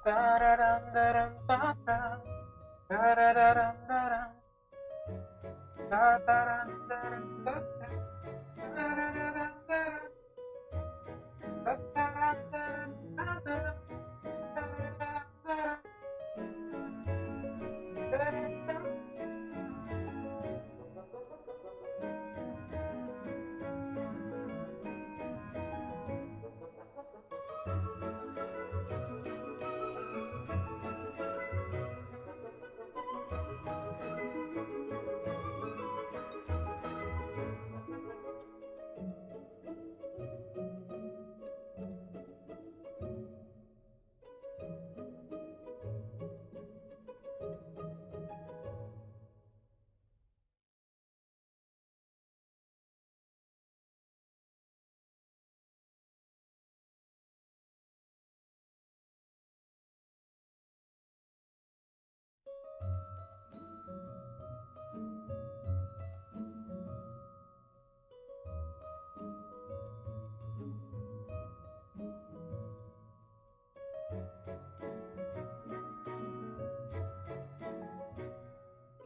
Tararam, daram, tatam. Tararam, daram. Tataram, daram, tatam. Tararam, daram. Tataram, daram, tatam. Tararam, daram. Tararam.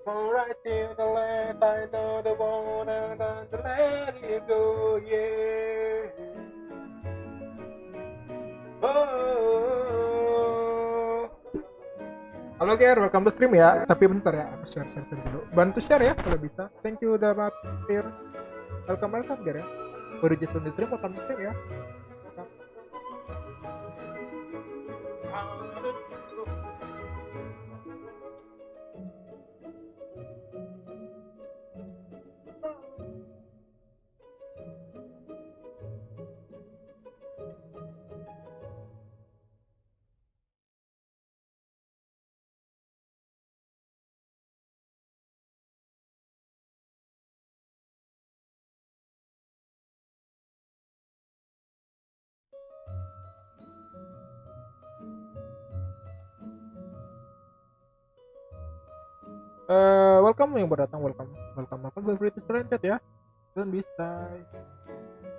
Right till the left, I know the one and to let it go, yeah. Oh. Halo Ger, welcome to stream ya. Tapi bentar ya, aku share dulu. Bantu share ya kalau bisa. Thank you udah mampir. Welcome Ger ya. Baru just on the stream, welcome to stream ya. Welcome. Welcome yang baru datang, welcome apa favorite friend chat ya. Dan bisa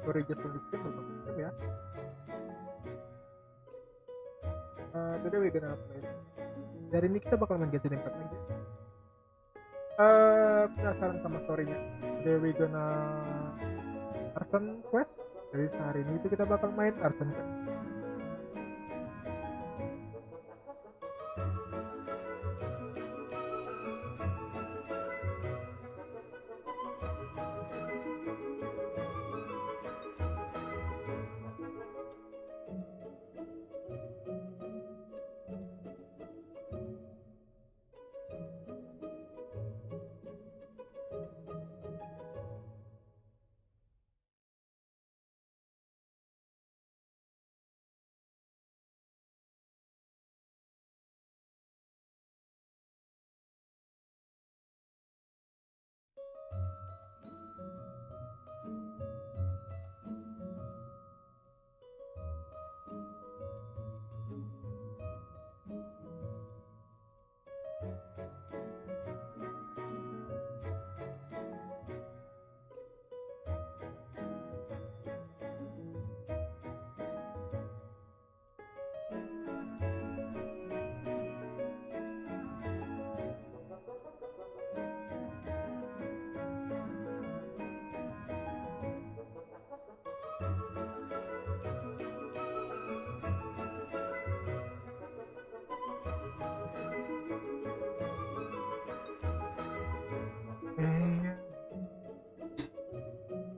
register di stream, welcome to stream ya. Today we gonna play. Dari ini kita bakal main Genshin Impact lagi. Penasaran sama storynya. Today we gonna Arson Quest. Jadi hari ini itu kita bakal main Arson Quest.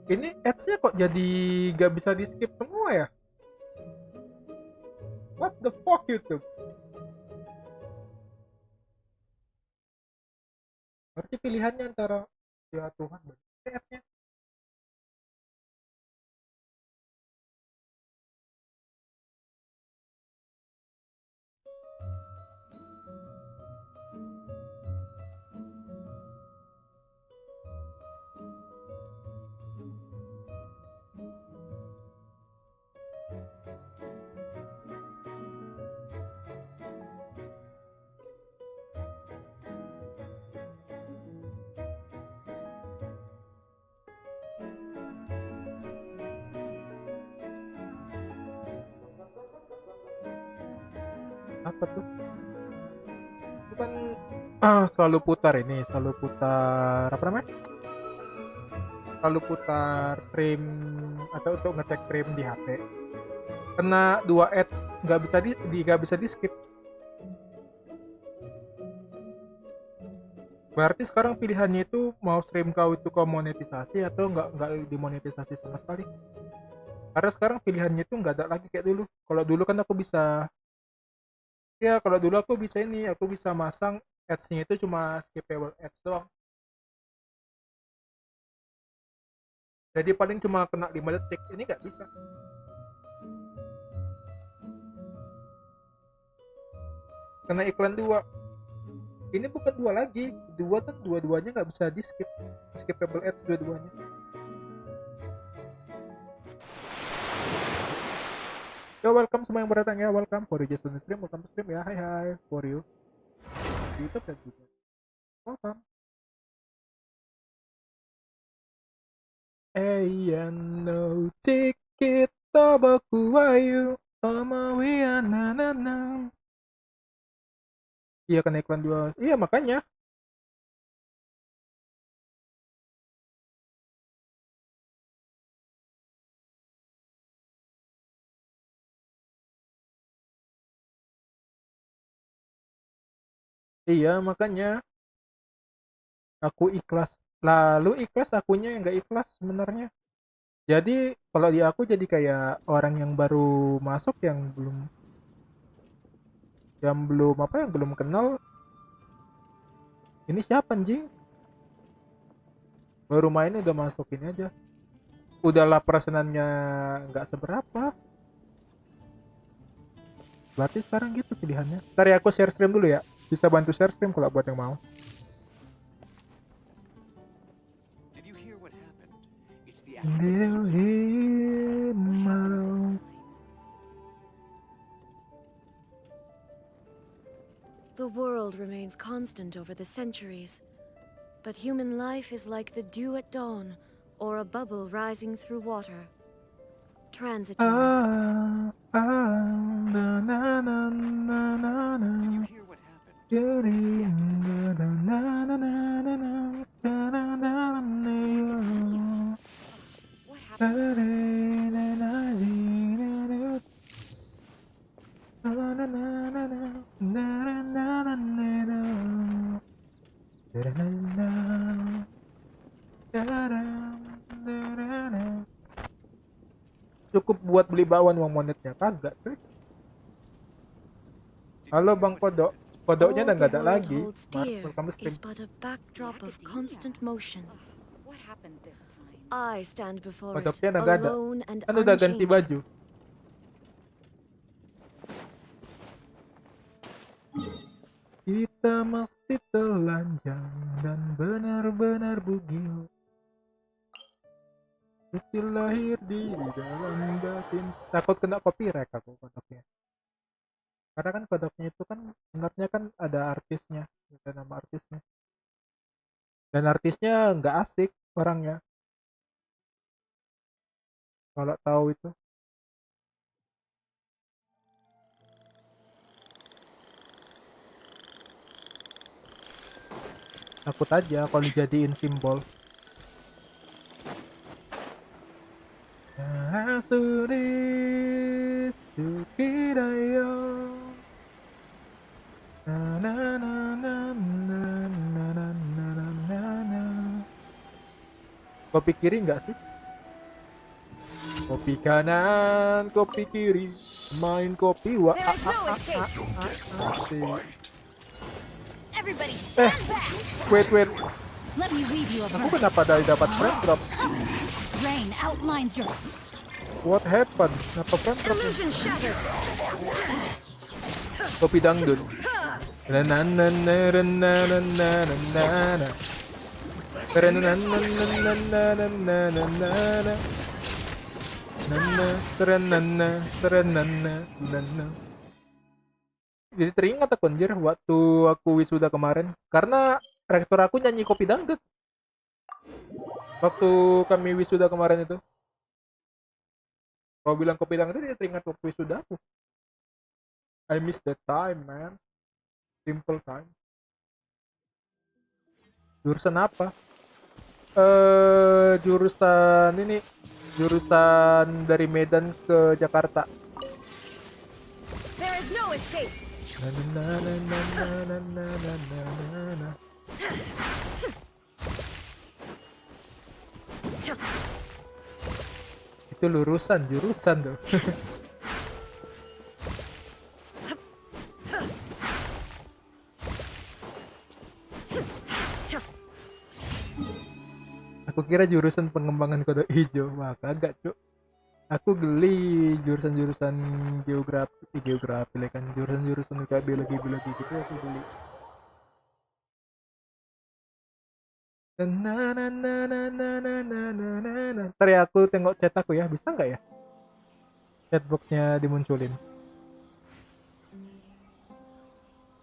Ini ads-nya kok jadi gak bisa di skip semua ya? What the fuck YouTube? Berarti pilihannya antara ya Tuhan berarti ads-nya. Apa tuh? Itu kan selalu putar ini, selalu putar apa namanya? Selalu putar frame atau untuk ngecek frame di HP. Kena 2 ads, nggak bisa di skip. Berarti sekarang pilihannya itu mau stream kau itu kau monetisasi atau nggak dimonetisasi sama sekali. Karena sekarang pilihannya itu nggak ada lagi kayak dulu. Kalau dulu kan aku bisa, ya kalau dulu aku bisa ini, aku bisa masang ads-nya itu cuma skippable ads doang. Jadi paling cuma kena 5 detik. Ini nggak bisa. Kena iklan 2. Ini bukan 2 lagi. 2 kan dua-duanya nggak bisa di skip. Skippable ads dua-duanya. Yo, welcome semua yang berdatang ya, welcome for you just on the stream, welcome to stream ya, hai for you di YouTube dan juga welcome. No ticket tabaku wayu amawiya nanana. Iya kan iklan 2. Iya makanya. Iya makanya aku ikhlas. Lalu ikhlas akunya yang nggak ikhlas sebenarnya. Jadi kalau di aku jadi kayak orang yang baru masuk yang belum kenal ini siapa anjing. Baru main udah masukin aja. Udahlah persenannya nggak seberapa. Berarti sekarang gitu pilihannya. Ntar ya aku share stream dulu ya. Bisa bantu share stream kalau buat yang mau. The world remains constant over the centuries, but human life is like the dew at dawn, or a bubble rising through water. Transitory. Cukup buat beli bakwan uang monetnya kagak cuy. Halo Bang Kodok, kodoknya udah nggak ada lagi. Welcome to stream. Kodoknya udah nggak ada, kan udah ganti baju. Kita mesti telanjang dan benar-benar bugil. Kecil lahir di dalam batin. Takut kena copyright aku kodoknya. Karena kan kodoknya itu kan sebenarnya kan ada artisnya, ada nama artisnya. Dan artisnya nggak asik orangnya. Kalau tahu itu. Takut aja kalau dijadiin simbol. Kopi kiri nggak sih? Kopi kanan, kopi kiri, main kopi wait. Aku kenapa dapat frame drop? What happened? Kenapa frame drop? Kopi dangdut. Jadi teringat aku anjir waktu aku wisuda kemarin karena rektor aku nyanyi kopi dangdut waktu kami wisuda kemarin itu. Kau bilang kopi dangdut dia teringat waktu wisuda aku. I miss that time, man. Simple time. Jurusan apa? Jurusan ini. Jurusan dari Medan ke Jakarta. There is no escape. Na, na, na, na, na, na, na, na, na, na. Itu lurusan, jurusan tuh. Aku kira jurusan pengembangan kodok hijau. Wah, kagak, Cuk. Aku geli jurusan-jurusan geografi lah kan. Jurusan-jurusan kayak biologi gitu aku geli. Na, na, na, na, na, na, na, na, na, na. Ntar ya aku tengok chat aku ya. Bisa nggak ya? Chatboxnya dimunculin.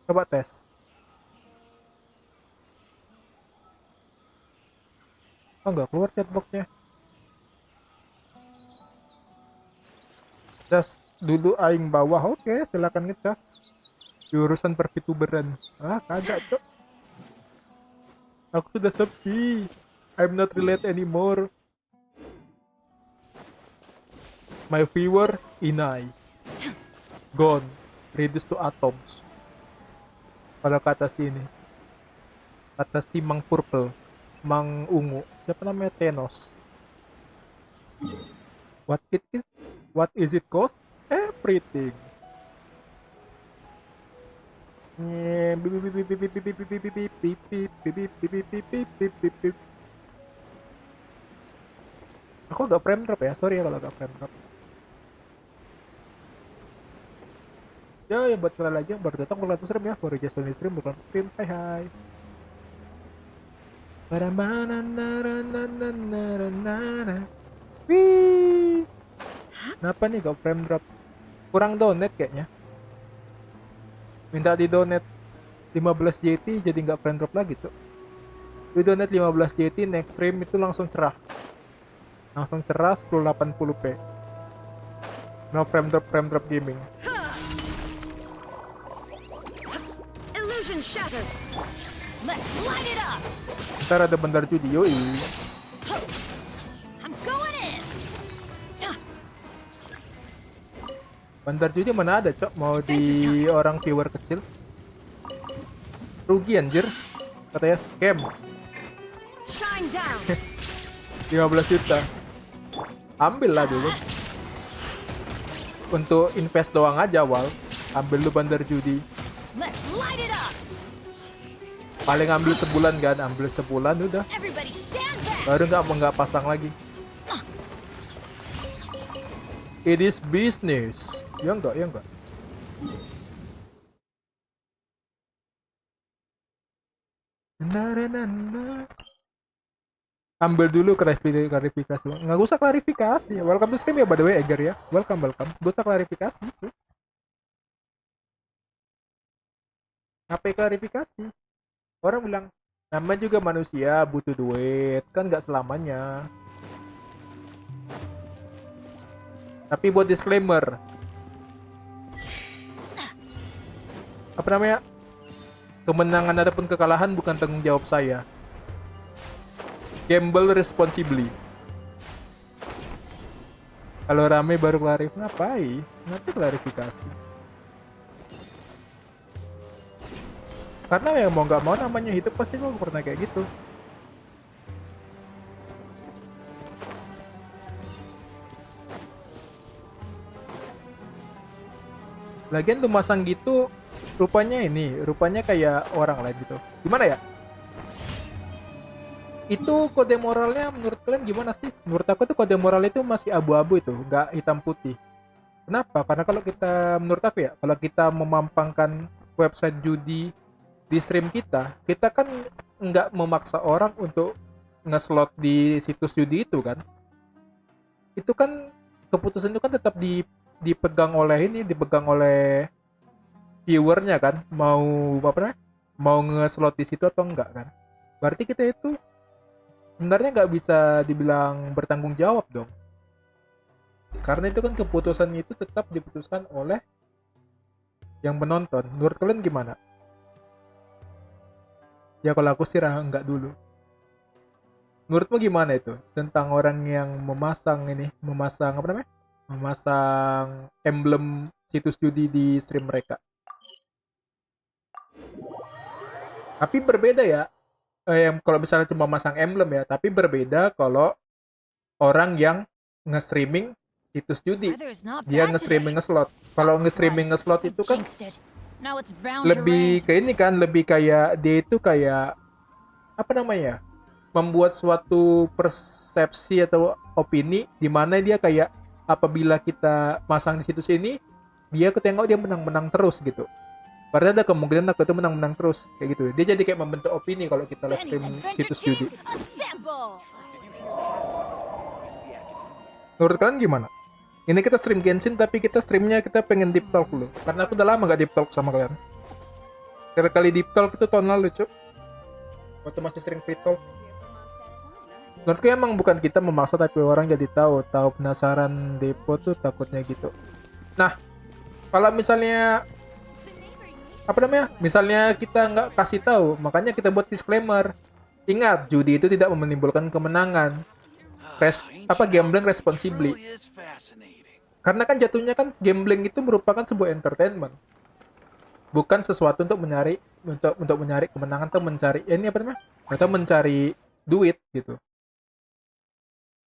Coba tes. Oh, nggak keluar chatboxnya. Cas dulu aing bawah. Oke, silakan ngecas. Jurusan perfituberan. Ah, kagak, Cok. Aku sudah sepi. I'm not relate anymore. My viewer, inai. Gone. Reduced to atoms. Kalau kata sini. Kata si Mang Purple. Mang Ungu. Siapa namanya? Thanos. What is it cost? Everything. Aku agak frame drop ya, sorry ya kalau agak frame drop. Ya buat kalian lagi yang baru datang bukan stream ya, baru just stream bukan stream. Hai hai. Wih. Kenapa nih gak frame drop? Kurang donate kayaknya. Minta di donate 15 JT jadi nggak frame drop lagi tuh. Di donate 15 JT next frame itu langsung cerah. Langsung cerah 1080p. No frame drop gaming. Illusion shattered. Let's light it up. Ntar ada bandar judi yoi. I'm going in. Bandar judi mana ada, Cok? Mau di orang viewer kecil. Rugi anjir. Katanya scam. Shine down. 15 juta. Ambil lah dulu. Untuk invest doang aja awal. Ambil lu bandar judi. Let's light it up. Paling ambil sebulan kan, ambil sebulan udah. Everybody stand back. Baru nggak pasang lagi. It is business. Ya enggak, ya enggak. Ambil dulu klarifikasi. Nggak usah klarifikasi. Welcome to stream ya by the way, Egar ya. Welcome. Gak usah klarifikasi. Ngapain klarifikasi? Orang bilang, namanya juga manusia butuh duit. Kan nggak selamanya. Tapi buat disclaimer. Apa namanya? Kemenangan ataupun kekalahan bukan tanggung jawab saya. Gamble responsibly. Kalau rame baru ngapain? Nanti klarifikasi. Karena yang mau nggak mau namanya hidup pasti gue pernah kayak gitu. Lagian lu masang gitu, rupanya kayak orang lain gitu. Gimana ya? Itu kode moralnya menurut kalian gimana sih? Menurut aku tuh kode moral itu masih abu-abu itu, nggak hitam putih. Kenapa? Karena kalau kita, menurut aku ya, kalau kita memampangkan website judi di stream kita kan nggak memaksa orang untuk nge-slot di situs judi itu kan. Itu kan, keputusan itu kan tetap dipegang oleh viewernya kan, mau apa namanya, mau nge-slot di situ atau enggak kan. Berarti kita itu sebenarnya nggak bisa dibilang bertanggung jawab dong, karena itu kan keputusan itu tetap diputuskan oleh yang menonton. Menurut kalian gimana? Ya kalau aku sih enggak dulu. Menurutmu gimana itu tentang orang yang memasang apa namanya? Memasang emblem situs judi di stream mereka. Tapi berbeda ya. Yang kalau misalnya cuma masang emblem ya, tapi berbeda kalau orang yang nge-streaming situs judi. Weather is not Dia bad nge-streaming today. nge-slot. Kalau nge-streaming nge-slot I itu kan jinxed it. Now it's bound to lebih rain. ke ini kan, lebih kayak dia itu kayak apa namanya? Membuat suatu persepsi atau opini di mana dia kayak apabila kita masang di situs ini, dia ketengok dia menang-menang terus gitu. Padahal ada kemungkinan aku itu menang-menang terus kayak gitu. Dia jadi kayak membentuk opini kalau kita live Benny's stream Adventure situs judi. Team, assemble! Menurut kalian gimana? Ini kita stream Genshin tapi kita streamnya kita pengen deep talk dulu. Karena aku udah lama gak deep talk sama kalian. Terakhir kali deep talk itu tahun lalu, Cuk. Waktu masih sering free talk. Menurutku emang bukan kita memaksa tapi orang jadi tahu penasaran depo tuh takutnya gitu. Nah, kalau misalnya apa namanya? Misalnya kita nggak kasih tahu, makanya kita buat disclaimer. Ingat, judi itu tidak menimbulkan kemenangan. Gambling responsibly. Karena kan jatuhnya kan gambling itu merupakan sebuah entertainment. Bukan sesuatu untuk mencari kemenangan atau mencari ini apa namanya? Atau mencari duit gitu.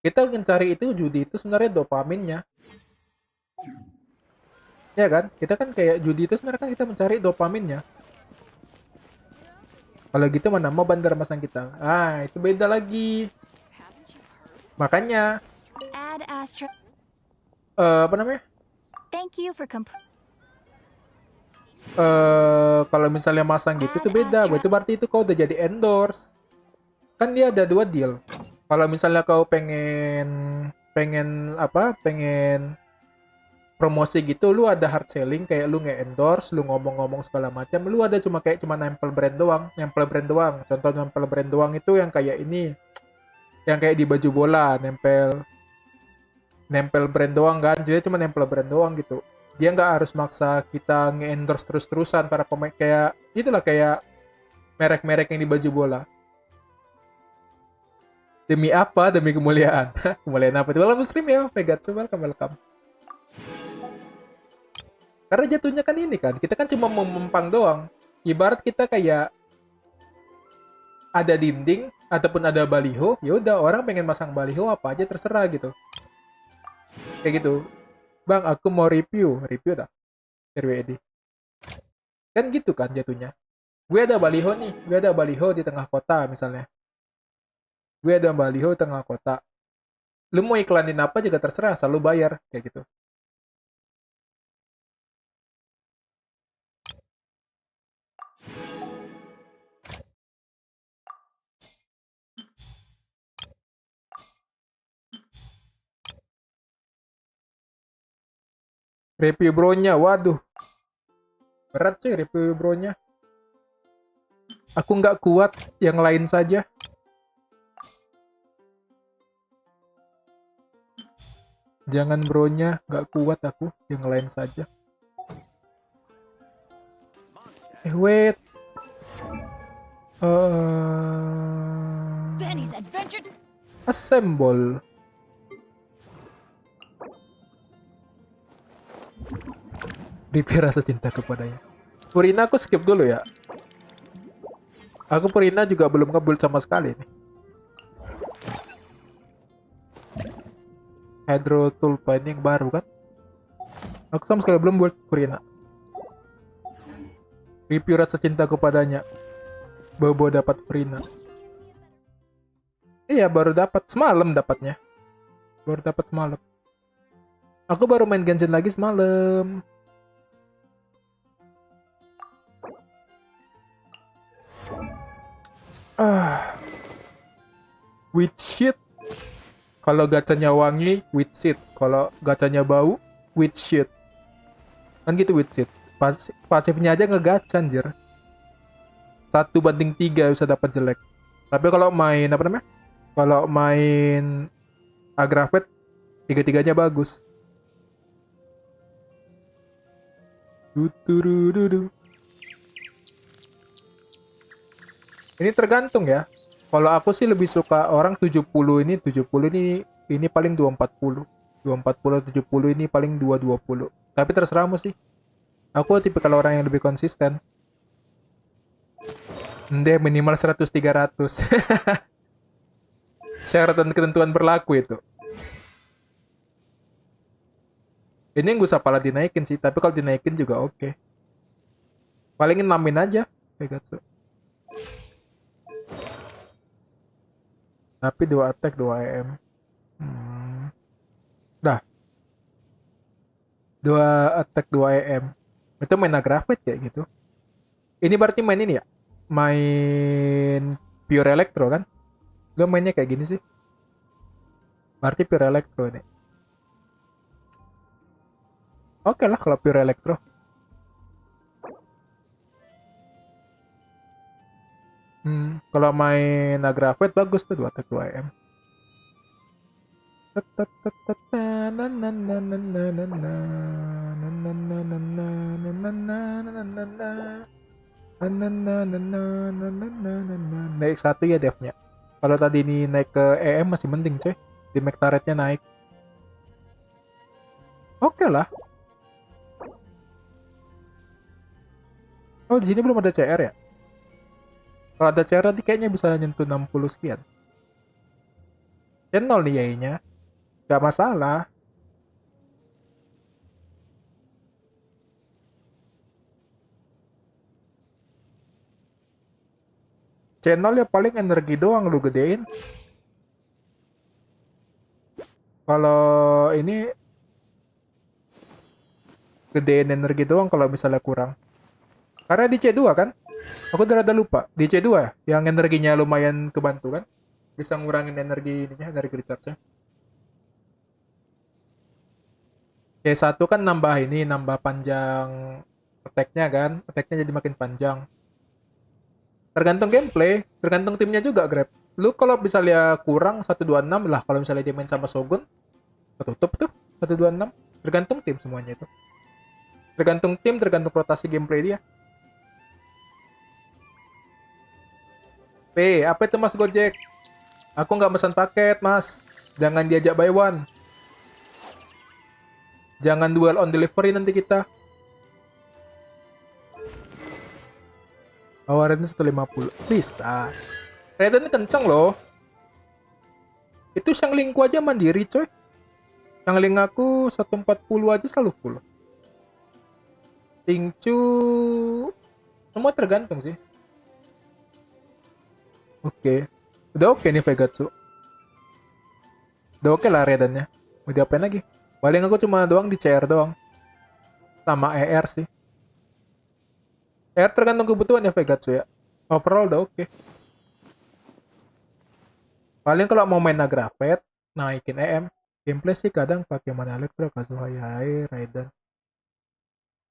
Kita mencari itu judi itu sebenarnya dopaminnya. Ya kan? Kita kan kayak judi itu sebenarnya kan kita mencari dopaminnya. Kalau gitu mana mau bandar masang kita. Ah, itu beda lagi. Makanya Add Astra. apa namanya? Thank you for Kalau misalnya masang gitu itu beda. Itu berarti itu kau udah jadi endorse. Kan dia ada dua deal. Kalau misalnya kau pengen promosi gitu, lu ada hard selling kayak lu nge-endorse, lu ngomong-ngomong segala macam, lu ada cuma nempel brand doang. Contoh nempel brand doang itu yang kayak ini, yang kayak di baju bola, nempel brand doang kan, jadi cuma nempel brand doang gitu. Dia nggak harus maksa kita nge-endorse terus-terusan para pemain kayak itulah kayak merek-merek yang di baju bola. Demi apa? Demi kemuliaan. Kemuliaan apa itu? Kalau muslim ya, Pegatsu, welcome. Karena jatuhnya kan ini kan, kita kan cuma memempang doang. Ibarat kita kayak ada dinding ataupun ada baliho, ya udah orang pengen masang baliho apa aja terserah gitu. Kayak gitu. Bang, aku mau review dah. RWD. Kan gitu kan jatuhnya. Gue ada baliho di tengah kota misalnya. Gue ada baliho di tengah kota. Lu mau iklanin apa juga terserah, selalu bayar kayak gitu. Review bro-nya, waduh. Berat cuy review bro-nya. Aku nggak kuat, yang lain saja. Jangan bro-nya, nggak kuat aku, yang lain saja. Wait. Benny's Adventure. Assemble. Review rasa cinta kepadanya. Purina aku skip dulu ya. Aku Purina juga belum nge-build sama sekali nih. Hydro Tulpa ini yang baru kan? Aku sama sekali belum build Purina. Review rasa cinta kepadanya. Bobo dapat Purina. Iya baru dapat semalam dapatnya. Baru dapat semalam. Aku baru main Genshin lagi semalam. With shit. Kalau gacanya wangi, with shit. Kalau gacanya bau, with shit. Kan gitu with shit. Pasifnya aja ngegacha anjir. 1/3 bisa dapat jelek. Tapi kalau main apa namanya? Kalau main Agrafet 3-3-nya bagus. Tuturududu. Ini tergantung ya. Kalau aku sih lebih suka orang 70 ini, 70 ini paling 240. 240 70 ini paling 220. Tapi terserahmu sih. Aku tipikal orang yang lebih konsisten. Ndeh minimal 100 300. Syarat dan ketentuan berlaku itu. Ini nggak usah pala dinaikin sih, tapi kalau dinaikin juga oke. Palingin namin aja, Pegatsu. Tapi 2 attack 2 EM. Dah. 2 attack 2 EM. Itu main Agrafit kayak gitu. Ini berarti main ini ya? Main pure electro kan? Lo mainnya kayak gini sih. Berarti pure electro ini. Oke lah kalau pure electro. Kalau main Agrafit bagus tuh 2 attack 2 EM. Naik 1 ya devnya. Kalau tadi ini naik ke EM masih mending coy. Di make turretnya naik. Oke lah. Oh di sini belum ada CR ya? Kalau ada CR tadi kayaknya bisa nyentuh 60 sekian. Channel nih yainya. Gak masalah. Channel ya paling energi doang lu gedein. Kalau ini gedein energi doang kalau misalnya kurang. Karena di C2 kan? Aku udah rada lupa. Di C2 yang energinya lumayan kebantu kan? Bisa ngurangin energi ininya, energi recharge-nya. C1 kan nambah panjang attack-nya kan? Attack-nya jadi makin panjang. Tergantung gameplay, tergantung timnya juga, Grab. Lu kalau misalnya kurang 126 lah, kalau misalnya dia main sama Shogun, ketutup tuh 126. Tergantung tim semuanya itu. Tergantung tim, tergantung rotasi gameplay dia. Apa itu Mas Gojek? Aku nggak pesan paket, Mas. Jangan diajak buy one. Jangan duel on delivery nanti kita. Awarin 150. Bisa. Raiden ini kenceng loh. Itu Xianglingku aja mandiri, coy. Xiangling aku 140 aja selalu full. Tingcu semua tergantung sih. Oke. Udah oke nih Vegatsu. Udah oke lah Raidennya. Mau diapain lagi? Paling aku cuma doang di CR doang. Sama ER sih. ER tergantung kebutuhan ya Vegatsu ya. Overall udah oke. Paling kalau mau main Agrafet, naikin EM. Gameplay sih kadang pakai mana elektro, Kazuha, Yae, Raiden.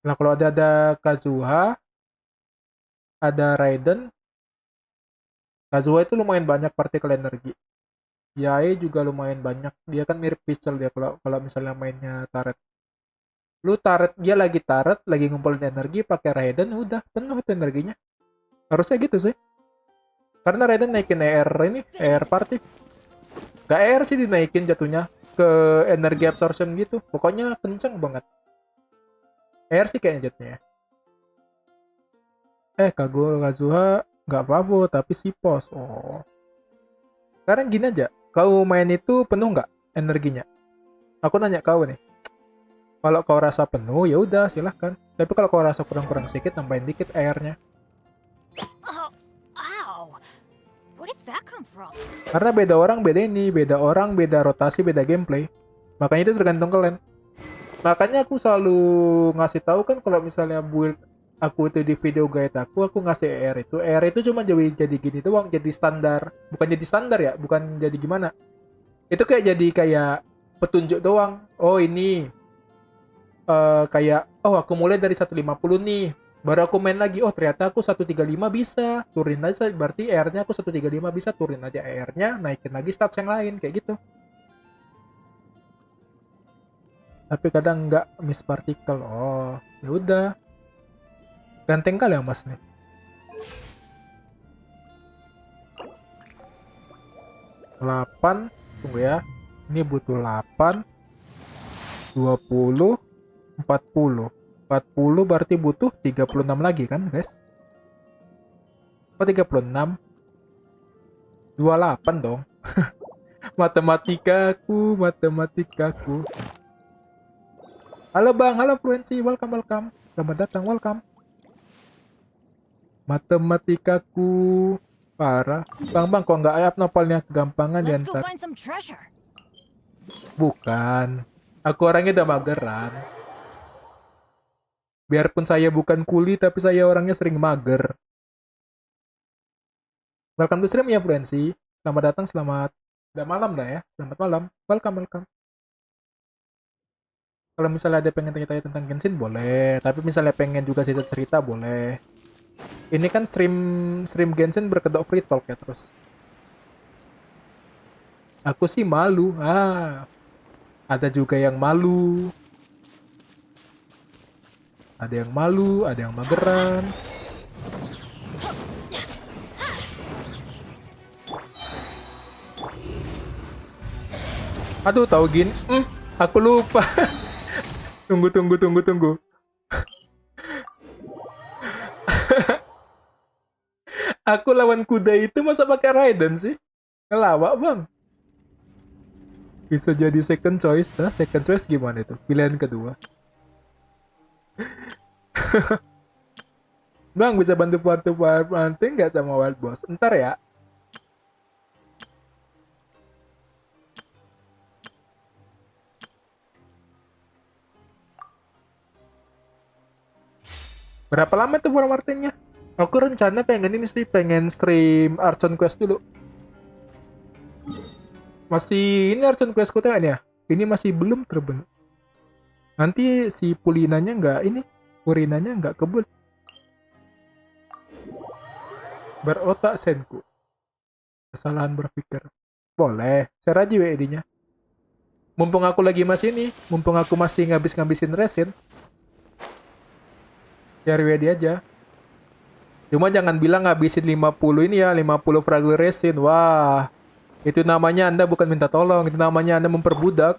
Nah kalau ada Kazuha, ada Raiden, Kazuha itu lumayan banyak partikel energi. Yae juga lumayan banyak. Dia kan mirip pistol dia kalau misalnya mainnya turret. Lu turret dia lagi turret, lagi ngumpulin energi pakai Raiden udah penuh itu energinya. Harusnya gitu sih. Karena Raiden naikin ER party. Gak ER sih dinaikin jatuhnya ke energi absorption gitu. Pokoknya kenceng banget. ER sih kayaknya jatuhnya. Kazuha nggak Pavo tapi si pos. Oh. Sekarang gini aja, kau main itu penuh nggak energinya? Aku nanya kau nih. Kalau kau rasa penuh ya udah silahkan. Tapi kalau kau rasa kurang-kurang sedikit tambahin dikit airnya. Oh, ow. Where did that come from? Karena beda orang beda rotasi, beda gameplay. Makanya itu tergantung kalian. Makanya aku selalu ngasih tahu kan kalau misalnya build aku itu di video guide aku ngasih ER itu cuma jadi gini doang, jadi standar. Bukan jadi standar ya, bukan jadi gimana. Itu kayak petunjuk doang. Oh ini kayak aku mulai dari 150 nih. Baru aku main lagi, oh ternyata aku 135 bisa. Turin aja, berarti ER-nya aku 135 bisa, turin aja ER-nya, naikin lagi stats yang lain, kayak gitu. Tapi kadang nggak miss partikel. Oh, ya udah. Ganteng kali ya mas nih. Delapan, tunggu ya. Ini butuh 8, 20, 40. 40 berarti butuh 36 lagi kan guys? Oh 36? 28 dong. Matematikaku. Halo bang, halo Fluency, welcome. Selamat datang, welcome. Matematikaku parah. Bang, kok nggak ayap nopalnya kegampangan ya Let's go ntar. find some treasure. Bukan. Aku orangnya udah mageran. Biarpun saya bukan kuli, tapi saya orangnya sering mager. Welcome to stream ya, Fluency. Selamat datang, udah malam dah ya. Selamat malam. Welcome. Kalau misalnya ada pengen tanya-tanya tentang Genshin, boleh. Tapi misalnya pengen juga cerita, boleh. Ini kan stream Genshin berkedok free talk ya terus. Aku sih malu. Ada juga yang malu. Ada yang malu, ada yang mageran. Aduh, tahu gini. Aku lupa. Tunggu. Aku lawan kuda itu masa pakai Raiden sih? Ngelawak, Bang. Bisa jadi second choice. Second choice gimana itu? Pilihan kedua. Bang, bisa bantu bantu nggak sama Wild Boss? Ntar ya. Berapa lama tuh For Martinnya? Aku rencana pengen ini sih, pengen stream Archon Quest dulu. Masih ini Archon Quest ku tengah ya? Ini masih belum terbentuk. Nanti si Purinanya nggak kebut. Berotak Senku. Kesalahan berpikir. Boleh, share aja WD-nya. Mumpung aku masih ngabisin resin. Share WD aja. Cuma jangan bilang ngabisin 50 ini ya, 50 fragile resin. Wah, itu namanya Anda bukan minta tolong, itu namanya Anda memperbudak.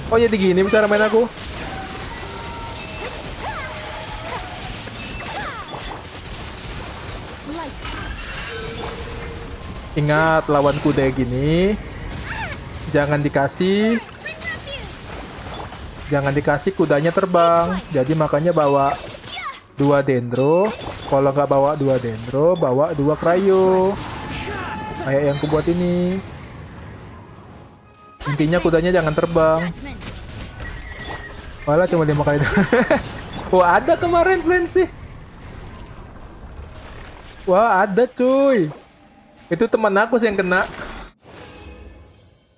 Oh jadi gini cara main aku. Ingat lawan kuda gini. Jangan dikasih kudanya terbang. Jadi makanya bawa 2 dendro. Kalau nggak bawa 2 dendro, bawa 2 cryo. Kayak yang kubuat ini. Intinya kudanya jangan terbang. Walah cuma 5 kali. Wah ada kemarin Fluency. Wah ada cuy. Itu teman aku sih yang kena.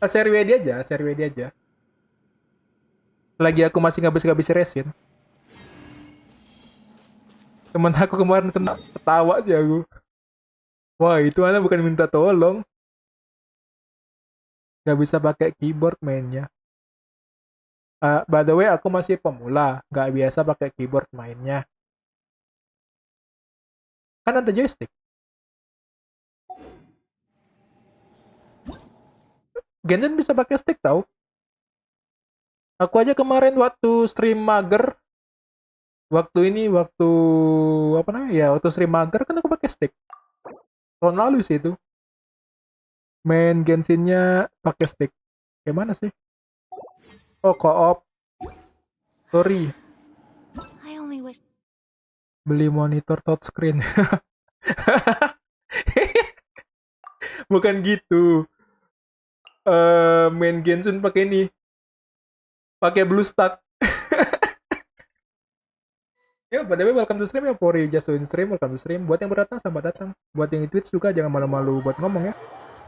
Share WD aja. Lagi aku masih ngabis resin. Teman aku kemarin kena, ketawa sih aku. Wah itu Anda bukan minta tolong. Gak bisa pakai keyboard mainnya. By the way aku masih pemula. Gak biasa pakai keyboard mainnya. Kan ada joystick. Genshin bisa pakai stick tau. Aku aja kemarin waktu stream mager, waktu apa namanya ya, waktu stream mager kan aku pakai stick. Tahun lalu sih itu. Main Genshinnya pakai stick. Gimana sih? Oh, co-op. Sorry, I only wish. beli monitor touchscreen. Bukan gitu. Main Genshin pakai ini. Pakai BlueStack. Ya, by the way, welcome to stream ya. For you just join stream, welcome to stream. Buat yang berdatang, selamat datang. Buat yang di Twitch juga, jangan malu-malu buat ngomong ya.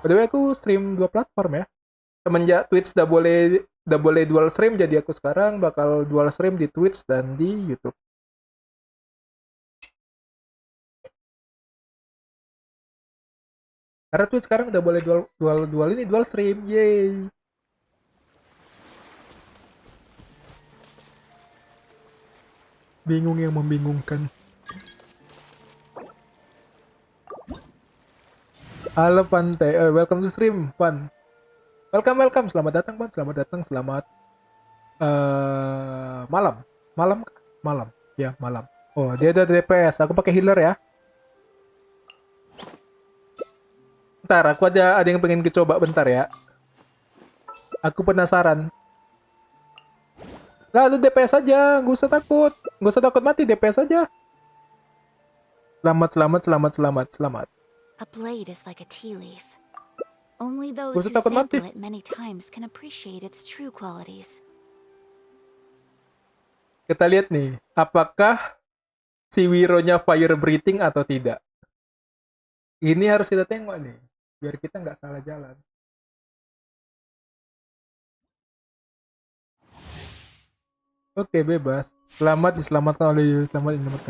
By the way, aku stream 2 platform ya. Semenjak Twitch udah boleh dual stream, jadi aku sekarang bakal dual stream di Twitch dan di YouTube. Karena Twitch sekarang udah boleh dual stream. Yeay. Bingung yang membingungkan. Halo Pantai, welcome to stream, Pan. Welcome. Selamat datang, Pan. Selamat malam. Ya, malam. Oh, dia ada DPS. Aku pakai healer ya. Bentar, aku ada yang pengen dicoba bentar ya. Aku penasaran. Lah, lu DPS aja, nggak usah takut mati, DPS aja. Selamat. A blade is like a tea leaf. Only those Gak usah who takut mati. sample it many times can appreciate its true qualities. Kita lihat nih, apakah si Wironya fire breathing atau tidak. Ini harus kita tengok nih, biar kita nggak salah jalan. Oke, bebas. Diselamatkan.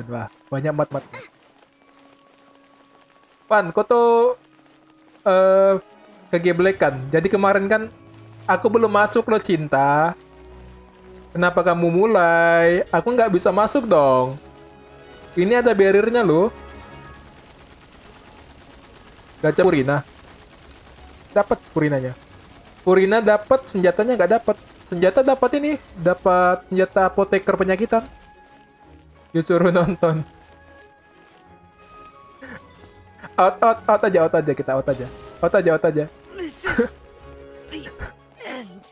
Wah, banyak mat. Pan, kau tuh kegeblekan. Jadi kemarin kan aku belum masuk loh, Cinta. Kenapa kamu mulai? Aku nggak bisa masuk dong. Ini ada barriernya loh. Gacha Purina. Dapat Purinanya. Purina dapat, senjatanya nggak dapat. Senjata dapat ini, dapat senjata apoteker penyakitan. Disuruh nonton. Out aja kita. Out aja. This is the end.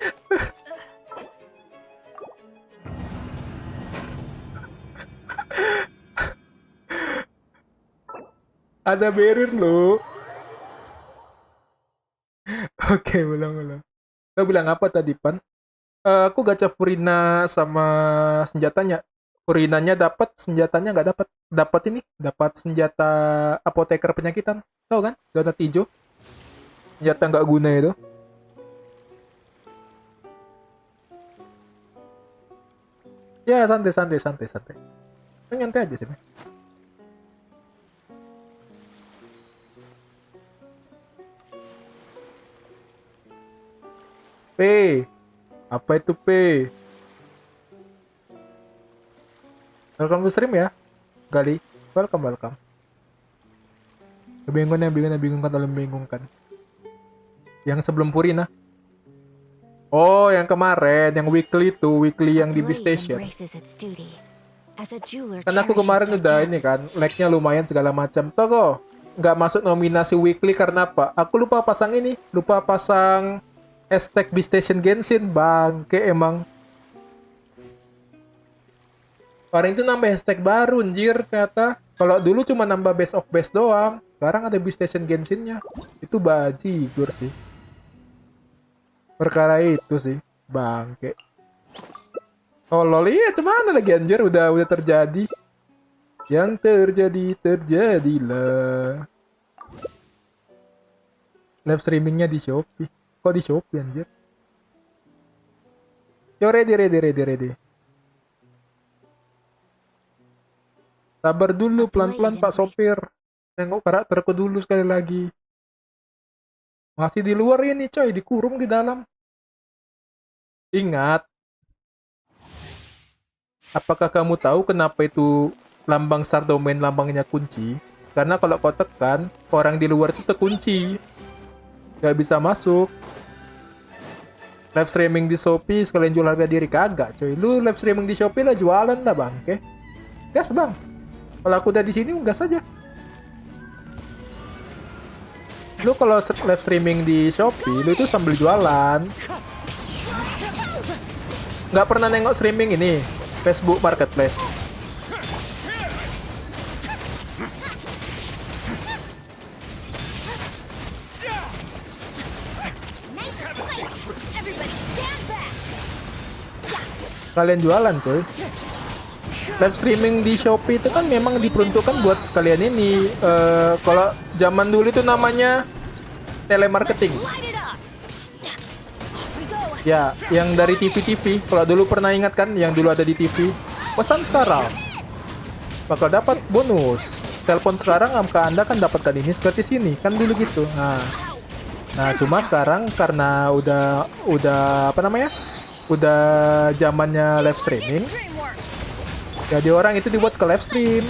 Ada barrier loh. Oke, ulang. Kau bilang apa tadi, Pan? Aku gacha Furina sama senjatanya. Furinanya dapat, senjatanya nggak dapat. Dapat senjata apoteker penyakitan. Tahu kan? Donat hijau. Senjata nggak guna itu. Ya, santai. Nyantai aja sini. P. Apa itu P? Welcome to stream ya, Gali. Welcome. Membingungkan. Yang sebelum Purina. Oh, yang kemarin, yang weekly yang di B Station. Karena aku kemarin udah ini kan, lag-nya lumayan segala macam. Toh nggak masuk nominasi weekly karena apa? Aku lupa pasang hashtag B Station Genshin, bangke emang. Orang itu nambah hashtag baru, anjir, ternyata. Kalau dulu cuma nambah best of best doang. Sekarang ada B Station Genshin-nya. Itu bajigur sih. Perkara itu sih, bangke. Oh lol, iya cuman lagi anjir, udah terjadi. Yang terjadilah. Live streamingnya di Shopee. Kok di Shopee anjir? Yo, ready. Sabar dulu, pelan-pelan Pak Sopir. Tengok karakterku dulu sekali lagi. Masih di luar ini coy, dikurung di dalam. Ingat. Apakah kamu tahu kenapa itu lambang Star Domain lambangnya kunci? Karena kalau kau tekan, orang di luar itu terkunci. Gak bisa masuk. Live streaming di Shopee sekalian jual harga diri, kagak coy. Lu live streaming di Shopee lah, jualan lah bang. Oke. Gas bang. Kalau aku udah di sini, gas aja. Lu kalau live streaming di Shopee, lu itu sambil jualan. Nggak pernah nengok streaming ini, Facebook Marketplace. Kalian jualan coy. Live streaming di Shopee itu kan memang diperuntukkan buat sekalian ini. Kalau zaman dulu itu namanya telemarketing. Ya, yang dari TV. Kalau dulu pernah ingat kan, yang dulu ada di TV. Pesan sekarang bakal dapat bonus. telepon sekarang ke Anda kan dapatkan ini seperti sini kan dulu gitu. Nah cuma sekarang karena udah apa namanya? Udah zamannya live streaming. Jadi orang itu dibuat ke live stream.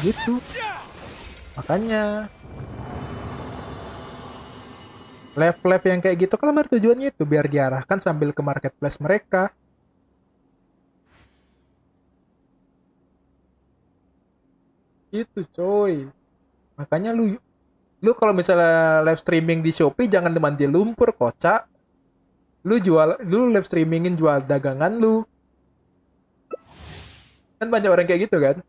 Gitu. Makanya live yang kayak gitu kan tujuannya itu biar diarahkan sambil ke marketplace mereka. Itu coy. Makanya lu kalau misalnya live streaming di Shopee jangan mandi lumpur kocak. Lu live streamingin jual dagangan lu. Kan banyak orang kayak gitu kan.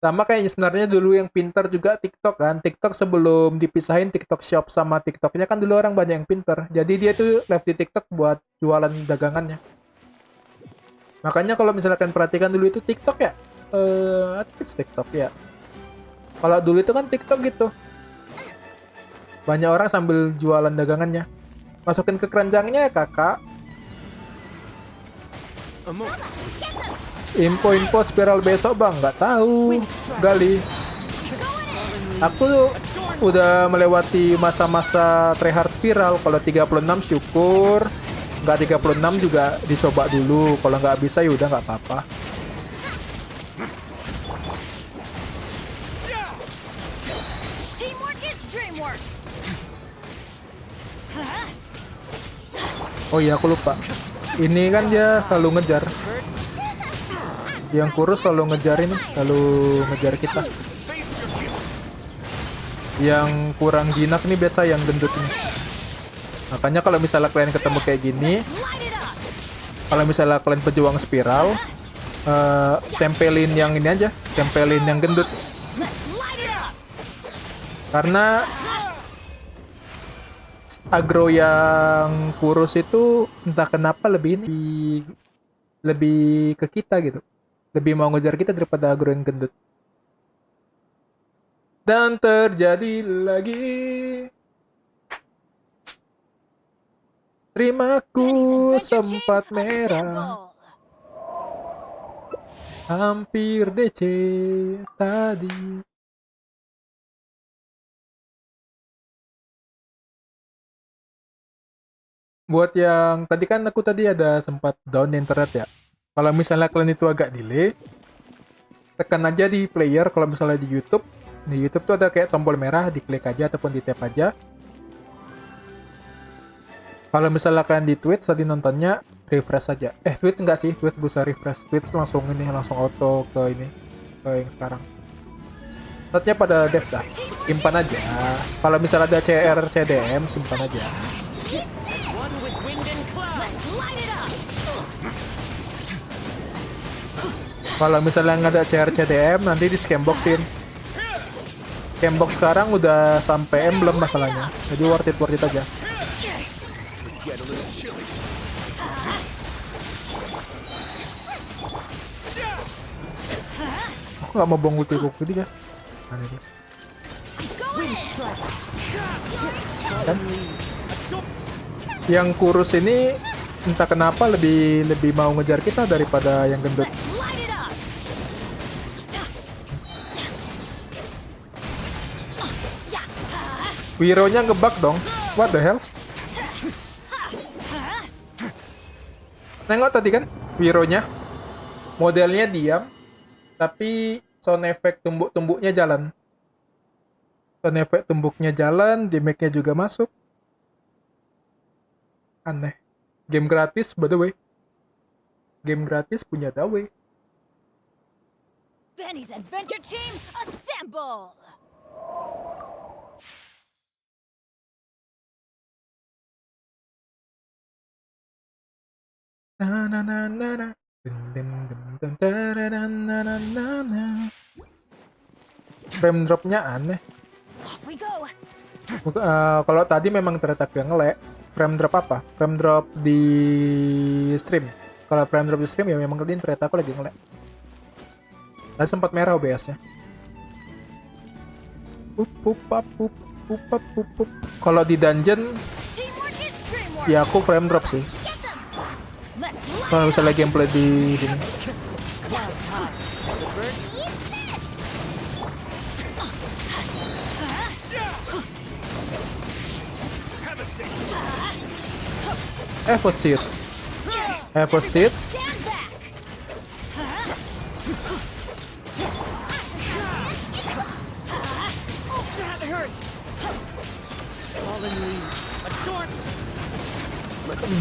Sama kayak sebenarnya dulu yang pintar juga TikTok kan. TikTok sebelum dipisahin TikTok Shop sama TikToknya kan dulu orang banyak yang pintar. Jadi dia tuh live di TikTok buat jualan dagangannya. Makanya kalau misalkan perhatikan dulu itu TikTok ya. TikTok ya. Kalau dulu itu kan TikTok gitu. Banyak orang sambil jualan dagangannya. Masukin ke keranjangnya ya kakak. Info spiral besok bang, nggak tahu. Gali. Aku udah melewati masa-masa tryhard spiral. Kalau 36 syukur. Nggak 36 juga dicoba dulu. Kalau nggak bisa ya udah nggak apa-apa. Oh iya aku lupa. Ini kan dia selalu ngejar. Yang kurus selalu ngejar ini, selalu ngejar kita. Yang kurang jinak nih biasa yang gendut nih. Makanya kalau misalnya kalian ketemu kayak gini, kalau misalnya kalian pejuang spiral, tempelin yang ini aja, tempelin yang gendut. Karena agro yang kurus itu entah kenapa lebih ke kita gitu. Lebih mau ngejar kita daripada agro yang gendut. Dan terjadi lagi. Terimaku sempat merah. Hampir DC tadi. Buat yang tadi kan aku tadi ada sempat down internet ya. Kalau misalnya kalian itu agak delay, tekan aja di player. Kalau misalnya di YouTube tuh ada kayak tombol merah, diklik aja ataupun di tap aja. Kalau misalnya kalian di Twitch tadi nontonnya, refresh aja. Twitch enggak sih, Twitch bisa refresh. Twitch langsung auto ke ini, ke yang sekarang. Statnya pada dev dah, simpan aja. Kalau misalnya ada CR, CDM, simpan aja. Kalau misalnya nggak ada CR CDM nanti di scamboxin. Scambox sekarang udah sampai emblem masalahnya. Jadi worth it aja. Aku nggak mau bong ulti ya. Aneh deh. Kan? Yang kurus ini entah kenapa lebih mau ngejar kita daripada yang gendut. Wiro-nya ngebug dong. What the hell? Nengok tadi kan Wiro-nya. Modelnya diam, tapi sound effect tumbuk-tumbuknya jalan. Sound effect tumbuknya jalan, damage-nya juga masuk. Aneh. Game gratis, by the way. Game gratis punya Dawei. Benny's Adventure Team, assemble! Na na na na na. Frame drop-nya aneh. Off we go! Kalau tadi memang Terakhir nge-lag. Frame drop apa? Frame drop di stream. Kalau frame drop di stream ya memang tadi Terakhir lagi nge-lag. Tadi sempat merah OBS-nya. Kalau di dungeon Ya aku frame drop sih. Kalau misalnya gameplay di sini. Have a seat. Have a seat.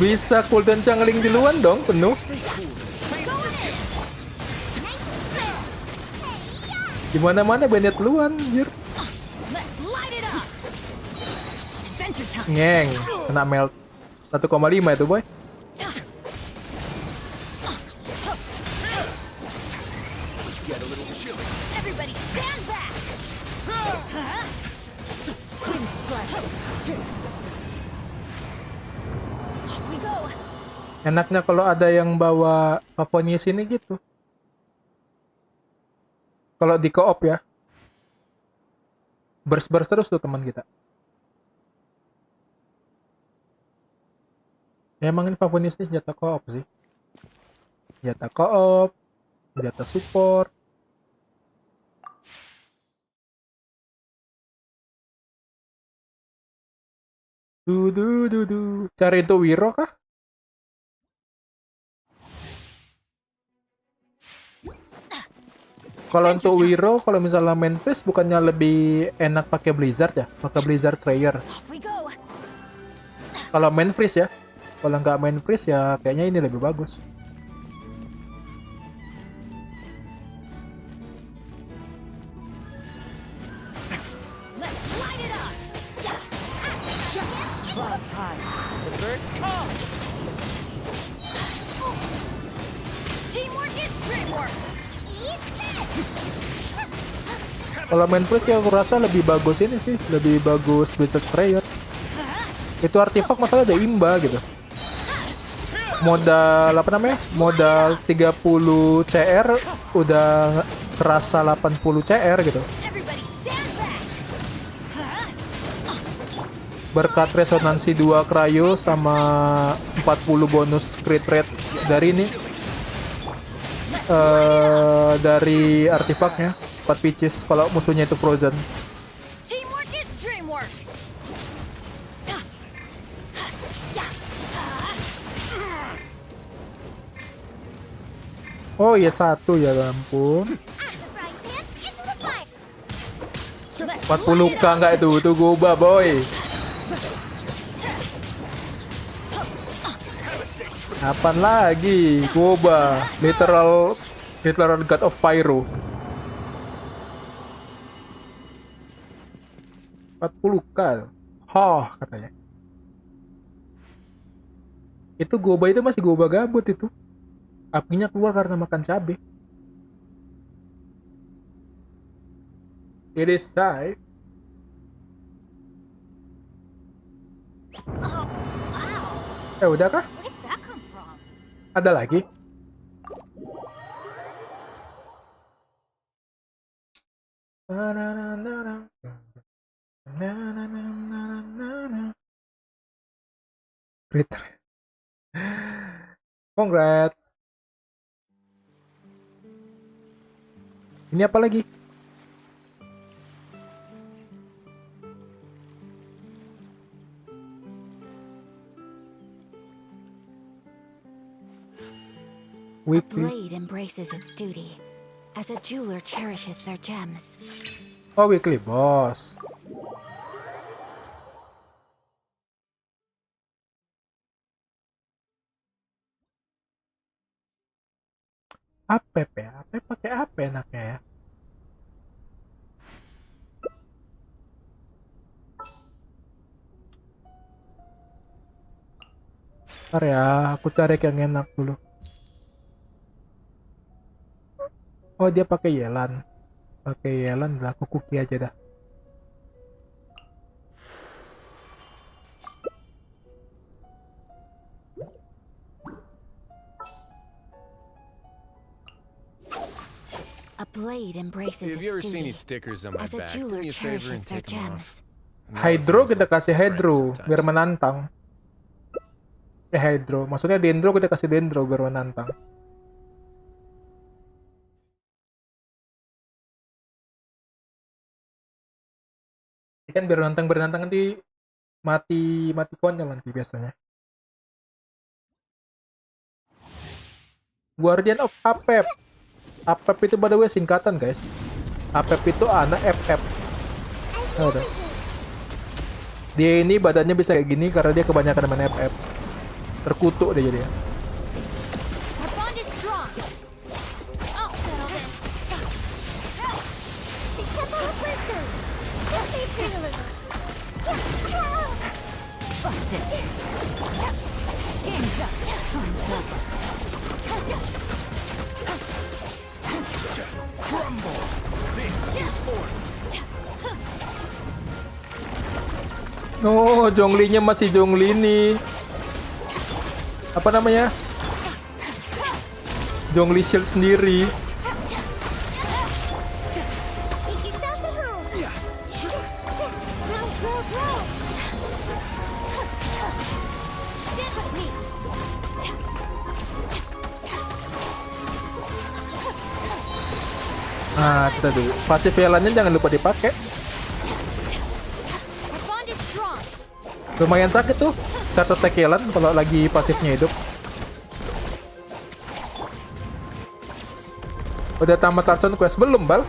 Bisa cooldown Xiangling duluan dong, penuh. Dimana-mana bandit duluan, anjir. Ngeng, kena melt 1,5 itu, boy. Enaknya kalau ada yang bawa Pavonis ini gitu. Kalau di co-op ya. Burst-burst terus tuh teman kita. Ya, emang ini Pavonis ini senjata co-op sih. Senjata co-op, senjata support. Cari itu Wiro kah? Kalau untuk Wiro, kalau misalnya main face bukannya lebih enak pakai Blizzard ya? Pakai Blizzard Trayer. Kalau main freeze ya. Kalau nggak main freeze ya kayaknya ini lebih bagus. Kalau main freeze ya aku rasa lebih bagus ini sih, lebih bagus Blizzard Trayer. Itu artifak masalah ada imba gitu. Modal apa namanya? Modal 30 CR udah kerasa 80 CR gitu. Berkat resonansi 2 cryo sama 40 bonus crit rate dari ini. Dari artifaknya 4 pitches kalau musuhnya itu frozen. Oh iya 1 ya, ampun. 40k nggak itu goba boy. Apaan lagi goba, literal god of pyro. 40k. Hah, katanya. Itu goba itu masih goba gabut itu. Apinya keluar karena makan cabai. It is safe. Udah kah? Ada lagi? Great. Congrats. Ini apa lagi? A blade embraces its duty, as a jeweler cherishes their gems. Oh, weekly boss. Apa ya? Apa pakai apa enaknya ya? Ntar ya, aku cari yang enak dulu. Oh, dia pakai Yelan. Pakai Yelan lah, aku cookie aja dah. A blade embraces Have you ever its seen duty, these stickers on my as a back? Do jeweler me a favor cherishes and their take them gems. off. I know it Hydro seems kita like kasih prank Hydro sometimes. biar menantang. Hydro. Maksudnya Dendro, kita kasih Dendro biar menantang. Ini kan biar menantang nanti mati konyol nanti biasanya. Guardian of Apep. Apep itu by the way singkatan guys. Apep itu anak FF. Nah, udah. Dia ini badannya bisa kayak gini karena dia kebanyakan main FF. Terkutuk dia jadi. Our bond is strong. I'll settle this. The Temple of Wisdom. Dissipate fatalism. Busted. Game's up. Time's over. Crumble. This is order. Oh, Zhongli-nya masih Zhongli nih. Apa namanya? Zhongli Shield sendiri. Make yourselves at home. Grow. Stand with me. Nah, kita dulu. Pasif Velannya jangan lupa dipakai. Our bond is strong. Lumayan sakit tuh. Satu tekelan kalau lagi pasifnya hidup. Udah tamat Tarson Quest belum, Bal?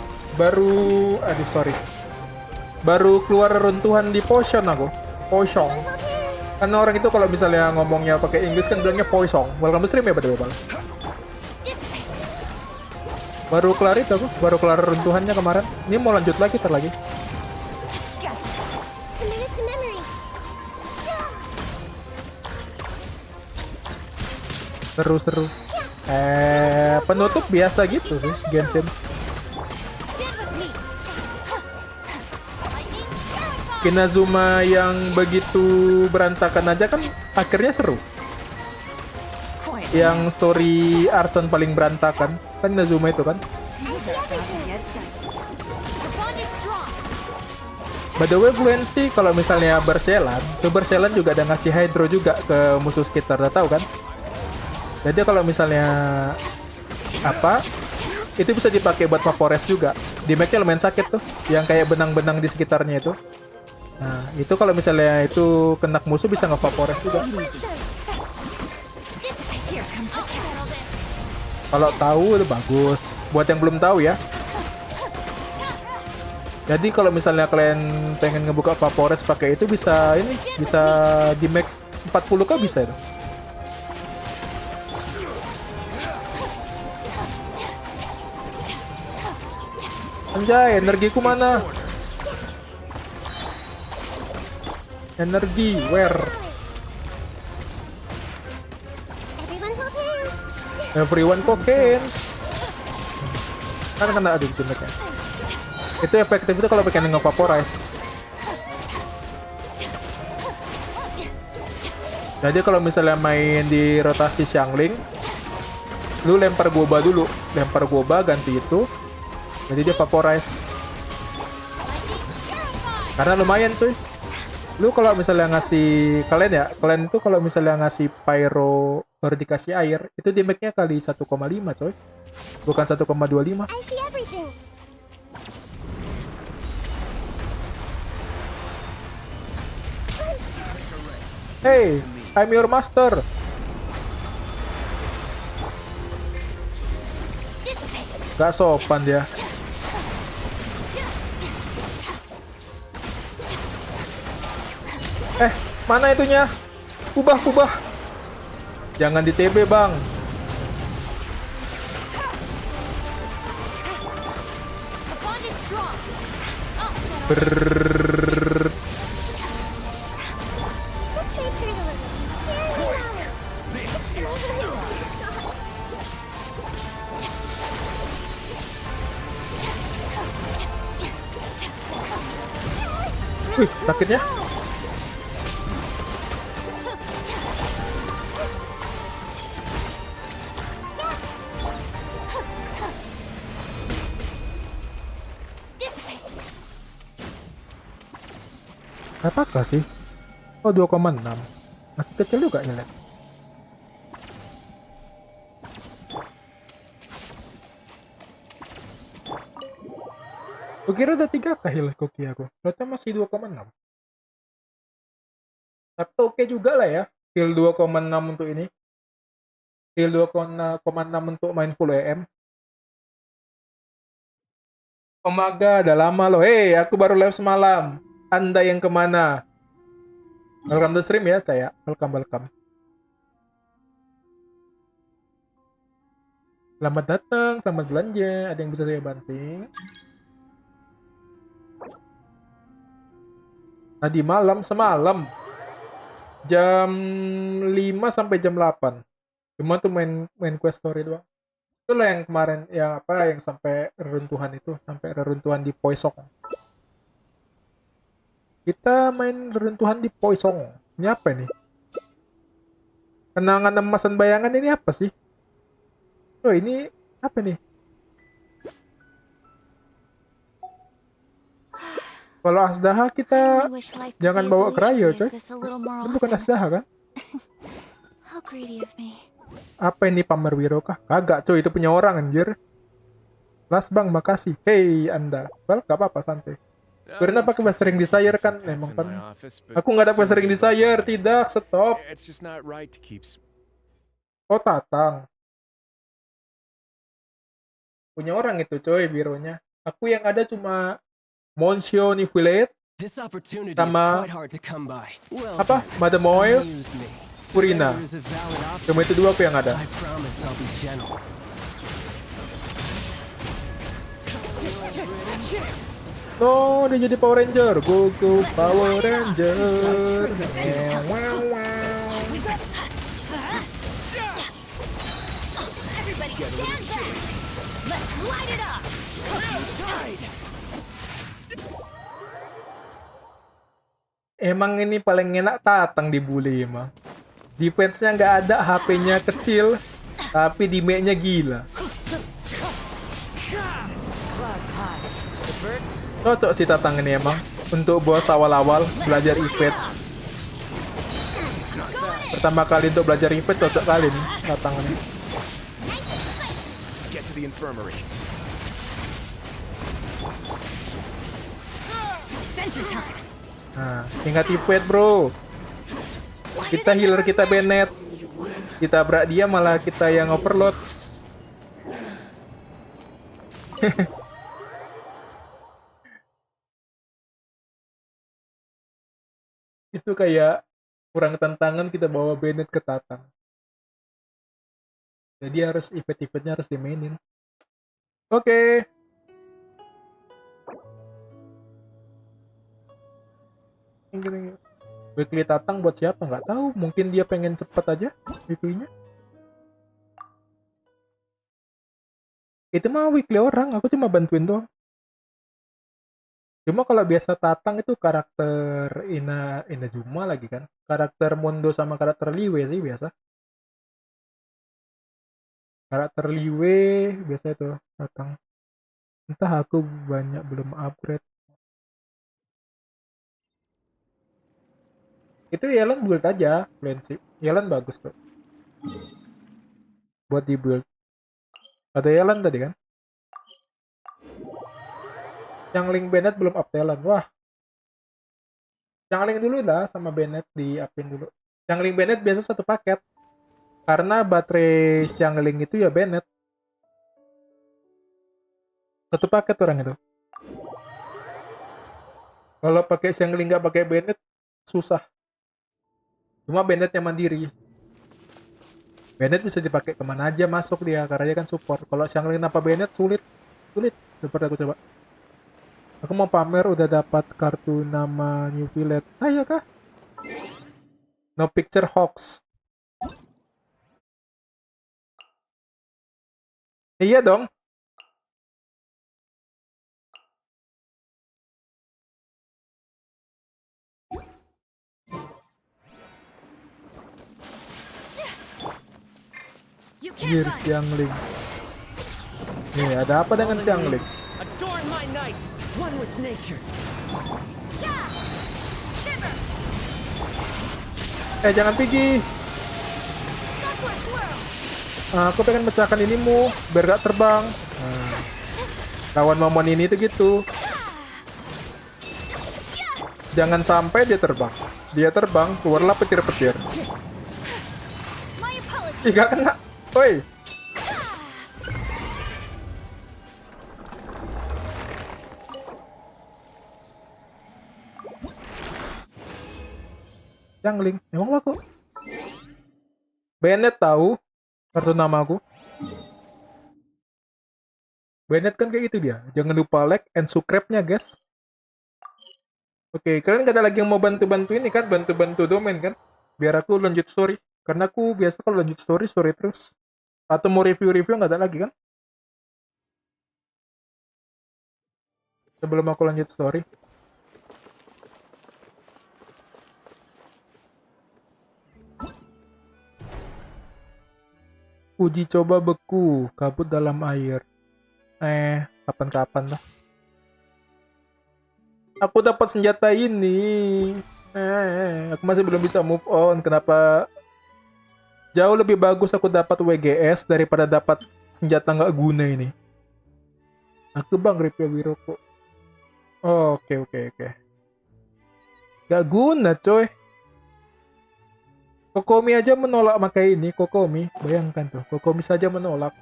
Baru keluar runtuhan di potion aku. Potion. Kan orang itu kalau misalnya ngomongnya pakai Inggris kan bilangnya poison. Welcome to stream ya, Bal. Baru kelar itu aku, baru kelar runtuhannya kemarin. Ini mau lanjut lagi, lagi. Commit it to memory. Seru. Penutup biasa gitu sih, Genshin. Stand with me. Lightning terrified. Kinazuma yang begitu berantakan aja kan akhirnya seru. Yang story Arson paling berantakan kan Inazuma itu kan. I see everything. Our bond is strong. By the way, Fluency kalau misalnya berselan, tuh berselan juga ada ngasih hydro juga ke musuh sekitar, udah tahu kan? Jadi kalau misalnya apa, itu bisa dipakai buat Vapores juga. Damage-nya lumayan sakit tuh, yang kayak benang-benang di sekitarnya itu. Nah, itu kalau misalnya itu kena musuh bisa nge-Vapores juga. Here comes the settle this. Kalau tahu itu bagus. Buat yang belum tahu ya. Jadi kalau misalnya kalian pengen ngebuka Vapores pakai itu bisa ini, bisa di make 40k bisa itu. Anjay, energiku mana? Energi, where? Everyone hold Everyone cocaines. hands. Kan kena aduh damage-nya. Itu efektif itu kalau pengen nge-vaporize. Jadi kalau misalnya main di rotasi Xiangling, lu lempar goba dulu, lempar goba ganti itu. Jadi dia vaporize. Karena lumayan cuy. Lu kalau misalnya ngasih kalian tuh kalau misalnya ngasih pyro baru dikasih air, itu damage-nya kali 1,5 coy. Bukan 1,25. I see everything. Hey, I'm your master. Gak sopan dia. Mana itunya? Kubah. Jangan di TB, Bang. The bond is strong. Brrrr. Dissipate fatalism. Sharing the knowledge. This is done. Wih, sakitnya. Apakah sih? Oh, 2,6. Masih kecil juga ya, lihat. Gue kira udah 3 heal koki aku. Ternyata masih 2,6. Tapi oke juga lah ya. Heal 2,6 untuk ini. Heal 2,6 untuk main full EM. Semoga, udah lama loh. Hei, aku baru live semalam. Anda yang kemana? Welcome to stream ya, Caya. Welcome. Selamat datang, selamat belanja. Ada yang bisa saya banting? Tadi malam, semalam. Jam 5 sampai jam 8. Cuma tuh main quest story doang. Itulah yang kemarin, yang sampai reruntuhan itu. Sampai reruntuhan di Poisong. Kita main reruntuhan di Poisong. Ini apa nih? Kenangan emasan bayangan ini apa sih? Oh, ini apa nih? Kalau Asdaha kita jangan bawa cryo, coy. Ini bukan Asdaha kan? How greedy of me. Apa ini pamer Wiro kah? Kagak, coy, itu punya orang anjir. Las Bang, makasih. Hey, Anda. Well, gak apa-apa, santai. Karena pakai bahasa ring desire kan, emang kan. Aku nggak ada bahasa ring desire, tidak, stop. Oh, Tatang. Punya orang itu, coy, bironya. Aku yang ada cuma Monsieur Nifilet sama apa? Madame Oil, Purina. Cuma itu 2 aku yang ada. Oh, dia jadi Power Ranger. Go Power Ranger. Wow. Everybody stand back! Let's light it up! Emang ini paling enak Tatang dibully emang. Defense-nya nggak ada, HP-nya kecil, tapi damage-nya gila. Cocok sih Tatang ini emang untuk bos awal-awal belajar event. Pertama kali untuk belajar event cocok kali nih Tatang ini. Get to the infirmary. Nah, ingat event bro. Kita healer, kita Bennett. Kita brak dia malah kita yang overload. Itu kayak kurang tantangan kita bawa Bennett ke Tatang. Jadi harus event-eventnya harus dimainin. Oke. Weekly Tatang buat siapa nggak tahu, mungkin dia pengen cepet aja weekly-nya. Itu mah weekly orang, aku cuma bantuin doang. Cuma kalau biasa Tatang itu karakter Ina Juma lagi kan, karakter Mondo sama karakter Liwe sih biasa. Karakter Liwe biasa itu Tatang. Entah aku banyak belum upgrade. Itu Yelan build aja, Fluency. Yelan bagus tuh. Buat di build. Ada Yelan tadi kan? Yang link Bennett belum up Yelan. Wah. Yang link dulu lah sama Bennett di upin dulu. Yang link Bennett biasa satu paket. Karena baterai yang link itu ya Bennett. Satu paket orang itu. Kalau pakai yang link nggak pakai Bennett susah. Cuma Bennett yang mandiri. Bennett bisa dipakai kemana aja masuk dia karena dia kan support. Kalau Xiangling apa Bennett sulit. Seperti aku coba. Aku mau pamer udah dapat kartu nama New Village. Ah iya kah? No picture Hawks. Iya dong. Hier Xiangling. Nih, ada apa dengan Xiangling? Adorn my night, one with nature. Jangan pergi. Aku pengen pecahkan inimu biar gak terbang. Lawan momon ini tuh gitu. Jangan sampai dia terbang. Dia terbang, keluarlah petir-petir. My apologies. Ih, gak kena. Woi. Jangling, emang aku? Bennett tahu kartu nama aku. Bennett kan kayak gitu dia. Jangan lupa like and subscribe-nya, guys. Oke, kalian gak ada lagi yang mau bantu-bantu ini kan? Bantu-bantu domain kan? Biar aku lanjut story. Karena aku biasa kalau lanjut story, story terus. Atau mau review-review nggak ada lagi kan? Sebelum aku lanjut story. Uji coba beku, kabut dalam air. Kapan-kapan lah. Aku dapat senjata ini. Aku masih belum bisa move on. Kenapa? Jauh lebih bagus aku dapat WGS daripada dapat senjata nggak guna ini. Aku bang review Wiroko. Oh, oke. Gak guna coy. Kokomi aja menolak pakai ini. Kokomi, bayangkan tuh. Kokomi saja menolak.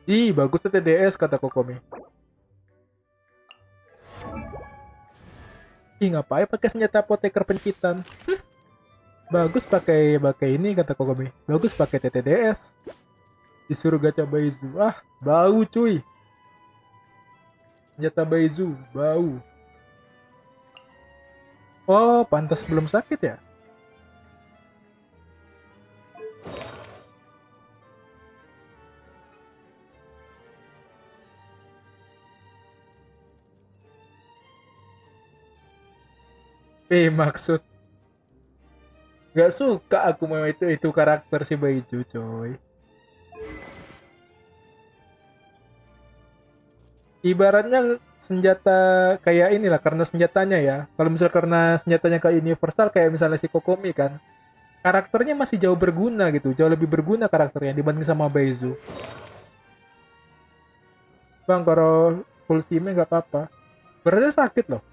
Ih, bagus tuh TDS kata Kokomi. Ih, ngapain pakai senjata apoteker pencitan? Bagus pakai ini kata Kokomi. Bagus pakai TTDS. Disuruh gacha Baizu. Ah, bau cuy. Senjata Baizu, bau. Oh, pantas belum sakit ya? Maksud. Gak suka aku mau itu karakter si Baizu, coy. Ibaratnya senjata kayak inilah karena senjatanya ya. Kalau misal karena senjatanya kayak universal kayak misalnya si Kokomi kan. Karakternya masih jauh berguna gitu. Jauh lebih berguna karakternya dibanding sama Baizu. Bang, kalau full sim nggak apa-apa. Berarti sakit loh.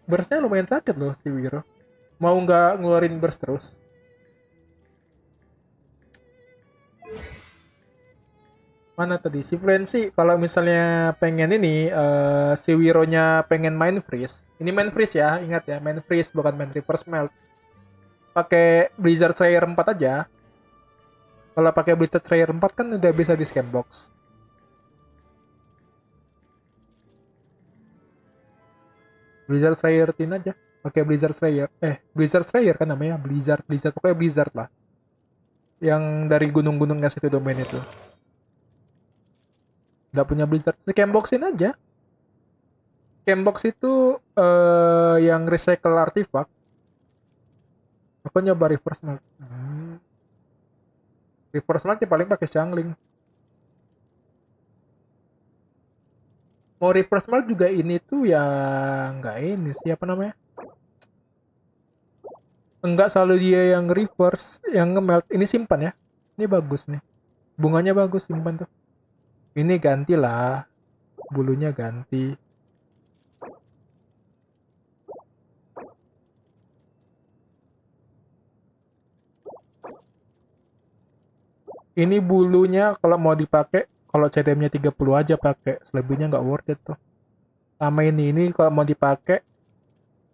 Burstnya lumayan sakit loh si Wiro. Mau nggak ngeluarin burst terus? Mana tadi? Si Fluency kalau misalnya pengen ini si Wironya pengen main freeze. Ini main freeze ya, ingat ya, main freeze bukan main reverse melt. Pakai Blizzard Slayer 4 aja. Kalau pakai Blizzard Slayer 4 kan udah bisa di scam box. Blizzard Slayer tin aja. Pakai Blizzard Slayer. Blizzard Slayer kan namanya. Blizzard pokoknya Blizzard lah. Yang dari gunung-gunung ngasih itu domain itu. Nggak punya Blizzard, Scamboxin aja. Scambox itu yang recycle artifact. Aku nyoba reverse melt. Reverse melt ya paling pakai Xiangling. Mau reverse melt juga ini tuh ya nggak ini siapa namanya? Enggak selalu dia yang reverse, yang nge-melt. Ini simpan ya. Ini bagus nih. Bunganya bagus, simpan tuh. Ini ganti lah. Bulunya ganti. Ini bulunya kalau mau dipakai, kalau CDM-nya 30 aja pakai. Selebihnya nggak worth it tuh. Sama ini kalau mau dipakai,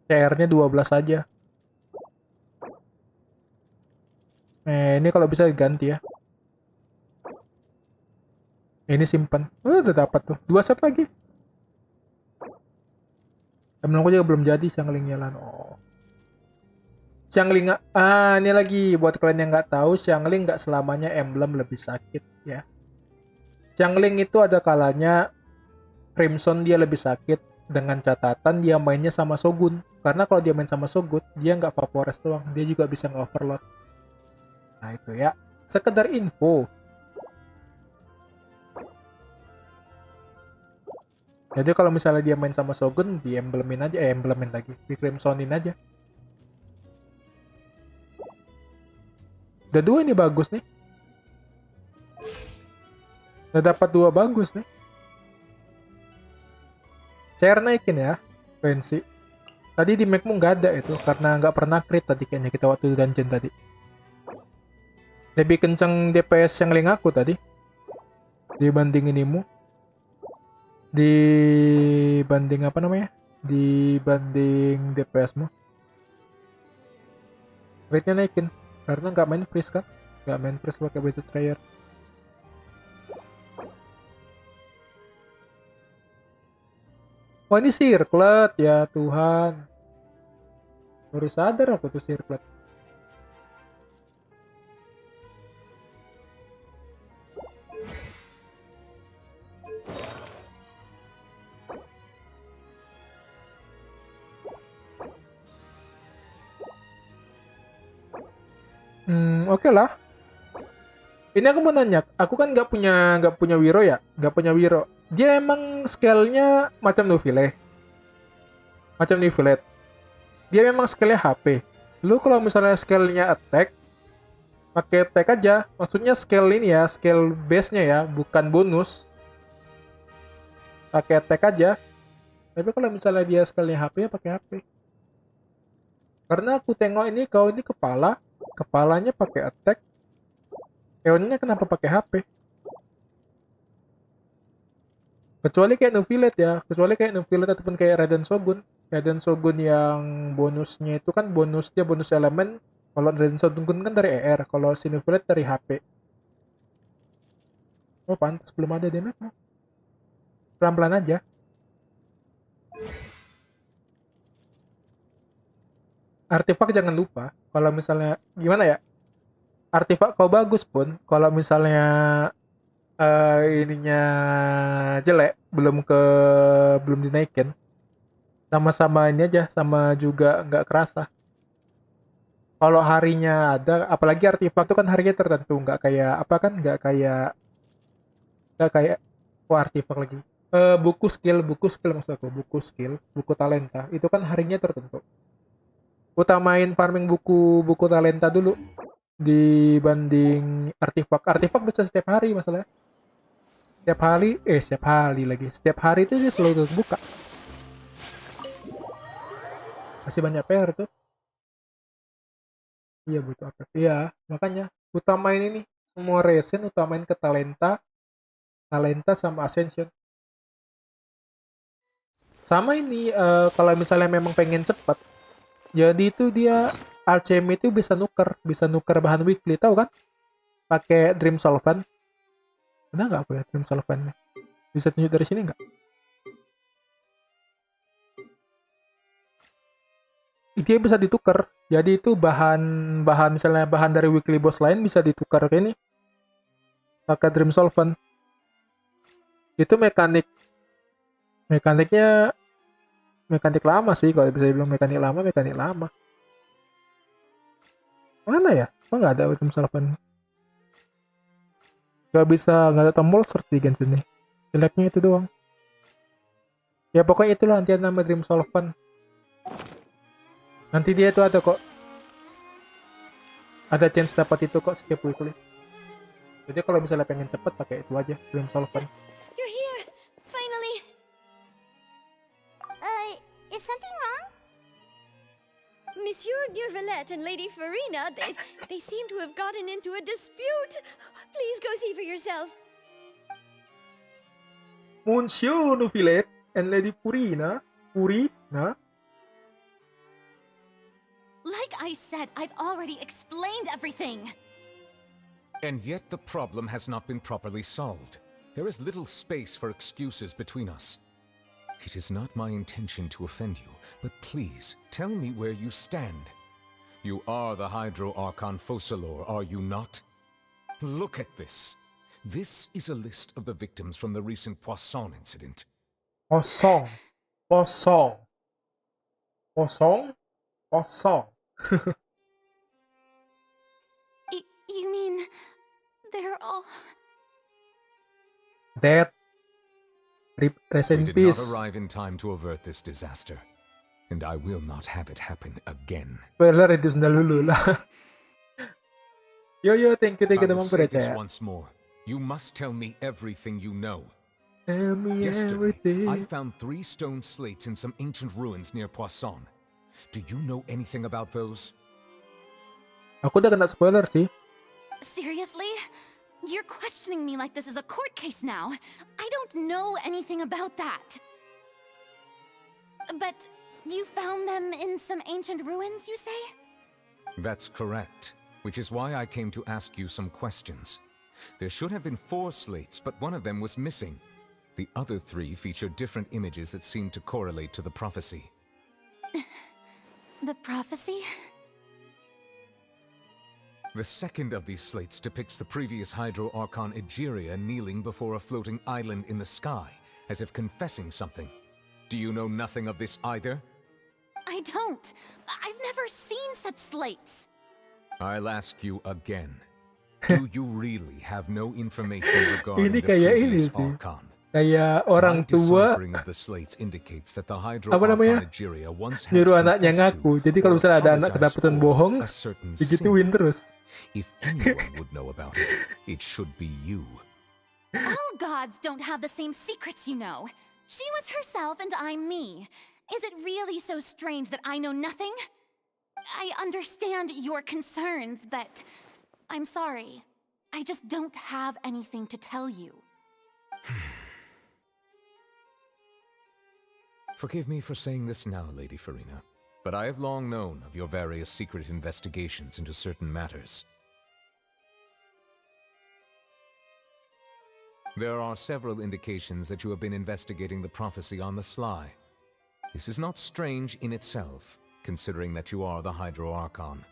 CR-nya 12 aja. Ini kalau bisa diganti ya. Ini simpan. Udah dapat tuh. 2 set lagi. Emang aku juga belum jadi Xiangling jalan. Oh. Xiangling ini lagi buat kalian yang nggak tahu, Xiangling nggak selamanya emblem lebih sakit ya. Xiangling itu ada kalanya Crimson dia lebih sakit dengan catatan dia mainnya sama Shogun. Karena kalau dia main sama Shogun, dia nggak Vapores doang, dia juga bisa nge-overload. Nah itu ya, sekedar info. Jadi kalau misalnya dia main sama Shogun, di emblemin aja, emblemin lagi, di Crimsonin aja. Udah 2 ini bagus nih. Udah dapat 2 bagus nih. CR naikin ya, fancy. Tadi di Macmu nggak ada itu, karena nggak pernah crit tadi kayaknya kita waktu dungeon tadi. Lebih kencang DPS yang link aku tadi. Dibanding inimu. Dibanding apa namanya? Dibanding DPSmu. Rate-nya naikin, karena nggak main freeze kan? Nggak main freeze pakai base destroyer. Oh ini circlet ya Tuhan. Baru sadar aku tuh circlet. Oke lah. Ini aku mau nanya, aku kan nggak punya Wiro ya, nggak punya Wiro. Dia emang scale-nya macam Nuvile, macam Nivelet. Dia memang scale-nya HP. Lu kalau misalnya scale-nya attack, pakai attack aja. Maksudnya scale ini ya, scale base-nya ya, bukan bonus. Pakai attack aja. Tapi kalau misalnya dia scale-nya HP ya pakai HP. Karena aku tengok ini kau ini kepalanya pakai attack. Eonnya kenapa pakai HP? Kecuali kayak Nuvilet ya, kecuali kayak Nuvilet ataupun kayak Raiden Shogun. Raiden Shogun yang bonusnya itu kan bonus elemen. Kalau Raiden Shogun kan dari ER, kalau si Nuvilet dari HP. Oh pantas belum ada damage. Pelan-pelan aja. Artefak jangan lupa. Kalau misalnya gimana ya? Artefak kau bagus pun, kalau misalnya ininya jelek, belum dinaikin, sama-sama ini aja, sama juga nggak kerasa. Kalau harinya ada, apalagi artefak itu kan harinya tertentu, nggak kayak artefak lagi. Buku skill maksud aku, buku talenta, itu kan harinya tertentu. Utamain farming buku talenta dulu dibanding artefak. Artefak bisa setiap hari masalahnya. Setiap hari itu dia selalu buka. Masih banyak PR tuh. Iya butuh apa? Iya, makanya utamain ini. Semua resen utamain ke talenta sama ascension. Sama ini kalau misalnya memang pengen cepat. Jadi itu dia alchemy itu bisa nuker bahan weekly, tahu kan? Pakai Dream Solvent. Ada nggak aku ya Dream Solvent? Bisa tunjuk dari sini nggak? Dia bisa ditukar. Jadi itu bahan misalnya bahan dari weekly boss lain bisa ditukar kayak ini. Pakai Dream Solvent. Itu mekaniknya mekanik lama sih, kalau bisa dibilang mekanik lama. Mana ya? Kok nggak ada Dream Solvent? Nggak ada tombol search di Genshin nih. Jeleknya itu doang. Ya pokoknya itulah nanti nama Dream Solvent. Nanti dia tuh ada kok. Ada chance dapat itu kok setiap weekly. Jadi kalau misalnya pengen cepet pakai itu aja, Dream Solvent. You're here! Finally! Is something wrong? Monsieur Neurvalette and Lady Farina, they seem to have gotten into a dispute. Please go see for yourself. Monsieur Nuvilet and Lady Purina. Like I said, I've already explained everything. And yet the problem has not been properly solved. There is little space for excuses between us. It is not my intention to offend you, but please tell me where you stand. You are the Hydro Archon Focalor, are you not? Look at this. This is a list of the victims from the recent Poisson incident. Poisson. You mean they're all... Dead. Rest We in did peace. not arrive in time to avert this disaster, and I will not have it happen again. Spoiler itu sudah dulu lah. Yo, thank you I udah will say this mempercaya. once more. You must tell me everything you know. Tell me Yesterday, everything. I found 3 stone slates in some ancient ruins near Poisson. Do you know anything about those? Aku udah kena spoiler sih. Seriously? You're questioning me like this is a court case now. I don't know anything about that. But you found them in some ancient ruins, you say? That's correct, which is why I came to ask you some questions. There should have been 4 slates, but one of them was missing. The other 3 feature different images that seem to correlate to the prophecy. The prophecy? The second of these slates depicts the previous Hydro Archon Egeria kneeling before a floating island in the sky, as if confessing something. Do you know nothing of this either? I don't. I've never seen such slates. I'll ask you again. Do you really have no information regarding Ini the kayak ini previous sih. Archon? Kayak orang My tua deciphering of the slates indicates that the Hydro apa namanya? Archon Egeria once had Nyuruh anaknya confessed ngaku. to Jadi kalau or misalnya ada anak apologized kedapatan for bohong, a certain digituin sin. terus. If anyone would know about it, it should be you. All gods don't have the same secrets, you know. She was herself and I'm me. Is it really so strange that I know nothing? I understand your concerns, but I'm sorry. I just don't have anything to tell you. Forgive me for saying this now, Lady Farina, but I have long known of your various secret investigations into certain matters. There are several indications that you have been investigating the prophecy on the sly. This is not strange in itself, considering that you are the Hydro Archon.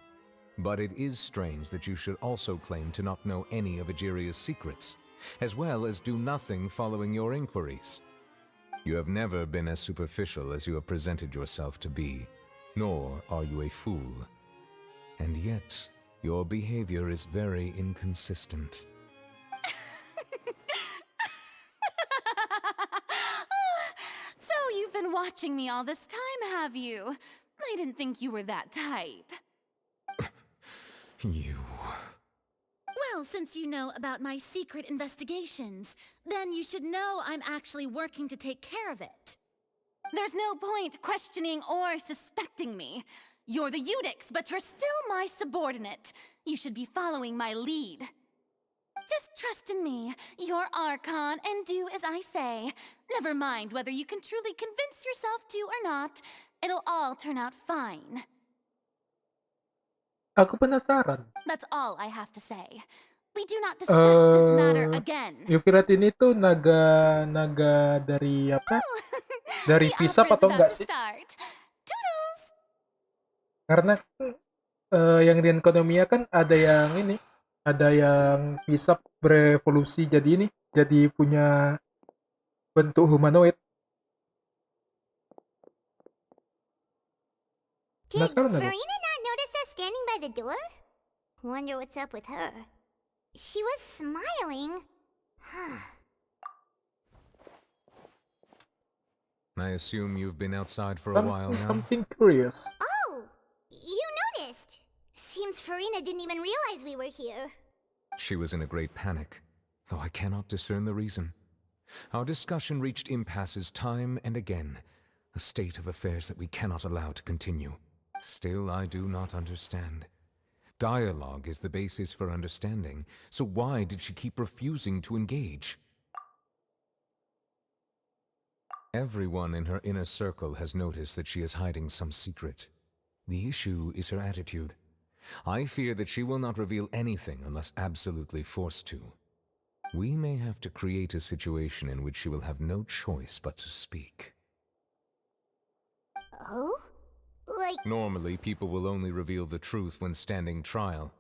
But it is strange that you should also claim to not know any of Egeria's secrets, as well as do nothing following your inquiries. You have never been as superficial as you have presented yourself to be, nor are you a fool. And yet, your behavior is very inconsistent. So you've been watching me all this time, have you? I didn't think you were that type. You... Well, since you know about my secret investigations, then you should know I'm actually working to take care of it. There's no point questioning or suspecting me. You're the Eudix, but you're still my subordinate. You should be following my lead. Just trust in me. You're Archon, and do as I say. Never mind whether you can truly convince yourself to or not. It'll all turn out fine. Aku penasaran. That's all I have to say. We do not discuss this matter again. Yufirat ini tuh naga dari apa? Dari The Pisap opera's atau about enggak to sih? start. Toodles! Karena yang di Ekonomia kan ada yang ini, ada yang Pisap berevolusi jadi ini, jadi punya bentuk humanoid. Did Penasaran aku. Farina not notice us standing by the door? Wonder what's up with her. She was smiling. I assume you've been outside for a while now? Something curious. Oh, you noticed. Seems Farina didn't even realize we were here. She was in a great panic, though I cannot discern the reason. Our discussion reached impasses time and again, a state of affairs that we cannot allow to continue. Still, I do not understand. Dialogue is the basis for understanding, so why did she keep refusing to engage? Everyone in her inner circle has noticed that she is hiding some secret. The issue is her attitude. I fear that she will not reveal anything unless absolutely forced to. We may have to create a situation in which she will have no choice but to speak. Oh? Like, Normally, people will only reveal the truth when standing trial.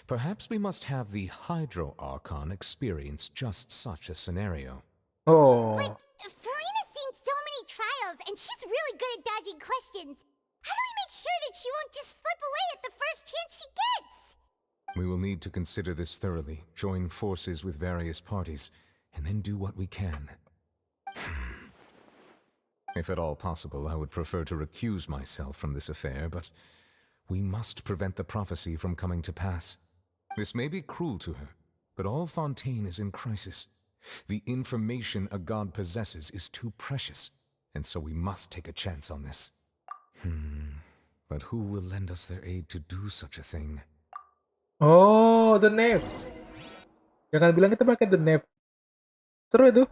Perhaps we must have the Hydro Archon experience just such a scenario. Oh, Farina's seen so many trials, and she's really good at dodging questions. How do we make sure that she won't just slip away at the first chance she gets? We will need to consider this thoroughly, join forces with various parties, and then do what we can. If at all possible, I would prefer to recuse myself from this affair, but we must prevent the prophecy from coming to pass. This may be cruel to her, But all Fontaine is in crisis. The information a god possesses is too precious, and so we must take a chance on this. But who will lend us their aid to do such a thing? Oh, The Knave. Jangan bilang kita pakai The Knave. Seru itu.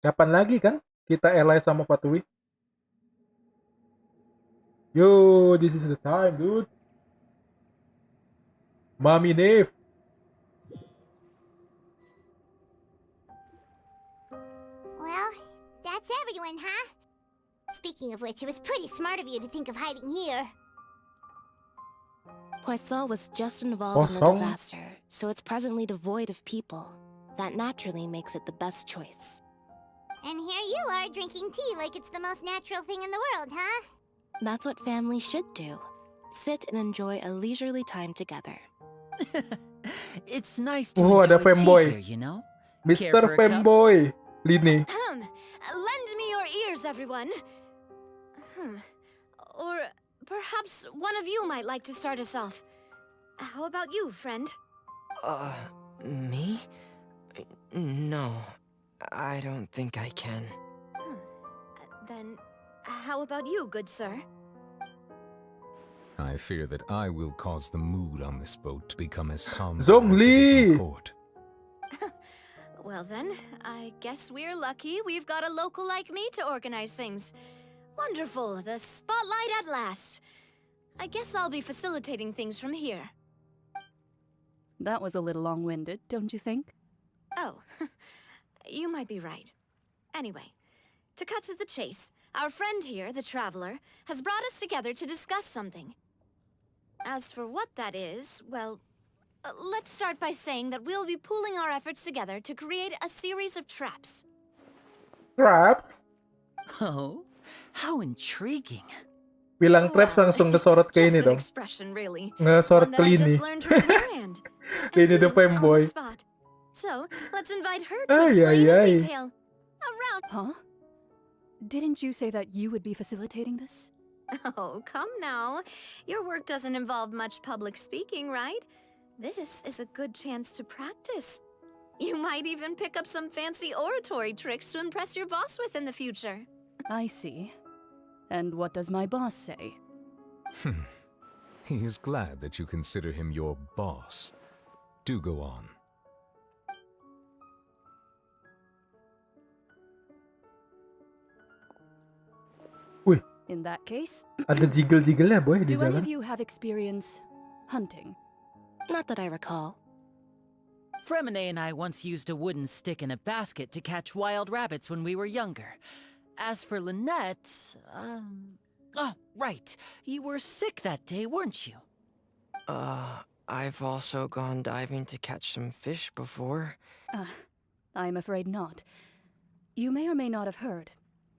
Kapan lagi kan kita ally sama Fatui? Yo, this is the time, dude. Mami Knave. Well, that's everyone, huh? Speaking of which, it was pretty smart of you to think of hiding here. Poisson was just involved in a Poisson? disaster, so it's presently devoid of people. That naturally makes it the best choice. And here you are drinking tea like it's the most natural thing in the world, huh? That's what family should do. Sit and enjoy a leisurely time together. It's nice to Oh, ada enjoy tea fanboy. here, you know? Mr. Care for a cup? Fanboy. Lini. Lend me your ears, everyone. Or perhaps one of you might like to start us off. How about you, friend? Me? No, I don't think I can. Then, how about you, good sir? I fear that I will cause the mood on this boat to become as somber Zhong as it is in Li. port. Well then, I guess we're lucky we've got a local like me to organize things. Wonderful, the spotlight at last. I guess I'll be facilitating things from here. That was a little long-winded, don't you think? Oh, you might be right. Anyway, to cut to the chase, our friend here, the Traveler, has brought us together to discuss something. As for what that is, well, let's start by saying that we'll be pooling our efforts together to create a series of traps. Traps? Oh, how intriguing. Bilang traps langsung kesorot ke It's ini just an dong. expression, really. Ngesorot One ke that I Lini. just learned from her hand. Lini the And who's on fanboy. the spot. So, let's invite her to Ay, explain ay, ay. in detail. Around. Huh? Didn't you say that you would be facilitating this? Oh, come now. Your work doesn't involve much public speaking, right? This is a good chance to practice. You might even pick up some fancy oratory tricks to impress your boss with in the future. I see. And what does my boss say? He is glad that you consider him your boss. Do go on. Wih, In that case, ada jiggle-jiggle-nya boy di do any jalan. of you have experience hunting? Not that I recall. Fremine and I once used a wooden stick in a basket to catch wild rabbits when we were younger. As for Lynette, oh, right. You were sick that day, weren't you? I've also gone diving to catch some fish before. I'm afraid not. You may or may not have heard,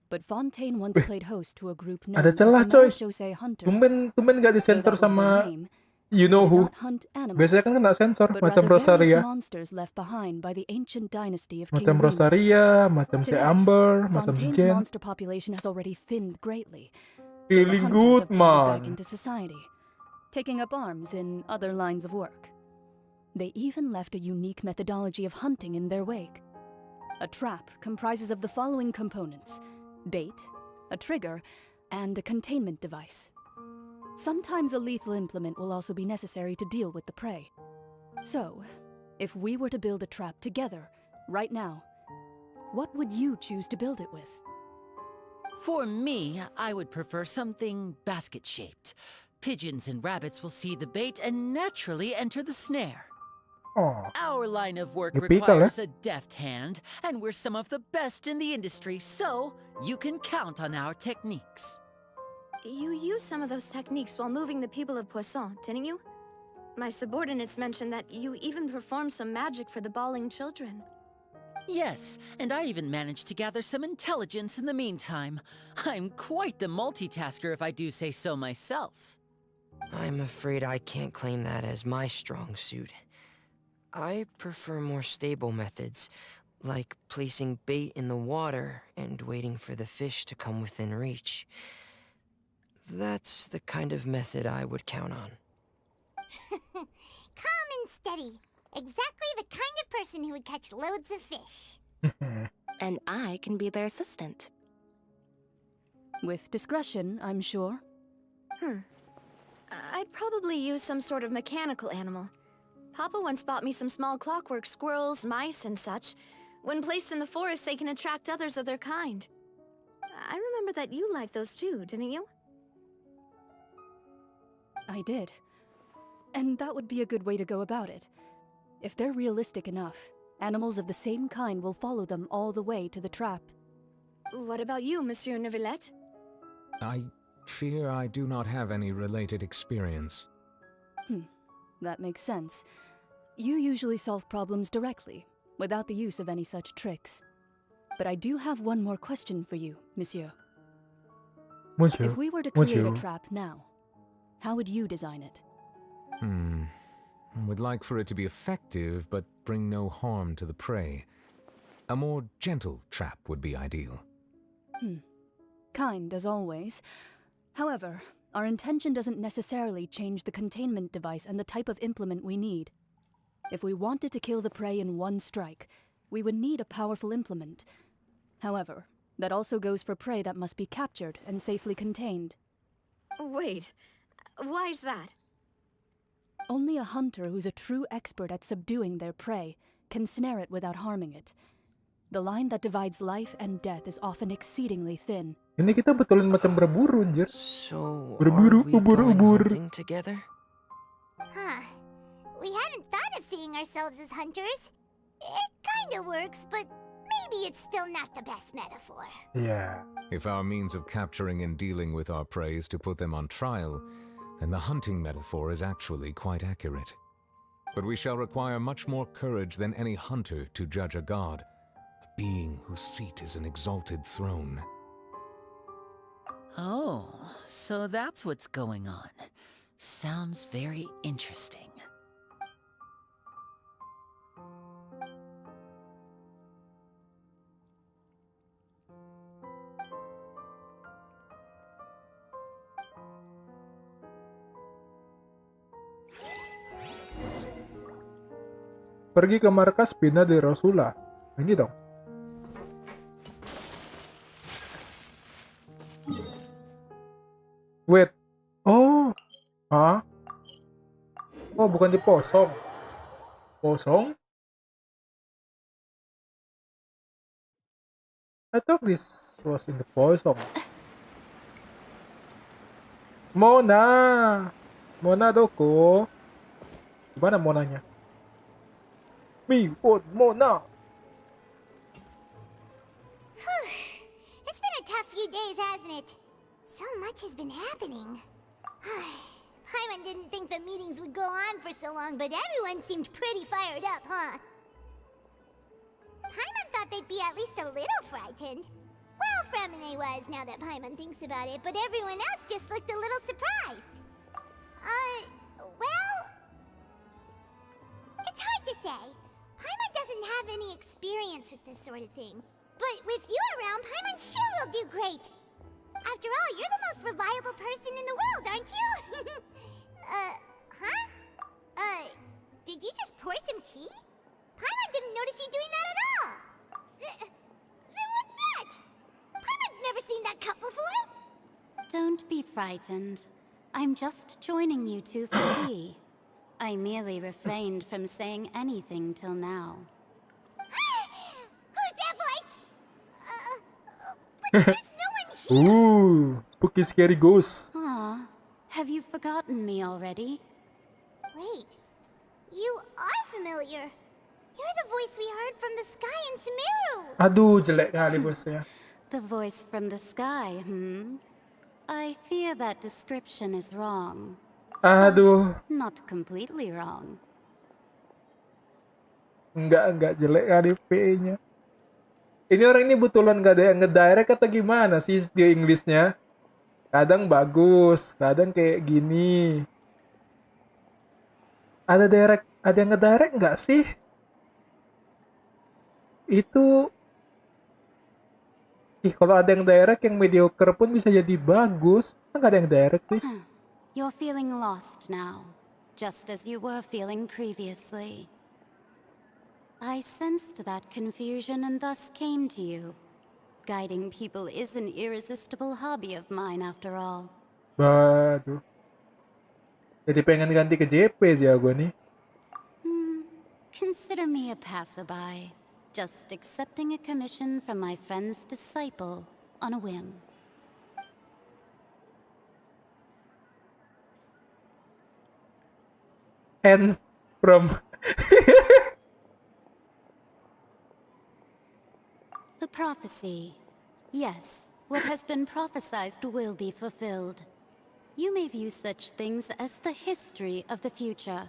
but Fontaine once played host to a group known Ada as celah, the coy. Marechaussee Hunters. Tumben gak Though disensor that was their sama name, you they know did who. not hunt animals, Biasanya kan kena sensor but macam rather various Rosaria. monsters left behind by the ancient dynasty of King Macam Remus. Rosaria, macam si Today, Amber, macam si Fontaine's Jen. monster population has already thinned greatly. So the Feeling hunters good, have blended back man. into society, taking up arms in other lines of work. They even left a unique methodology of hunting in their wake. A trap comprises of the following components: bait, a trigger, and a containment device. Sometimes a lethal implement will also be necessary to deal with the prey. So, if we were to build a trap together, right now, what would you choose to build it with? For me, I would prefer something basket-shaped. Pigeons and rabbits will see the bait and naturally enter the snare. Oh, Our line of work Typical, requires a deft hand, and we're some of the best in the industry, so you can count on our techniques. You used some of those techniques while moving the people of Poisson, didn't you? My subordinates mentioned that you even performed some magic for the bawling children. Yes, and I even managed to gather some intelligence in the meantime. I'm quite the multitasker if I do say so myself. I'm afraid I can't claim that as my strong suit. I prefer more stable methods, like placing bait in the water and waiting for the fish to come within reach. That's the kind of method I would count on. Calm and steady. Exactly the kind of person who would catch loads of fish. And I can be their assistant. With discretion, I'm sure. I'd probably use some sort of mechanical animal. Papa once bought me some small clockwork squirrels, mice, and such. When placed in the forest, they can attract others of their kind. I remember that you liked those too, didn't you? I did. And that would be a good way to go about it. If they're realistic enough, animals of the same kind will follow them all the way to the trap. What about you, Monsieur Neuvillette? I fear I do not have any related experience. That makes sense. You usually solve problems directly, without the use of any such tricks. But I do have one more question for you, Monsieur. Monsieur. If we were to create Monsieur. a trap now, how would you design it? I would like for it to be effective, but bring no harm to the prey. A more gentle trap would be ideal. Kind, as always. However, our intention doesn't necessarily change the containment device and the type of implement we need. If we wanted to kill the prey in one strike, we would need a powerful implement. However, that also goes for prey that must be captured and safely contained. Wait, why's that? Only a hunter who's a true expert at subduing their prey can snare it without harming it. The line that divides life and death is often exceedingly thin. Ini kita betulan macam berburu, anjir. So, Berburu, are we going ubur-ubur. hunting together? Huh. We hadn't thought of seeing ourselves as hunters. It kinda works, but maybe it's still not the best metaphor. Yeah. If our means of capturing and dealing with our prey is to put them on trial, then the hunting metaphor is actually quite accurate. But we shall require much more courage than any hunter to judge a god, a being whose seat is an exalted throne. Oh, so that's what's going on. Sounds very interesting. Pergi ke markas Bina di Rosula. Ini dong. Wait. Oh. Hah? Oh, bukan di Posong. Posong? I thought this was in the Posong. Mona. Mona doko. Gimana Monanya? Me, what, Mona? It's been a tough few days, hasn't it? So much has been happening. Paimon didn't think the meetings would go on for so long, but everyone seemed pretty fired up, huh? Paimon thought they'd be at least a little frightened. Well, Fremine was, now that Paimon thinks about it, but everyone else just looked a little surprised. Well... It's hard to say. Paimon doesn't have any experience with this sort of thing. But with you around, Paimon sure will do great. After all, you're the most reliable person in the world, aren't you? Did you just pour some tea? Paimon didn't notice you doing that at all. Then what's that? Paimon's never seen that cup before. Don't be frightened. I'm just joining you two for tea. I merely refrained from saying anything till now. Who's that voice? But there's no one here. Ooh, spooky scary ghost. Aw, have you forgotten me already? Wait, you are familiar. You're the voice we heard from the sky in Sumeru. Aduh, jelek kali bosnya. The voice from the sky, I fear that description is wrong. Aduh, Not completely wrong. enggak jelek kali PE-nya. Ini orang ini betulan gak ada yang ngedirect atau gimana sih di Inggrisnya? Kadang bagus, kadang kayak gini. Ada yang ngedirect nggak sih? Itu kalau ada yang direct yang mediocre pun bisa jadi bagus. Kan nggak ada yang direct sih. You're feeling lost now. just as you were feeling previously. I sensed that confusion and thus came to you. Guiding people is an irresistible hobby of mine after all. Waduh. Jadi pengen ganti ke JP sih ya gue nih. Consider me a passerby, just accepting a commission from my friend's disciple on a whim. And from The prophecy. Yes, what has been prophesied will be fulfilled. You may view such things as the history of the future.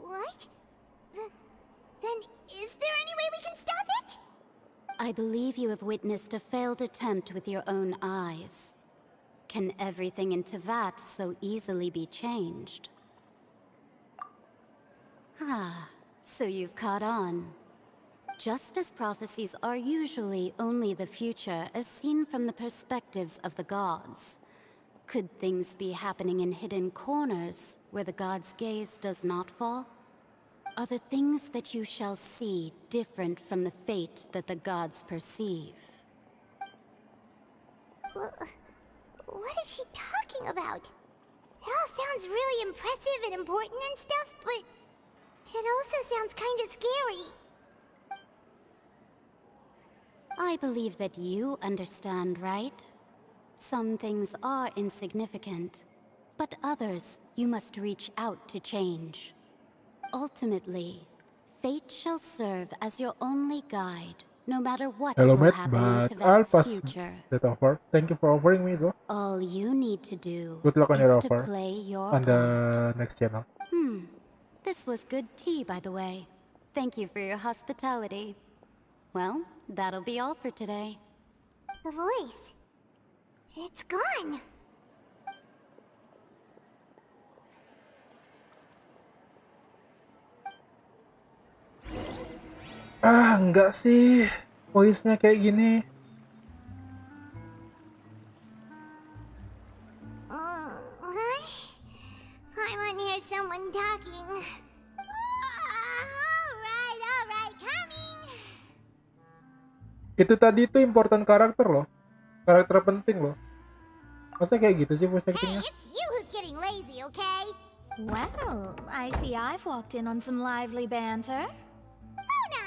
What? Then is there any way we can stop it? I believe you have witnessed a failed attempt with your own eyes. Can everything in Tevat so easily be changed? Ah, so you've caught on. Just as prophecies are usually only the future as seen from the perspectives of the gods, could things be happening in hidden corners where the gods' gaze does not fall? Are the things that you shall see different from the fate that the gods perceive? What is she talking about? It all sounds really impressive and important and stuff, but it also sounds kind of scary. I believe that you understand, right? Some things are insignificant, but others you must reach out to change. Ultimately, fate shall serve as your only guide, no matter what hello will mate, happen in but I'll Tevat's pass future. that offer. Thank you for offering me though. All you need to do Good luck on your is to offer play your on part. the next channel. This was good tea, by the way. Thank you for your hospitality. Well, that'll be all for today. The voice. It's gone. Ah, enggak sih. Voice-nya kayak gini. What? I want to hear someone talking. Alright, coming. Itu tadi tuh important karakter loh. Karakter penting loh. Masa kayak gitu sih voice Hey, actingnya? it's you who's getting lazy, okay? Well, I see I've walked in on some lively banter. Luna!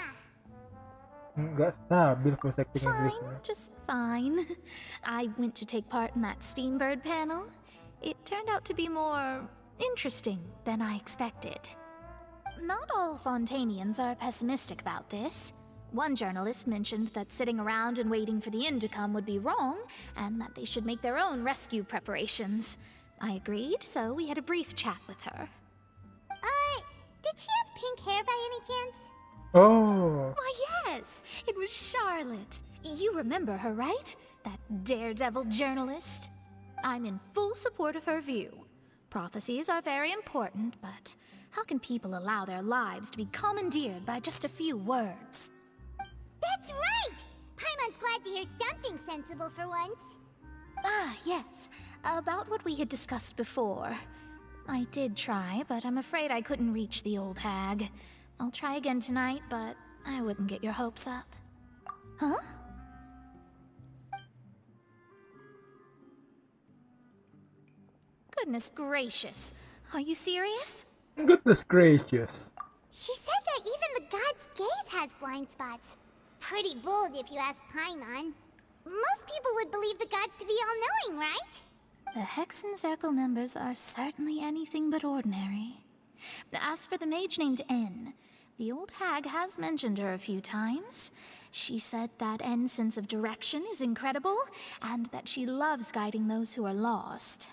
Enggak stabil voice acting Fine, Inggrisnya. just fine. I went to take part in that Steambird panel. It turned out to be more interesting than I expected. Not all Fontanians are pessimistic about this. One journalist mentioned that sitting around and waiting for the end to come would be wrong, and that they should make their own rescue preparations. I agreed, so we had a brief chat with her. Did she have pink hair by any chance? Oh, Why, yes, it was Charlotte. You remember her, right? That daredevil journalist? I'm in full support of her view. Prophecies are very important, but how can people allow their lives to be commandeered by just a few words? That's right! Paimon's glad to hear something sensible for once. Ah, yes, about what we had discussed before. I did try, but I'm afraid I couldn't reach the old hag. I'll try again tonight, but I wouldn't get your hopes up. Huh? Goodness gracious. Are you serious? goodness gracious. She said that even the god's gaze has blind spots. Pretty bold if you ask Paimon. Most people would believe the gods to be all-knowing, right? The Hexen Circle members are certainly anything but ordinary. As for the mage named N, the old hag has mentioned her a few times. She said that N's sense of direction is incredible, and that she loves guiding those who are lost.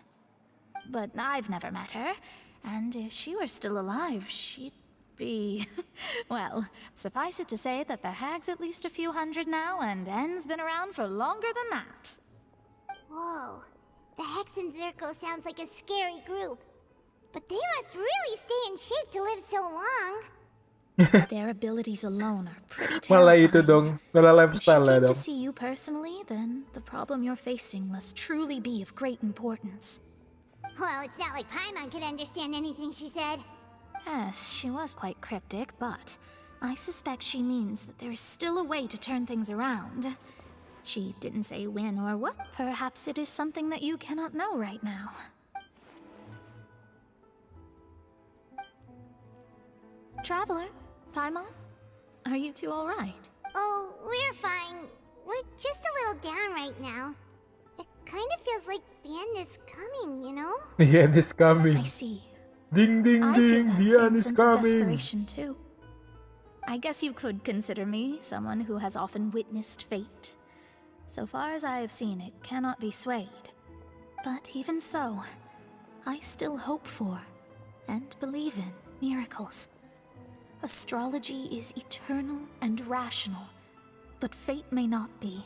But I've never met her, and if she were still alive, she'd be... well, suffice it to say that the hag's at least a few hundred now, and N's been around for longer than that. Whoa. The Hexen Circle sounds like a scary group. But they must really stay in shape to live so long. Their abilities alone are pretty Malah itu terrifying. dong, malah If she lifestyle came to dong. see you personally, then the problem you're facing must truly be of great importance. Well, it's not like Paimon could understand anything she said. Yes, she was quite cryptic, but I suspect she means that there is still a way to turn things around. She didn't say when or what. Perhaps it is something that you cannot know right now. Traveler, Paimon, are you two all right? Oh, we're fine. We're just a little down right now. It kind of feels like the end is coming, you know? The end is coming. I see. Ding ding I feel ding, that the same end is sense of coming. desperation too. I guess you could consider me someone who has often witnessed fate. So far as I have seen, it cannot be swayed. But even so, I still hope for and believe in miracles. Astrology is eternal and rational, but fate may not be.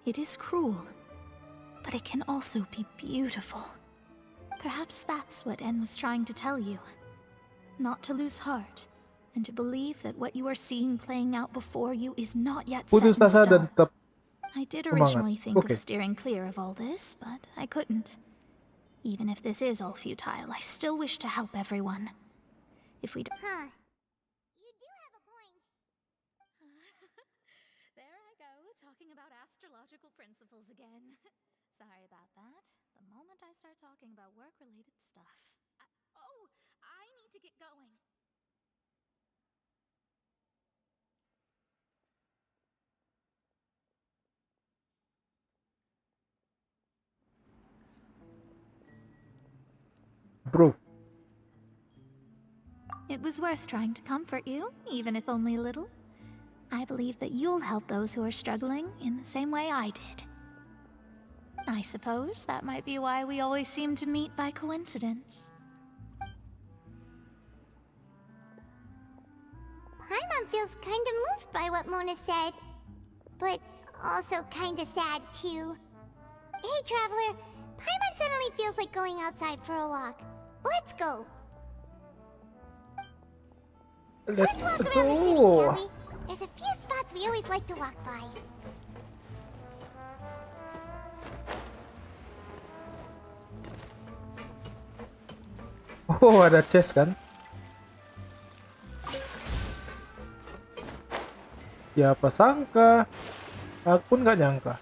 It is cruel, but it can also be beautiful. Perhaps that's what En was trying to tell you. Not to lose heart, and to believe that what you are seeing playing out before you is not yet set in Putus asa dan stone. tetap I did semangat. originally think Okay. of steering clear of all this, but I couldn't. Even if this is all futile, I still wish to help everyone. If we don't... Huh. You do have a point. There I go, talking about astrological principles again. Sorry about that. The moment I start talking about work-related stuff... I need to get going. Proof. It was worth trying to comfort you, even if only a little. I believe that you'll help those who are struggling in the same way I did. I suppose that might be why we always seem to meet by coincidence. Paimon feels kind of moved by what Mona said. But also kind of sad, too. Hey, Traveler. Paimon suddenly feels like going outside for a walk. Let's go. Let's Let's walk around the city, shall go. we? There's a few spots we always like to walk by. Oh, ada chest kan? Siapa sangka? Aku pun nggak nyangka.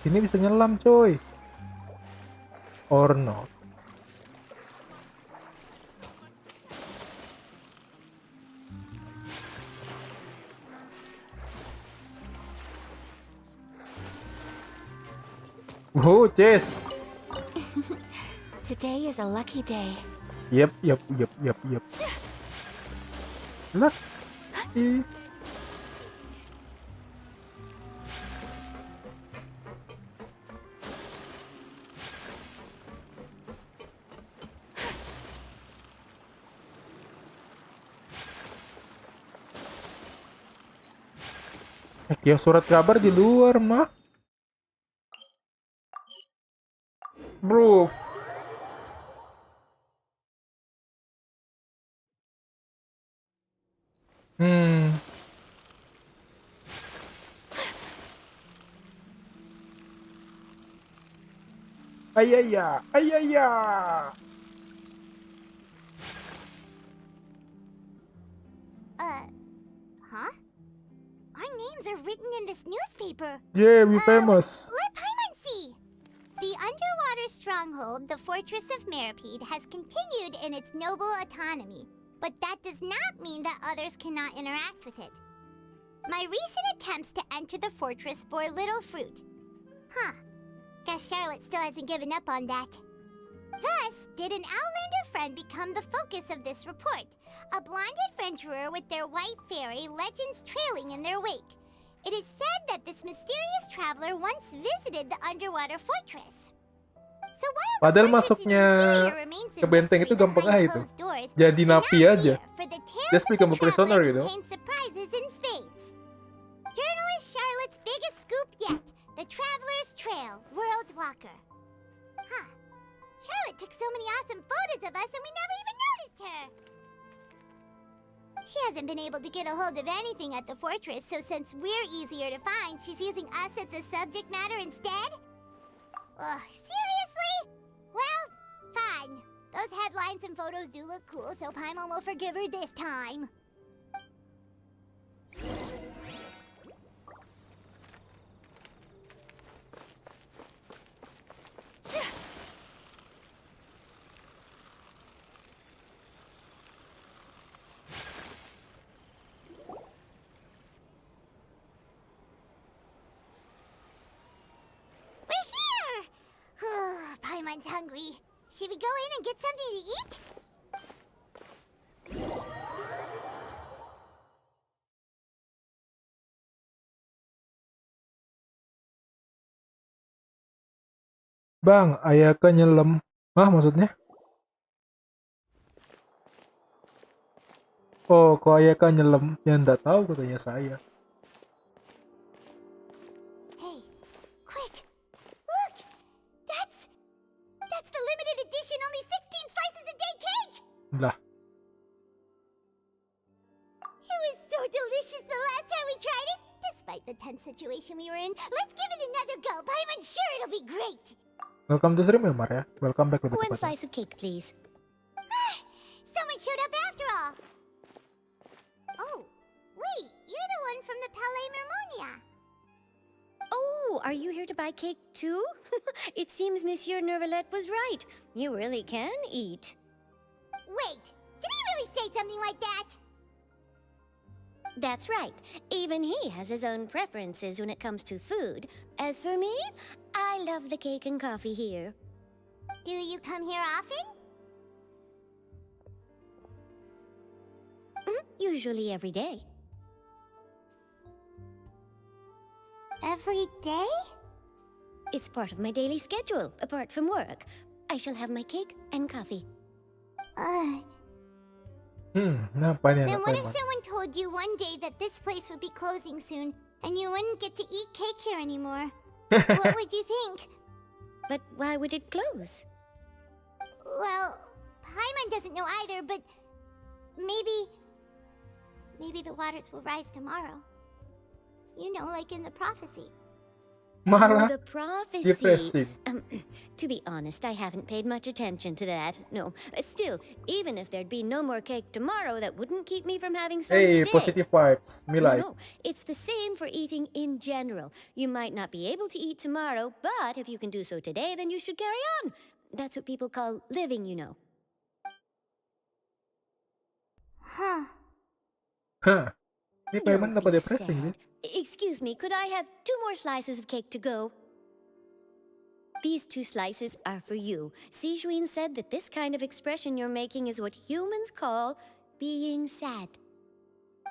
Ini bisa nyelam, coy. Or not. Oh, chest. Today is a lucky day. Yep. Lucky. Kios surat kabar di luar, mah. Bro. Ayaya. Huh? Our names are written in this newspaper. Yeah, we famous. Let Paimon see. The underwater stronghold, the Fortress of Meripede, has continued in its noble autonomy, but that does not mean that others cannot interact with it. My recent attempts to enter the fortress bore little fruit. Huh. Guess Charlotte still hasn't given up on that. Thus, did an Outlander friend become the focus of this report? A blonde adventurer with their white fairy legends trailing in their wake. It is said that this mysterious traveler once visited the underwater fortress. So while the Padahal fortress's masuknya interior remains a ke benteng itu mystery gampang behind itu. closed doors, Jadi do not napi aja. fear, for the tales Just of become the a prisoner, traveler you know. contain surprises in spades. Journalist Charlotte's biggest scoop yet: the Traveler's Trail, World Walker. Huh. Charlotte took so many awesome photos of us and we never even noticed her. She hasn't been able to get a hold of anything at the fortress, so since we're easier to find, she's using us as the subject matter instead? Ugh, seriously? Well, fine. Those headlines and photos do look cool, so Paimon will forgive her this time. We're here! Paimon's hungry. Should we go in and get something to eat? Bang, Ayaka nyelam. Hah, maksudnya? Oh, kok Ayaka nyelam? Ya nggak tahu katanya saya. Hey, quick! Look! That's the limited edition only 16 slices a day cake! Lah, It was so delicious the last time we tried it! Despite the tense situation we were in, let's give it another go! I'm sure it'll be great! welcome to stream ya, Mar ya. Welcome back lebih One tepatnya. slice of cake, please. Someone showed up after all! Oh, wait, you're the one from the Palais Mermonia. Oh, are you here to buy cake too? It seems Monsieur Nervalet was right. You really can eat. Wait, did he really say something like that? That's right. Even he has his own preferences when it comes to food. As for me, I love the cake and coffee here. Do you come here often? Usually every day. Every day? It's part of my daily schedule, apart from work. I shall have my cake and coffee. Kenapa nih Then anak what if Paimon? someone told you one day that this place would be closing soon, and you wouldn't get to eat cake here anymore? What would you think? But why would it close? Well, Paimon doesn't know either, but maybe the waters will rise tomorrow. You know, like in the prophecy. Malah The prophecy. depressing. To be honest, I haven't paid much attention to that. No. Still, even if there'd be no more cake tomorrow, that wouldn't keep me from having some Hey, today. positive vibes. Me like. No, it's the same for eating in general. You might not be able to eat tomorrow, but if you can do so today, then you should carry on. That's what people call living, you know. Huh. Hah. Ini Paimon Don't dapat be depressing sad. sih. Excuse me, could I have 2 more slices of cake to go? These 2 slices are for you. Sijuin said that this kind of expression you're making is what humans call being sad.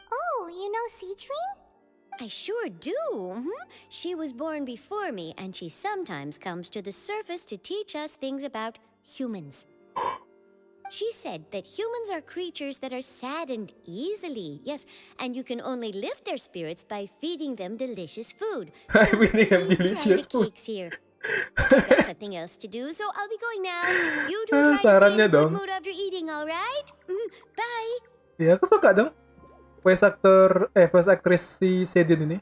Oh, you know Sichuin? I sure do. She was born before me, and she sometimes comes to the surface to teach us things about humans. She said that humans are creatures that are saddened easily, yes, and you can only lift their spirits by feeding them delicious food. So Feeding them please delicious try the food. cakes here. I've got something else to do, so I'll be going now. You do try to stay in Sarannya a good dong. mood after eating, all right? Bye. Ya, aku suka dong. Voice actress si Sedin ini.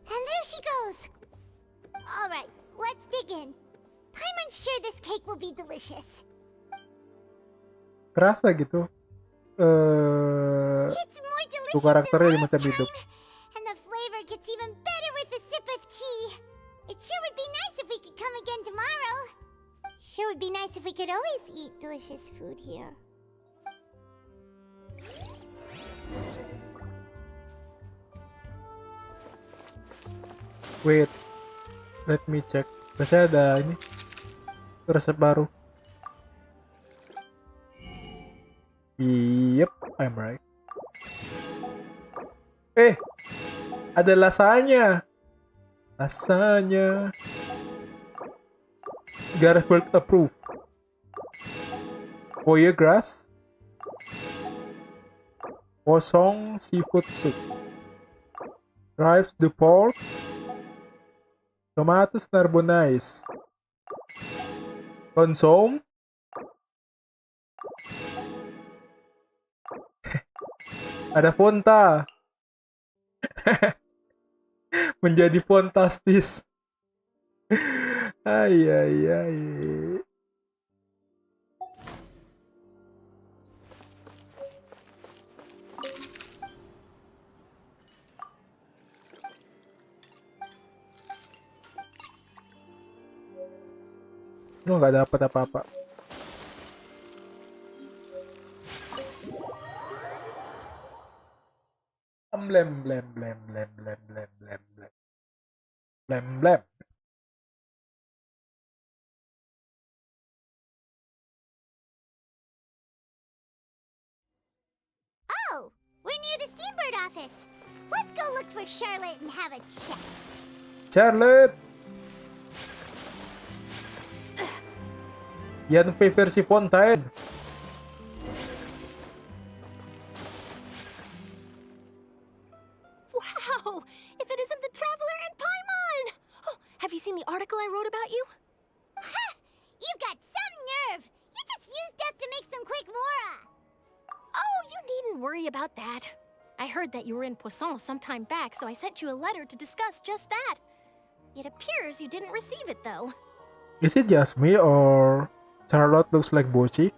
And there she goes. All right, let's dig in. I'm sure this cake will be delicious. Kerasa gitu. It's more delicious Tuh karakternya di than last macam hidup. time. And the flavor gets even better with a sip of tea. It sure would be nice if we could come again tomorrow. Sure would be nice if we could always eat delicious food here. Wait. Let me check. Biasanya ada ini. Resep baru. Yep, I'm right. Ada lasanya. Lasanya. Garfield approved. Foie grass. Kosong seafood soup. Rice de pork. Tomates narbonais. Consomme. Ada Fonta. Menjadi fantastis. Ay, ay, ay. Lu nggak dapat apa-apa. Blem blem blem blem blem blem blem blem blem blem. Oh, we're near the Steambird office. Let's go look for Charlotte and have a chat. Charlotte. Yanfei versi Fontaine. Wow! If it isn't the Traveler and Paimon! Oh, have you seen the article I wrote about you? Ha! You've got some nerve. You just used us to make some quick mora. Oh, you needn't worry about that. I heard that you were in Poisson some time back, so I sent you a letter to discuss just that. It appears you didn't receive it, though. Is it just me or Charlotte looks like Boci?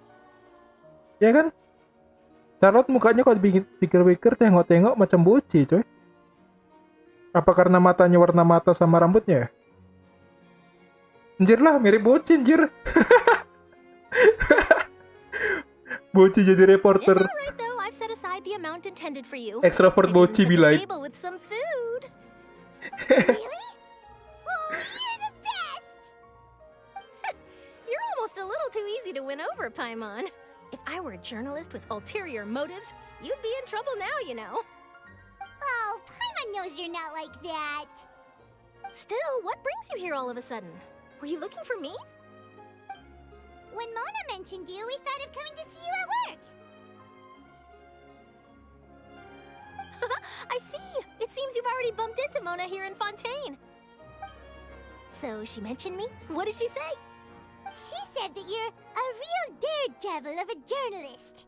Ya kan? Charlotte mukanya kalau dipikir-pikir tengok-tengok macam Boci, coy. Apa karena matanya warna mata sama rambutnya? Anjir lah, mirip Boci, anjir. Boci jadi reporter. It's alright, though. I've set aside the amount intended for you. Extrovert I Boci even be set the like. table with some food. Really? Oh, you're the best. You're almost a little too easy to win over, Paimon. If I were a journalist with ulterior motives, you'd be in trouble now, you know. Oh, Paimon knows you're not like that. Still, what brings you here all of a sudden? Were you looking for me? When Mona mentioned you, we thought of coming to see you at work. I see. It seems you've already bumped into Mona here in Fontaine. So she mentioned me? What did she say? She said that you're a real daredevil of a journalist.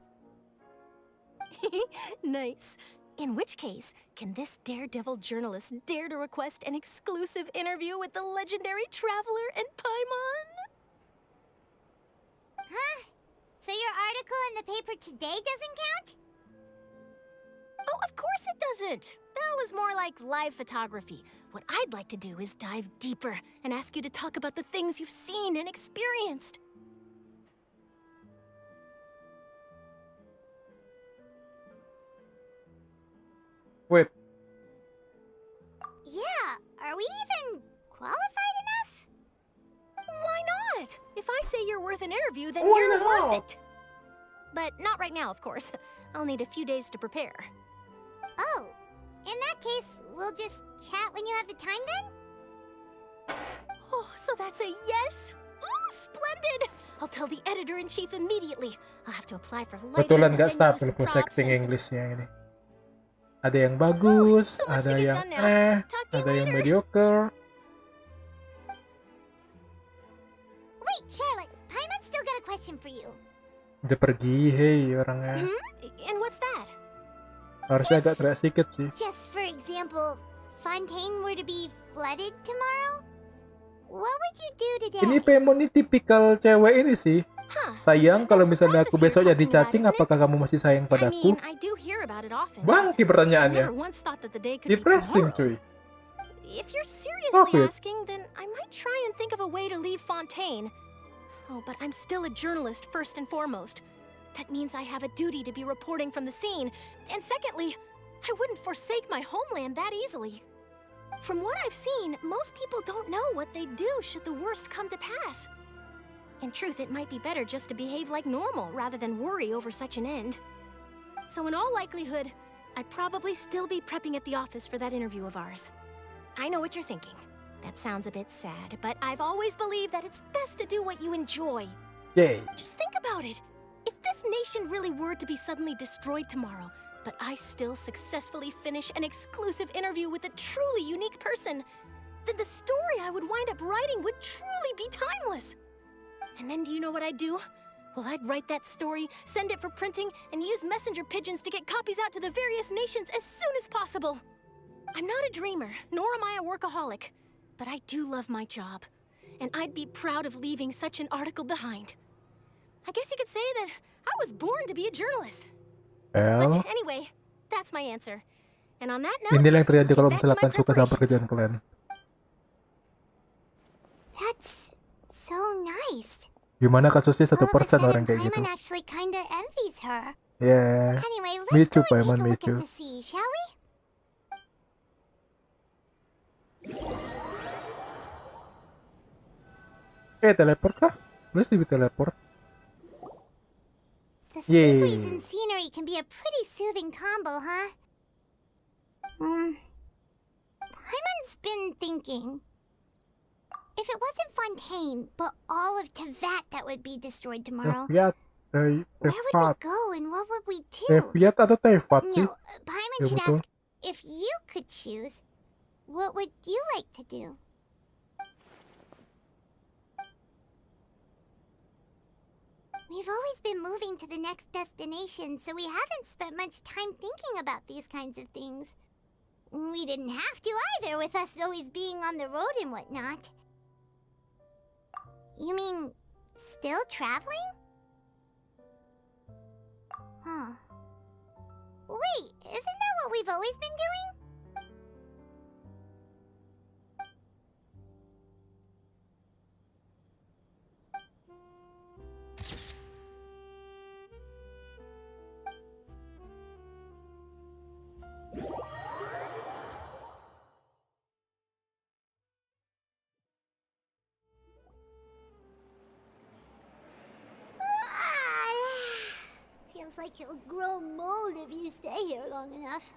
Nice. In which case, can this daredevil journalist dare to request an exclusive interview with the legendary Traveler and Paimon? Huh? So your article in the paper today doesn't count? Oh, of course it doesn't. That was more like live photography. What I'd like to do is dive deeper and ask you to talk about the things you've seen and experienced. Wait, Yeah, are we even qualified enough? Why not? If I say you're worth an interview, then Why you're not? worth it. But not right now, of course. I'll need a few days to prepare. Oh, in that case, we'll just chat when you have the time then? Oh, so that's a yes? Ooh, splendid! I'll tell the editor-in-chief immediately. I'll have to apply for lighting, kebetulan nggak windows, stabil voice props, acting and- Englishnya ini. Ada yang bagus, so much ada to get yang done now. Talk to you ada yang later. mediocre. Wait, Charlotte, Paimon's still got a question for you. Udah pergi, hey orangnya. And what's that? Harusnya agak teriak sedikit sih. Just for example, Fontaine were to be flooded tomorrow? What would you do today? Ini Paimon ini tipikal cewek ini sih. Huh. Sayang, kalau That's the misalnya aku prophecy besok you're jadi talking about, cacing, isn't it? apakah kamu masih sayang I padaku? mean, I do hear about it often. Bangki I pertanyaannya. never once thought that the day could be Depressing tomorrow. cuy. If you're Stop seriously it. asking, then I might try and think of a way to leave Fontaine. Oh, but I'm still a journalist first and foremost. That means I have a duty to be reporting from the scene. And secondly, I wouldn't forsake my homeland that easily. From what I've seen, most people don't know what they'd do should the worst come to pass. In truth, it might be better just to behave like normal rather than worry over such an end. So in all likelihood, I'd probably still be prepping at the office for that interview of ours. I know what you're thinking. That sounds a bit sad, but I've always believed that it's best to do what you enjoy. Yay. Just think about it. If this nation really were to be suddenly destroyed tomorrow, but I still successfully finish an exclusive interview with a truly unique person, then the story I would wind up writing would truly be timeless. And then do you know what I'd do? Well, I'd write that story, send it for printing, and use messenger pigeons to get copies out to the various nations as soon as possible. I'm not a dreamer, nor am I a workaholic, but I do love my job, and I'd be proud of leaving such an article behind. I guess you could say that I was born to be a journalist. Well, But anyway, that's my answer. And on that note, inilah yang terjadi I'll kalau get back to misalkan my suka sama preparations. pekerjaan kalian. That's so nice. Gimana kasusnya All of a 1% sudden, orang kayak gitu? Paimon actually kinda envies her. Yeah. Anyway, Me let's too, go and Paimon, take a me look too. at the sea, shall we? Teleport kah? Let's do teleport. The sea Yay. breeze and scenery can be a pretty soothing combo, huh? Paimon's been thinking. If it wasn't Fontaine, but all of Tevat that would be destroyed tomorrow, Teviat, where would we Tevat, go and what would we do? Teviat atau Tevat sih? No, Paimon Ya should betul. ask, if you could choose, what would you like to do? We've always been moving to the next destination, so we haven't spent much time thinking about these kinds of things. We didn't have to either, with us always being on the road and whatnot. You mean, still traveling? Huh. Wait, isn't that what we've always been doing? Feels like you'll grow mold if you stay here long enough.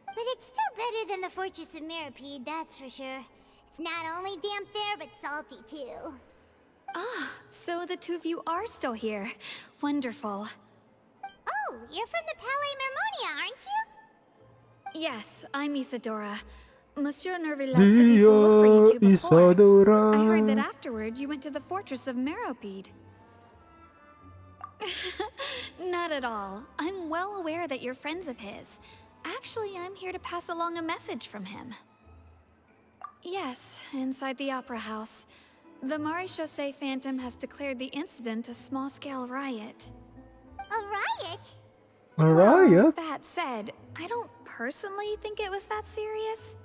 But it's still better than the Fortress of Mirapede, that's for sure. It's not only damp there, but salty too. Ah, so the two of you are still here. Wonderful. Oh, you're from the Palais Mermonia, aren't you? Yes, I'm Isadora. Monsieur Nervillet sent me to look for you two before. Isadora. I heard that afterward you went to the Fortress of Meropide. Not at all. I'm well aware that you're friends of his. Actually, I'm here to pass along a message from him. Yes, inside the Opera House. The Maréchaussée Phantom has declared the incident a small-scale riot. A riot? A riot? That said, I don't personally think it was that serious.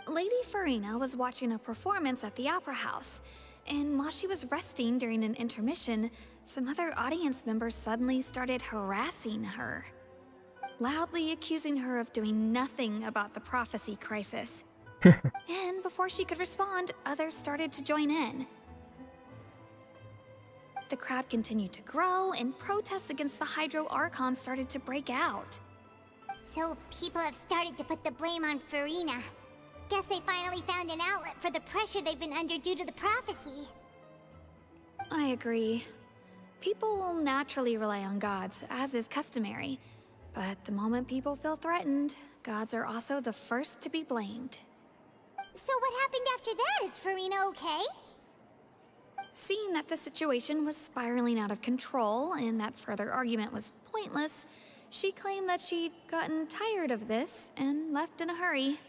Lady Farina was watching a performance at the Opera House, and while she was resting during an intermission, some other audience members suddenly started harassing her, loudly accusing her of doing nothing about the prophecy crisis. And before she could respond, others started to join in. The crowd continued to grow, and protests against the Hydro Archon started to break out. So people have started to put the blame on Farina. Guess they finally found an outlet for the pressure they've been under due to the prophecy. I agree. People will naturally rely on gods, as is customary. But the moment people feel threatened, gods are also the first to be blamed. So what happened after that? Is Farina okay? Seeing that the situation was spiraling out of control and that further argument was pointless, she claimed that she'd gotten tired of this and left in a hurry.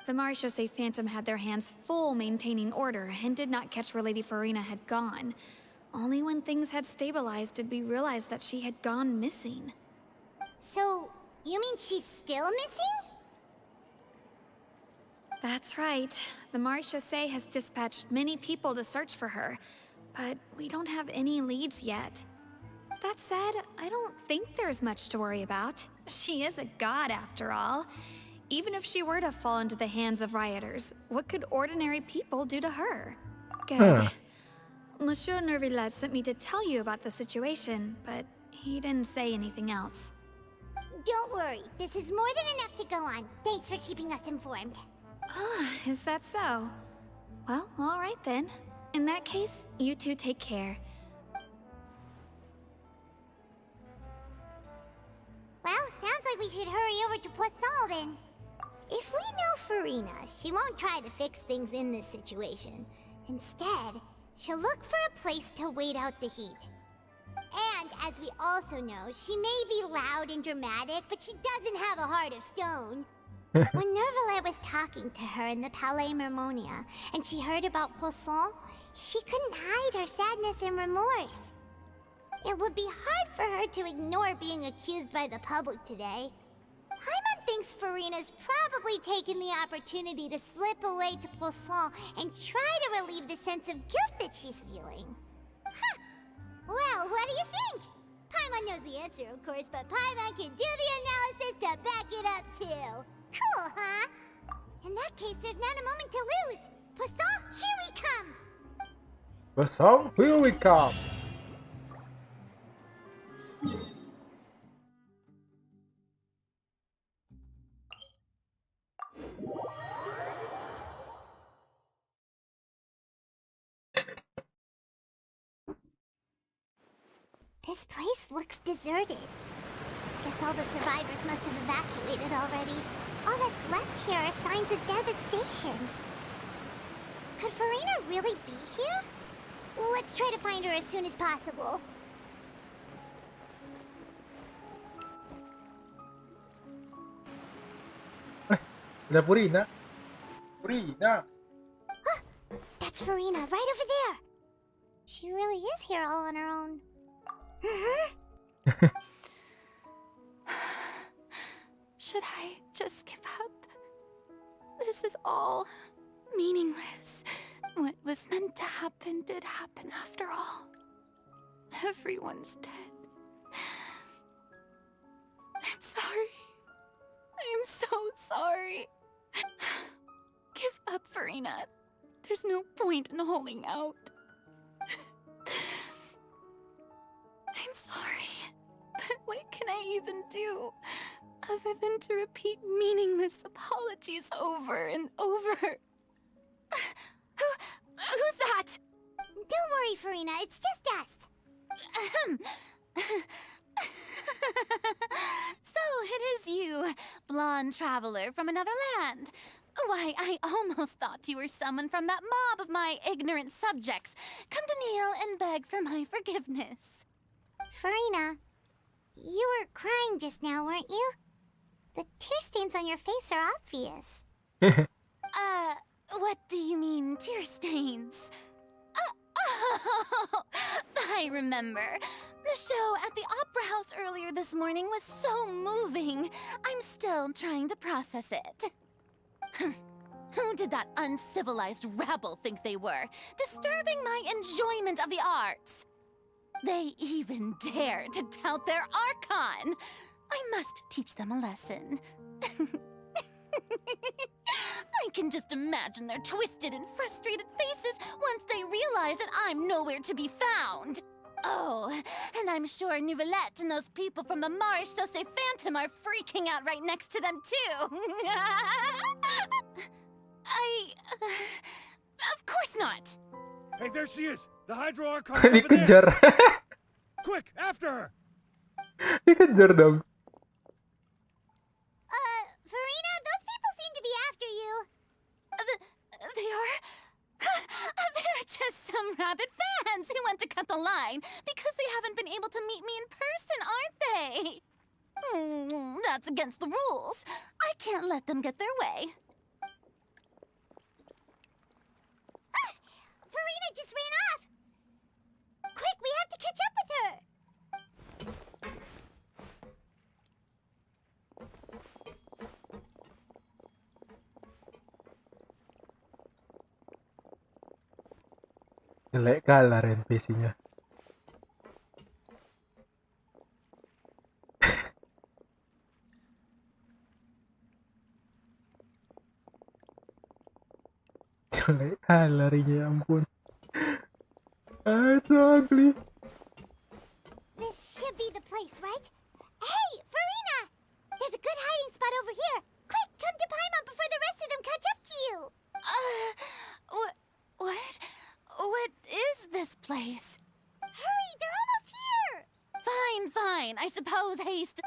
The Maréchaussée Phantom had their hands full maintaining order and did not catch where Lady Farina had gone. Only when things had stabilized did we realize that she had gone missing. So, you mean she's still missing? That's right. The Maréchaussée has dispatched many people to search for her, but we don't have any leads yet. That said, I don't think there's much to worry about. She is a god after all. Even if she were to fall into the hands of rioters, what could ordinary people do to her? Good. Monsieur Nervillet sent me to tell you about the situation, but he didn't say anything else. Don't worry, this is more than enough to go on. Thanks for keeping us informed. Ah, is that so? Well, all right then. In that case, you two take care. Well, sounds like we should hurry over to Poisson then. If we know Farina, she won't try to fix things in this situation. Instead, she'll look for a place to wait out the heat. Maybe a as we also know, she may be loud and dramatic, but she doesn't have a heart of stone. When Nervalet was talking to her in the Palais Mermonia, and she heard about Poisson, she couldn't hide her sadness and remorse. It would be hard for her to ignore being accused by the public today. Paimon thinks Farina's probably taken the opportunity to slip away to Poisson and try to relieve the sense of guilt that she's feeling. Huh. Well, what do you think? Paimon knows the answer, of course, but Paimon can do the analysis to back it up, too. Cool, huh? In that case, there's not a moment to lose. Poisson, here we come! Poisson, here we come! This place looks deserted. Guess all the survivors must have evacuated already. All that's left here are signs of devastation. Could Farina really be here? Let's try to find her as soon as possible. Ada Purina. Purina. That's Farina, right over there. She really is here all on her own. Should I just give up? This is all meaningless. What was meant to happen did happen after all. Everyone's dead. I'm sorry. I'm so sorry. Give up, Farina. There's no point in holding out. I'm sorry, but what can I even do other than to repeat meaningless apologies over and over? Who's that? Don't worry, Farina, it's just us. So it is you, blonde traveler from another land. Why, I almost thought you were someone from that mob of my ignorant subjects, come to kneel and beg for my forgiveness. Farina, you were crying just now, weren't you? The tear stains on your face are obvious. What do you mean, tear stains? Oh, I remember. The show at the Opera House earlier this morning was so moving. I'm still trying to process it. Who did that uncivilized rabble think they were, disturbing my enjoyment of the arts? They even dare to tout their Archon. I must teach them a lesson. I can just imagine their twisted and frustrated faces once they realize that I'm nowhere to be found. Oh, and I'm sure Nouvellette and those people from the Maréchaussée Phantom are freaking out right next to them, too. Of course not. Hey, there she is! The Hydro Archon over there! Dikejar. Quick, after her! Dikejar dong. Farina, those people seem to be after you. They are? They're just some rabid fans who want to cut the line because they haven't been able to meet me in person, aren't they? That's against the rules. I can't let them get their way. Farina just ran off! Quick, we have to catch up with her! Jelek kalah NPC-nya. Jelek kalah larinya, ya ampun. It's so ugly. This should be the place, right? Hey, Farina! There's a good hiding spot over here. Quick, come to Paimon before the rest of them catch up to you. What? What is this place? Hurry, they're almost here! Fine. I suppose haste...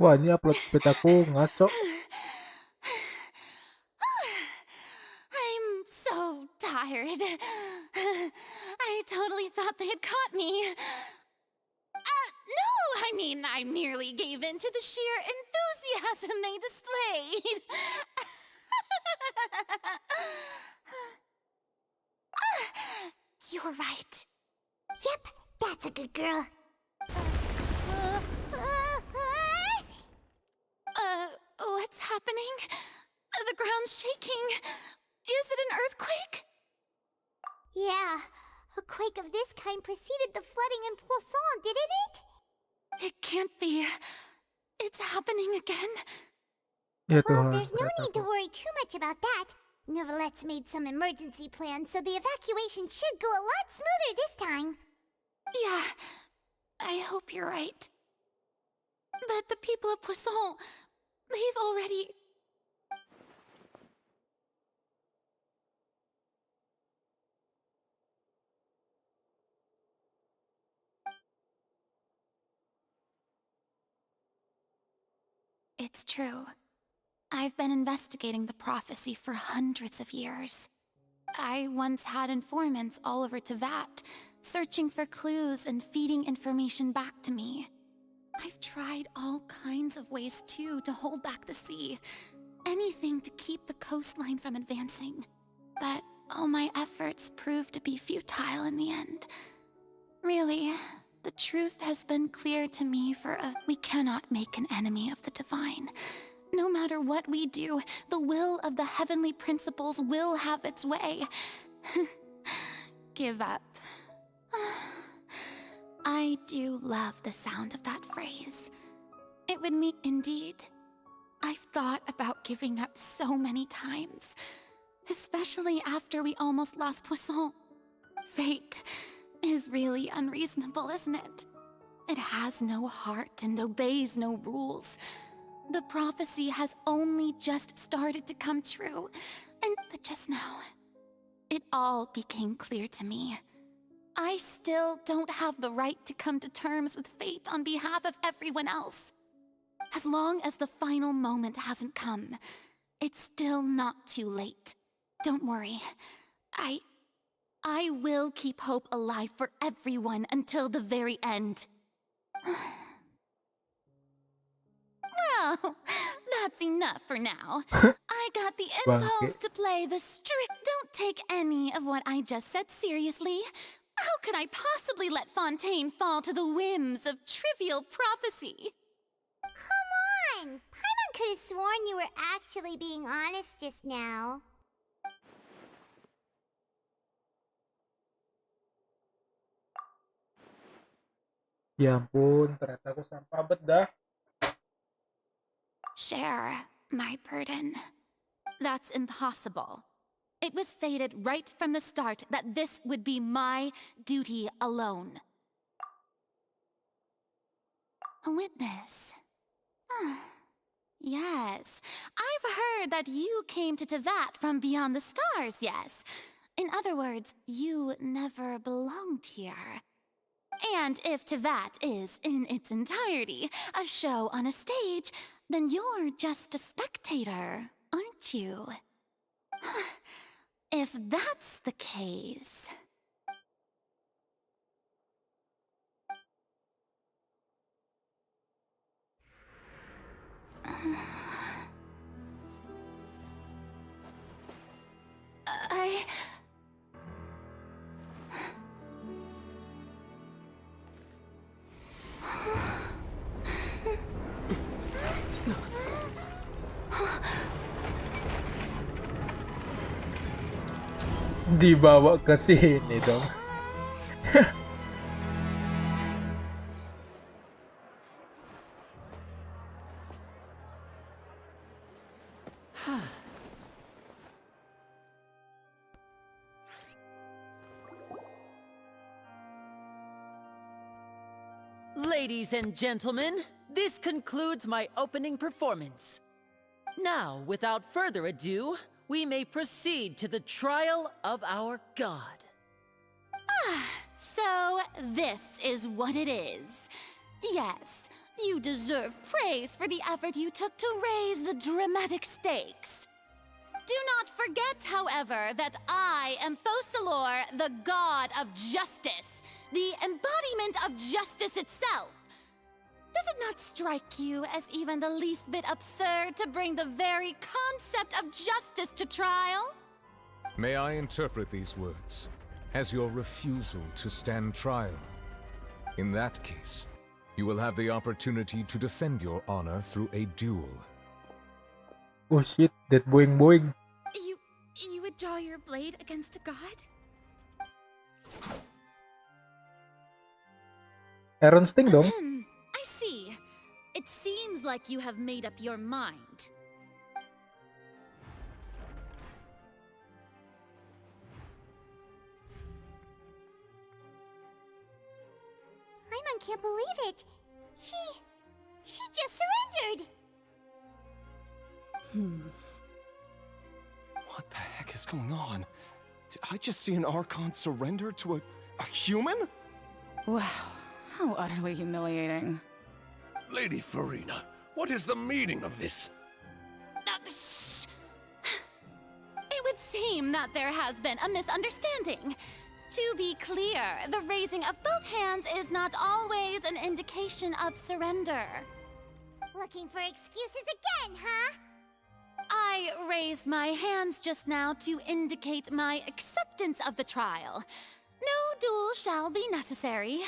Wah, ini upload speed aku ngaco. I'm so tired. I totally thought they had caught me. No, I mean, I merely gave in to the sheer enthusiasm they displayed. You're right. Yep, that's a good girl. What's happening? The ground's shaking. Is it an earthquake? Yeah, a quake of this kind preceded the flooding in Poisson, didn't it? It can't be. It's happening again. Ya Well, Tuhan, there's no ternyata need to worry too much about that. Novelette's made some emergency plans, so the evacuation should go a lot smoother this time. Yeah, I hope you're right. But the people of Poisson, they've already... It's true. I've been investigating the prophecy for hundreds of years. I once had informants all over Tevat, searching for clues and feeding information back to me. I've tried all kinds of ways, too, to hold back the sea. Anything to keep the coastline from advancing. But all my efforts proved to be futile in the end. Really, the truth has been clear to me we cannot make an enemy of the divine. No matter what we do, the will of the heavenly principles will have its way. Give up. I do love the sound of that phrase. It would mean indeed. I've thought about giving up so many times, especially after we almost lost Poisson. Fate is really unreasonable, isn't it? It has no heart and obeys no rules. The prophecy has only just started to come true, but just now, it all became clear to me. I still don't have the right to come to terms with fate on behalf of everyone else. As long as the final moment hasn't come, it's still not too late. Don't worry. I will keep hope alive for everyone until the very end. Well, that's enough for now. I got the impulse to play the strict. Don't take any of what I just said seriously. How could I possibly let Fontaine fall to the whims of trivial prophecy? Come on! Paimon could have sworn you were actually being honest just now. Ya ampun, ternyata aku sampah bet dah. Share my burden. That's impossible. It was fated right from the start that this would be my duty alone. A witness. Yes, I've heard that you came to Tevat from beyond the stars, yes. In other words, you never belonged here. And if Tevat is, in its entirety, a show on a stage, then you're just a spectator, aren't you? If that's the case... Dibawa ke sini dong. Ladies and gentlemen, this concludes my opening performance. Now, without further ado, we may proceed to the trial of our god. So this is what it is. Yes, You deserve praise for the effort you took to raise the dramatic stakes. Do not forget, however, that I am Fosalor, the god of justice, the embodiment of justice itself. Does it not strike you as even the least bit absurd to bring the very concept of justice to trial? May I interpret these words as your refusal to stand trial? In that case, you will have the opportunity to defend your honor through a duel. Oh shit, that boing. You would draw your blade against a god? Iron Sting dong. I see. It seems like you have made up your mind. Paimon can't believe it. She just surrendered. What the heck is going on? Did I just see an Archon surrender to a human? Wow, how utterly humiliating. Lady Farina, what is the meaning of this? Shh. It would seem that there has been a misunderstanding. To be clear, the raising of both hands is not always an indication of surrender. Looking for excuses again, huh? I raised my hands just now to indicate my acceptance of the trial. No duel shall be necessary.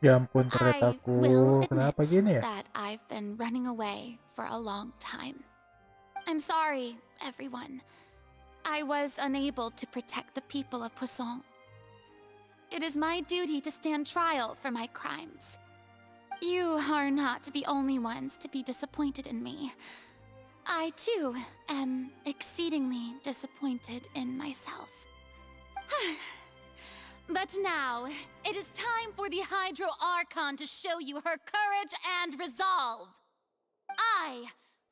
Ya ampun, I ternyata will aku kenapa gini ya? that I've been running away for a long time. I'm sorry, everyone. I was unable to protect the people of Poisson. It is my duty to stand trial for my crimes. You are not the only ones to be disappointed in me. I, too, am exceedingly disappointed in myself. But now, it is time for the Hydro Archon to show you her courage and resolve. I,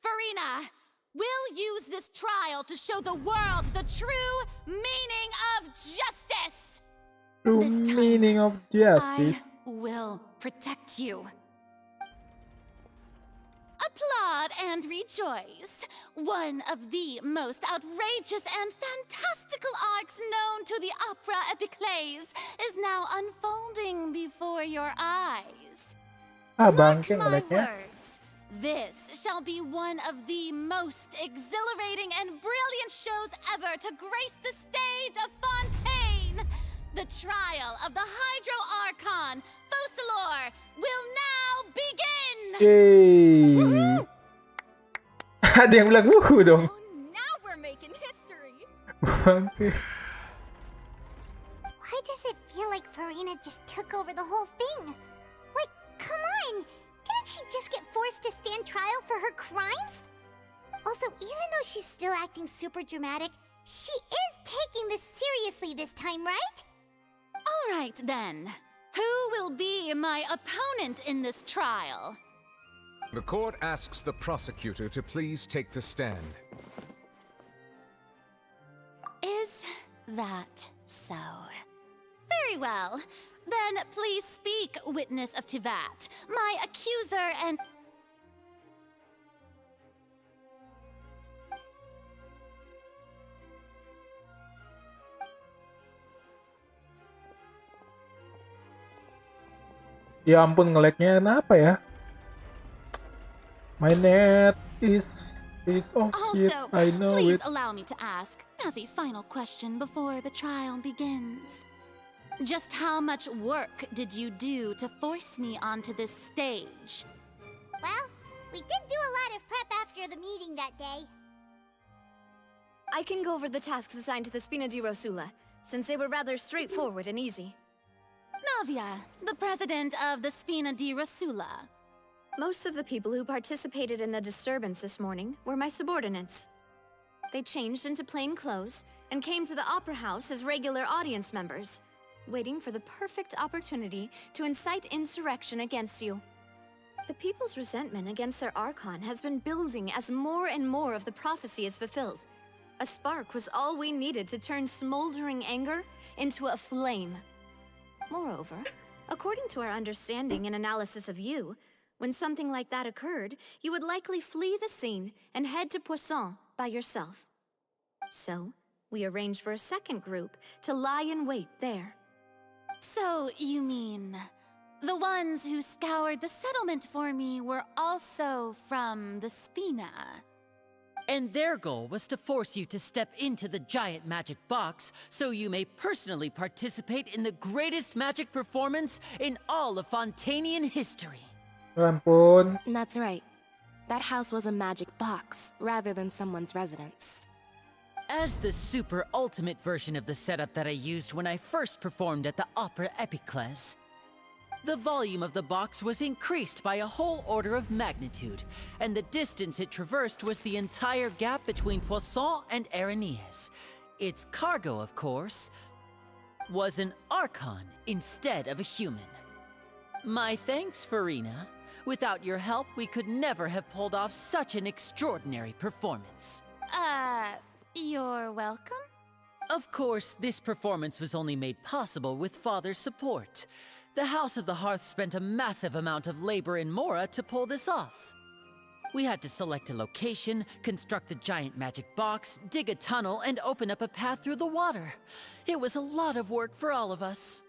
Farina, will use this trial to show the world the true meaning of justice. True This time, meaning of justice. I will protect you. Applaud and rejoice. One of the most outrageous and fantastical arcs known to the opera epiclese is now unfolding before your eyes. Bangke Mark my ngeleknya. words. This shall be one of the most exhilarating and brilliant shows ever to grace the stage of Fontaine. The trial of the Hydro Archon, Fosalor, will now begin! Yeay. Ada yang bilang wuhu dong. Now we're making history. Bangke. Why does it feel like Farina just took over the whole thing? Like, come on! Didn't she just get forced to stand trial for her crimes? Also, even though she's still acting super dramatic, she is taking this seriously this time, right? All right, then. Who will be my opponent in this trial? The court asks the prosecutor to please take the stand. Is that so? Very well. Then please speak, witness of Tivat, my accuser and... Ya ampun, ngeleknya kenapa ya? My net is oh shit. Also, I know please it. allow me to ask, as a final question before the trial begins. Just how much work did you do to force me onto this stage? Well, we did do a lot of prep after the meeting that day. I can go over the tasks assigned to the Spina di Rosula, since they were rather straightforward and easy. Navia, the president of the Spina di Rosula. Most of the people who participated in the disturbance this morning were my subordinates. They changed into plain clothes and came to the Opera House as regular audience members, waiting for the perfect opportunity to incite insurrection against you. The people's resentment against their Archon has been building as more and more of the prophecy is fulfilled. A spark was all we needed to turn smoldering anger into a flame. Moreover, according to our understanding and analysis of you, When something like that occurred, you would likely flee the scene and head to Poisson by yourself. So, we arranged for a second group to lie in wait there. So, you mean... the ones who scoured the settlement for me were also from the Spina? And their goal was to force you to step into the giant magic box so you may personally participate in the greatest magic performance in all of Fontanian history. Ampun. That's right. That house was a magic box rather than someone's residence. As the super ultimate version of the setup that I used when I first performed at the Opera Epiclese, the volume of the box was increased by a whole order of magnitude, and the distance it traversed was the entire gap between Poisson and Areneas. Its cargo, of course, was an Archon instead of a human. My thanks, Farina. Without your help, we could never have pulled off such an extraordinary performance. You're welcome? Of course, this performance was only made possible with Father's support. The House of the Hearth spent a massive amount of labor in Mora to pull this off. We had to select a location, construct the giant magic box, dig a tunnel, and open up a path through the water. It was a lot of work for all of us.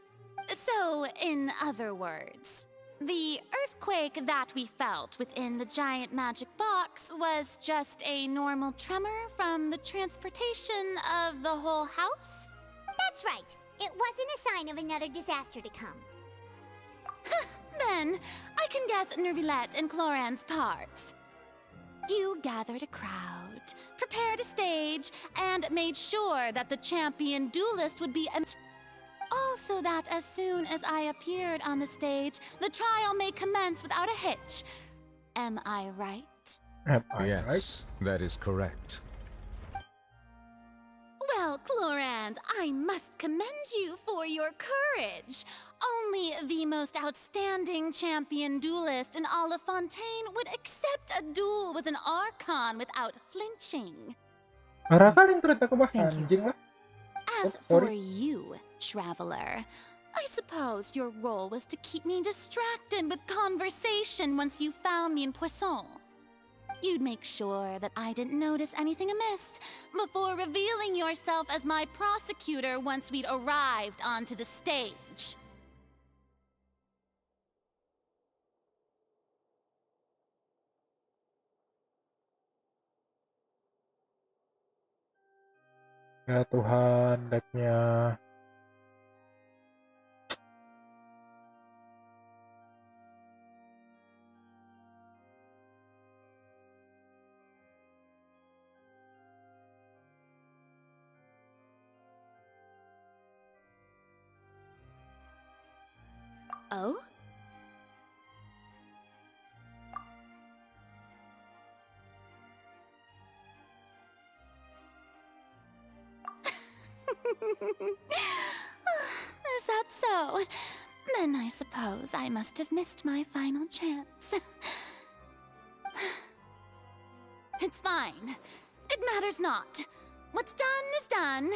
So, in other words, the earthquake that we felt within the giant magic box was just a normal tremor from the transportation of the whole house? That's right. It wasn't a sign of another disaster to come. Then, I can guess Nervilette and Cloran's parts. You gathered a crowd, prepared a stage, and made sure that the champion duelist would be... Also that as soon as I appeared on the stage, the trial may commence without a hitch. Am I right? Yes, that is correct. Well, Clorand, I must commend you for your courage. Only the most outstanding champion duelist in all of Fontaine would accept a duel with an Archon without flinching. Marah kali ternyata aku bahas anjing lah. As for you, traveler, I suppose your role was to keep me distracted with conversation once you found me in Poisson. You'd make sure that I didn't notice anything amiss before revealing yourself as my prosecutor once we'd arrived onto the stage. Ya Tuhan, decknya. Oh? Is that so? Then I suppose I must have missed my final chance. It's fine. It matters not. What's done is done.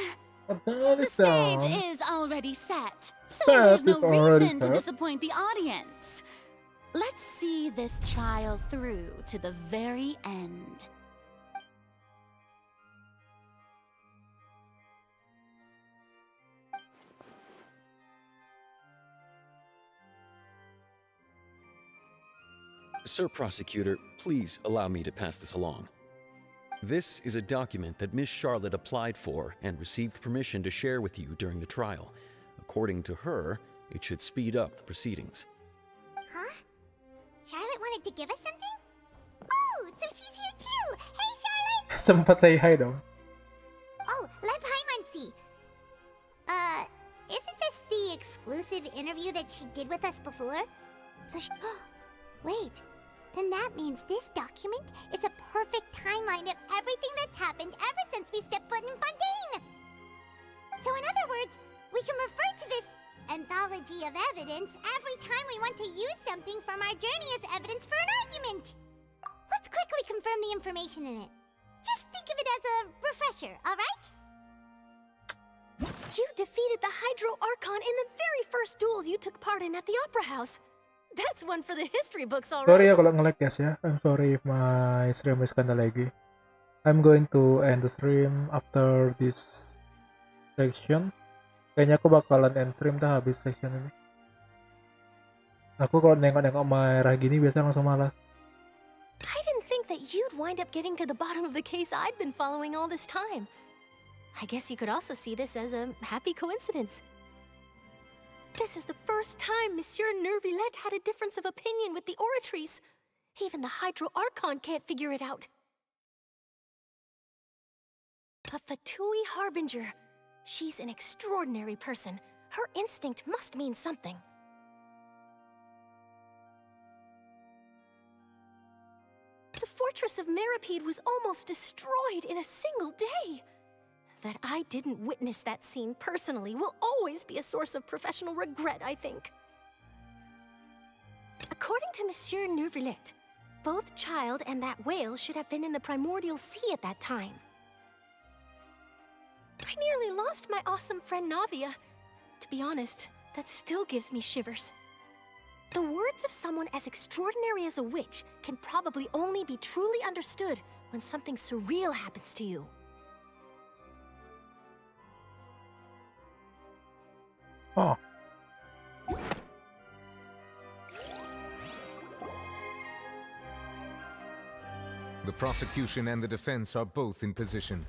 The stage is already set, so there's no reason to disappoint the audience. Let's see this trial through to the very end. Sir Prosecutor, please allow me to pass this along. This is a document that Miss Charlotte applied for and received permission to share with you during the trial. According to her, it should speed up the proceedings. Huh? Charlotte wanted to give us something? Oh, so she's here too! Hey, Charlotte! Sempat say hi dong. Oh, let Paimon see. Isn't this the exclusive interview that she did with us before? So wait. Then that means this document is a perfect timeline of everything that's happened ever since we stepped foot in Fontaine! So in other words, we can refer to this anthology of evidence every time we want to use something from our journey as evidence for an argument! Let's quickly confirm the information in it. Just think of it as a refresher, alright? You defeated the Hydro Archon in the very first duel you took part in at the Opera House. That's one for the history books, all Sorry ya right. kalau nge-lag guys ya. I'm sorry if my stream is kinda laggy. I'm going to end the stream after this section. Kayaknya aku bakalan end stream dah habis section ini. Aku kalau nengok-nengok merah gini biasa langsung malas. I didn't think that you'd wind up getting to the bottom of the case I'd been following all this time. I guess you could also see this as a happy coincidence. This is the first time Monsieur Nervillette had a difference of opinion with the oratories. Even the Hydro Archon can't figure it out. A Fatui Harbinger. She's an extraordinary person. Her instinct must mean something. The fortress of Meripede was almost destroyed in a single day. That I didn't witness that scene personally will always be a source of professional regret, I think. According to Monsieur Nervillette, both Child and that whale should have been in the primordial sea at that time. I nearly lost my awesome friend Navia. To be honest, that still gives me shivers. The words of someone as extraordinary as a witch can probably only be truly understood when something surreal happens to you. Oh. The prosecution and the defense are both in position.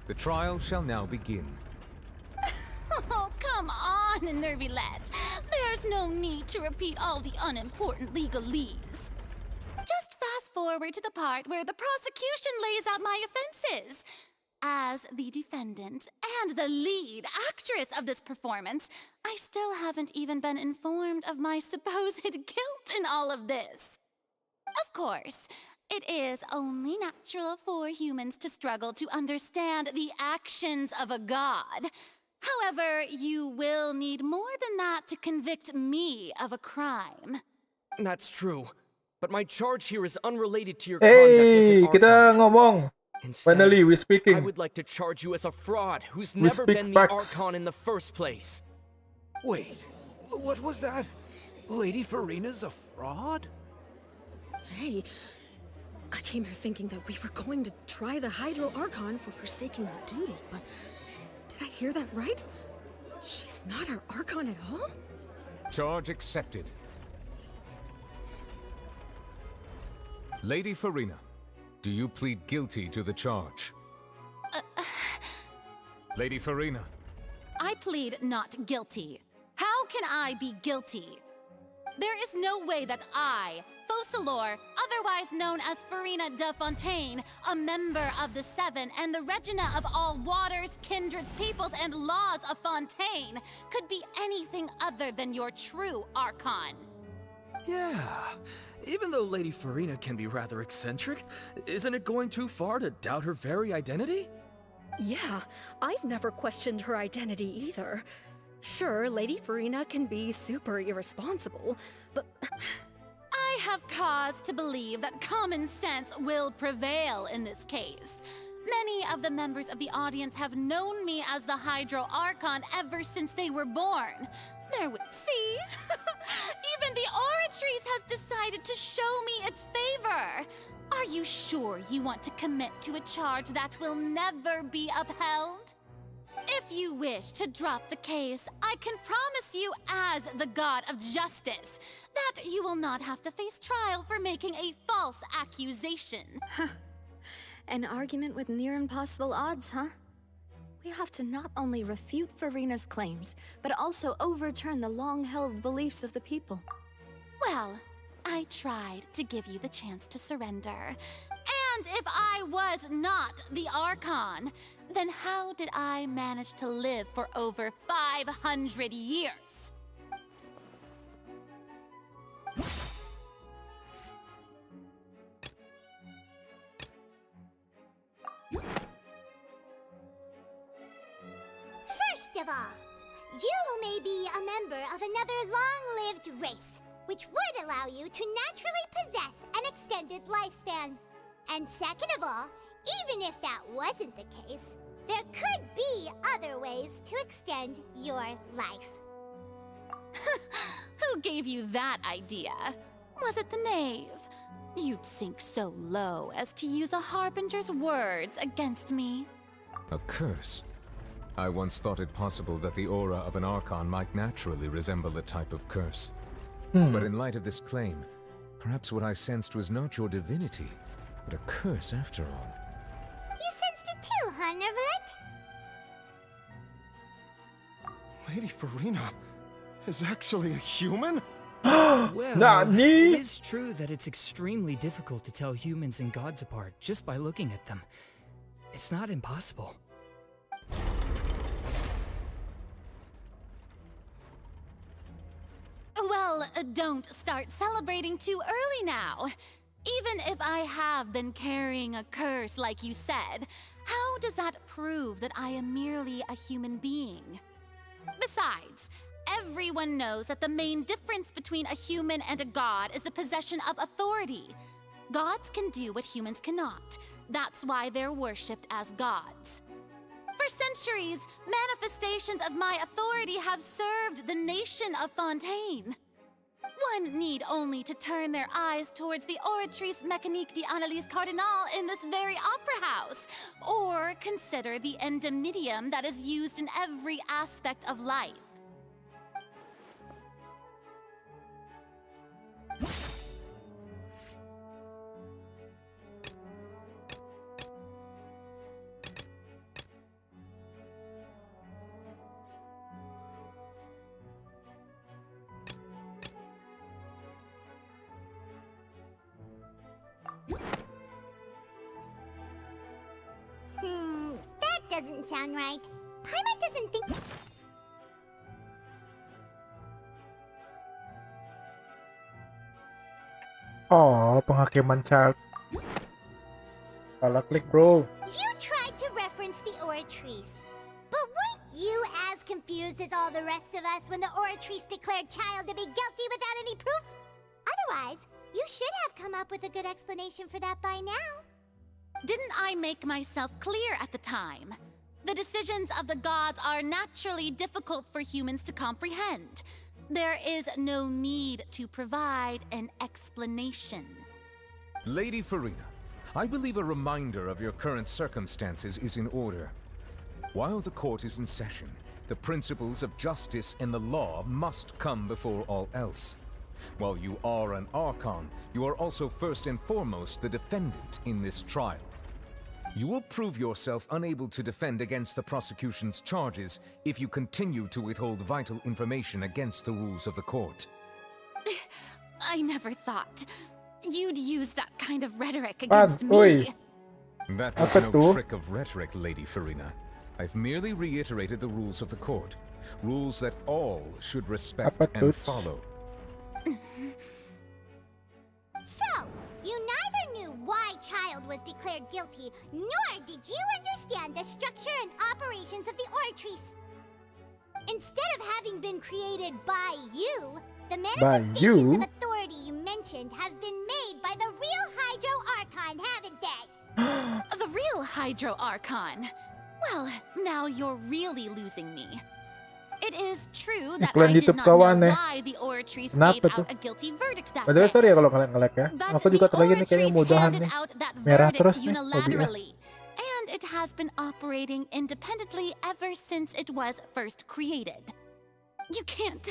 The trial shall now begin. Oh, come on, Nervillette. There's no need to repeat all the unimportant legalese. Just fast forward to the part where the prosecution lays out my offenses. As the defendant and the lead actress of this performance, I still haven't even been informed of my supposed guilt in all of this. Of course, it is only natural for humans to struggle to understand the actions of a god. However, you will need more than that to convict me of a crime. That's true. But my charge here is unrelated to your conduct as an Hey, kita Archon. ngomong. Instead, Finally, we I speaking. would like to charge you as a fraud who's We never speak been facts. the Archon in the first place. Wait, what was that? Lady Farina's a fraud? Hey, I came here thinking that we were going to try the Hydro Archon for forsaking our duty, but did I hear that right? She's not our Archon at all? Charge accepted. Lady Farina, do you plead guilty to the charge? Lady Farina. I plead not guilty. How can I be guilty? There is no way that I, Focalor, otherwise known as Farina de Fontaine, a member of the Seven and the Regina of all waters, kindreds, peoples, and laws of Fontaine, could be anything other than your true Archon. Yeah. Even though Lady Farina can be rather eccentric, isn't it going too far to doubt her very identity? Yeah, I've never questioned her identity either. Sure, Lady Farina can be super irresponsible, but I have cause to believe that common sense will prevail in this case. Many of the members of the audience have known me as the Hydro Archon ever since they were born. See? Even the Oratrice has decided to show me its favor. Are you sure you want to commit to a charge that will never be upheld? If you wish to drop the case, I can promise you as the God of Justice that you will not have to face trial for making a false accusation. An argument with near impossible odds, huh? We have to not only refute Farina's claims, but also overturn the long-held beliefs of the people. Well, I tried to give you the chance to surrender. And if I was not the Archon, then how did I manage to live for over 500 years? First of all, you may be a member of another long-lived race, which would allow you to naturally possess an extended lifespan. And second of all, even if that wasn't the case, there could be other ways to extend your life. Who gave you that idea? Was it the knave? You'd sink so low as to use a harbinger's words against me. A curse? I once thought it possible that the aura of an Archon might naturally resemble a type of curse. But in light of this claim, perhaps what I sensed was not your divinity, but a curse after all. You sensed it too, huh, Nervalet? Lady Farina is actually a human? Well, it is true that it's extremely difficult to tell humans and gods apart just by looking at them. It's not impossible. Well, don't start celebrating too early now. Even if I have been carrying a curse like you said, how does that prove that I am merely a human being? Besides, everyone knows that the main difference between a human and a god is the possession of authority. Gods can do what humans cannot. That's why they're worshipped as gods. For centuries, manifestations of my authority have served the nation of Fontaine. One need only to turn their eyes towards the Oratrice Mécanique d'Analyse Cardinal in this very opera house, or consider the indemnitium that is used in every aspect of life. That doesn't sound right. Paimon doesn't think... Oh, penghakiman child. Salah klik, bro. You tried to reference the Oratrice. But weren't you as confused as all the rest of us when the Oratrice declared Child to be guilty without any proof? Otherwise, you should have come up with a good explanation for that by now. Didn't I make myself clear at the time? The decisions of the gods are naturally difficult for humans to comprehend. There is no need to provide an explanation. Lady Farina, I believe a reminder of your current circumstances is in order. While the court is in session, the principles of justice and the law must come before all else. While you are an Archon, you are also first and foremost the defendant in this trial. You will prove yourself unable to defend against the prosecution's charges if you continue to withhold vital information against the rules of the court. I never thought you'd use that kind of rhetoric against me. That was no trick of rhetoric, Lady Farina. I've merely reiterated the rules of the court. Rules that all should respect and follow. So, you neither knew why Child was declared guilty, nor did you understand the structure and operations of the Oratrice. Instead of having been created by you, the manifestations of authority you mentioned have been made by the real Hydro Archon, haven't they? The real Hydro Archon? Well, now you're really losing me. It is true that I did not know why the Oratrice gave out a guilty verdict that day. Sorry ya kalau nge-lag ya. Aku juga terlagi nih kayaknya mudahan nih. Merah terus nih unilaterally, and it has been operating independently ever since it was first created. You can't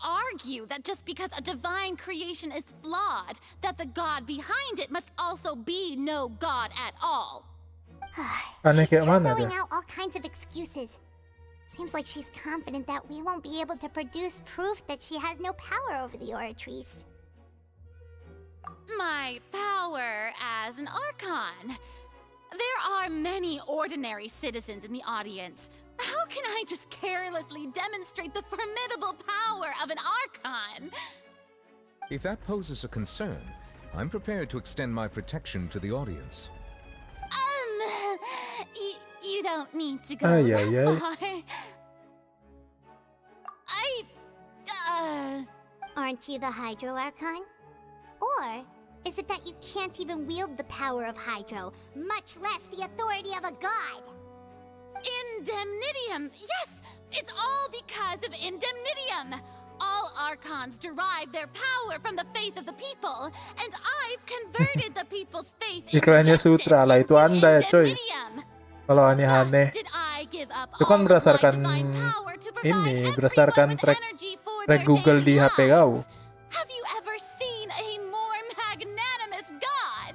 argue that just because a divine creation is flawed, that the god behind it must also be no god at all. Aneh kayak mana Throwing dia? out all kinds of excuses. Seems like she's confident that we won't be able to produce proof that she has no power over the Oratrice. My power as an Archon. There are many ordinary citizens in the audience. How can I just carelessly demonstrate the formidable power of an Archon? If that poses a concern, I'm prepared to extend my protection to the audience. You don't need to go that far. Aren't you the Hydro Archon? Or is it that you can't even wield the power of Hydro, much less the authority of a god? Indemnitium! Yes! It's all because of Indemnitium! All Archons derive their power from the faith of the people, and I've converted the people's faith in Iklannya justice sutra lah, itu into Anda ya coy. Indemnitium. Kalau aneh-aneh. Did I give up Itu kan all of my berdasarkan divine power to provide ini, everyone berdasarkan with track energy for their Google daily di HP lives? kau. Have you ever seen a more magnanimous god?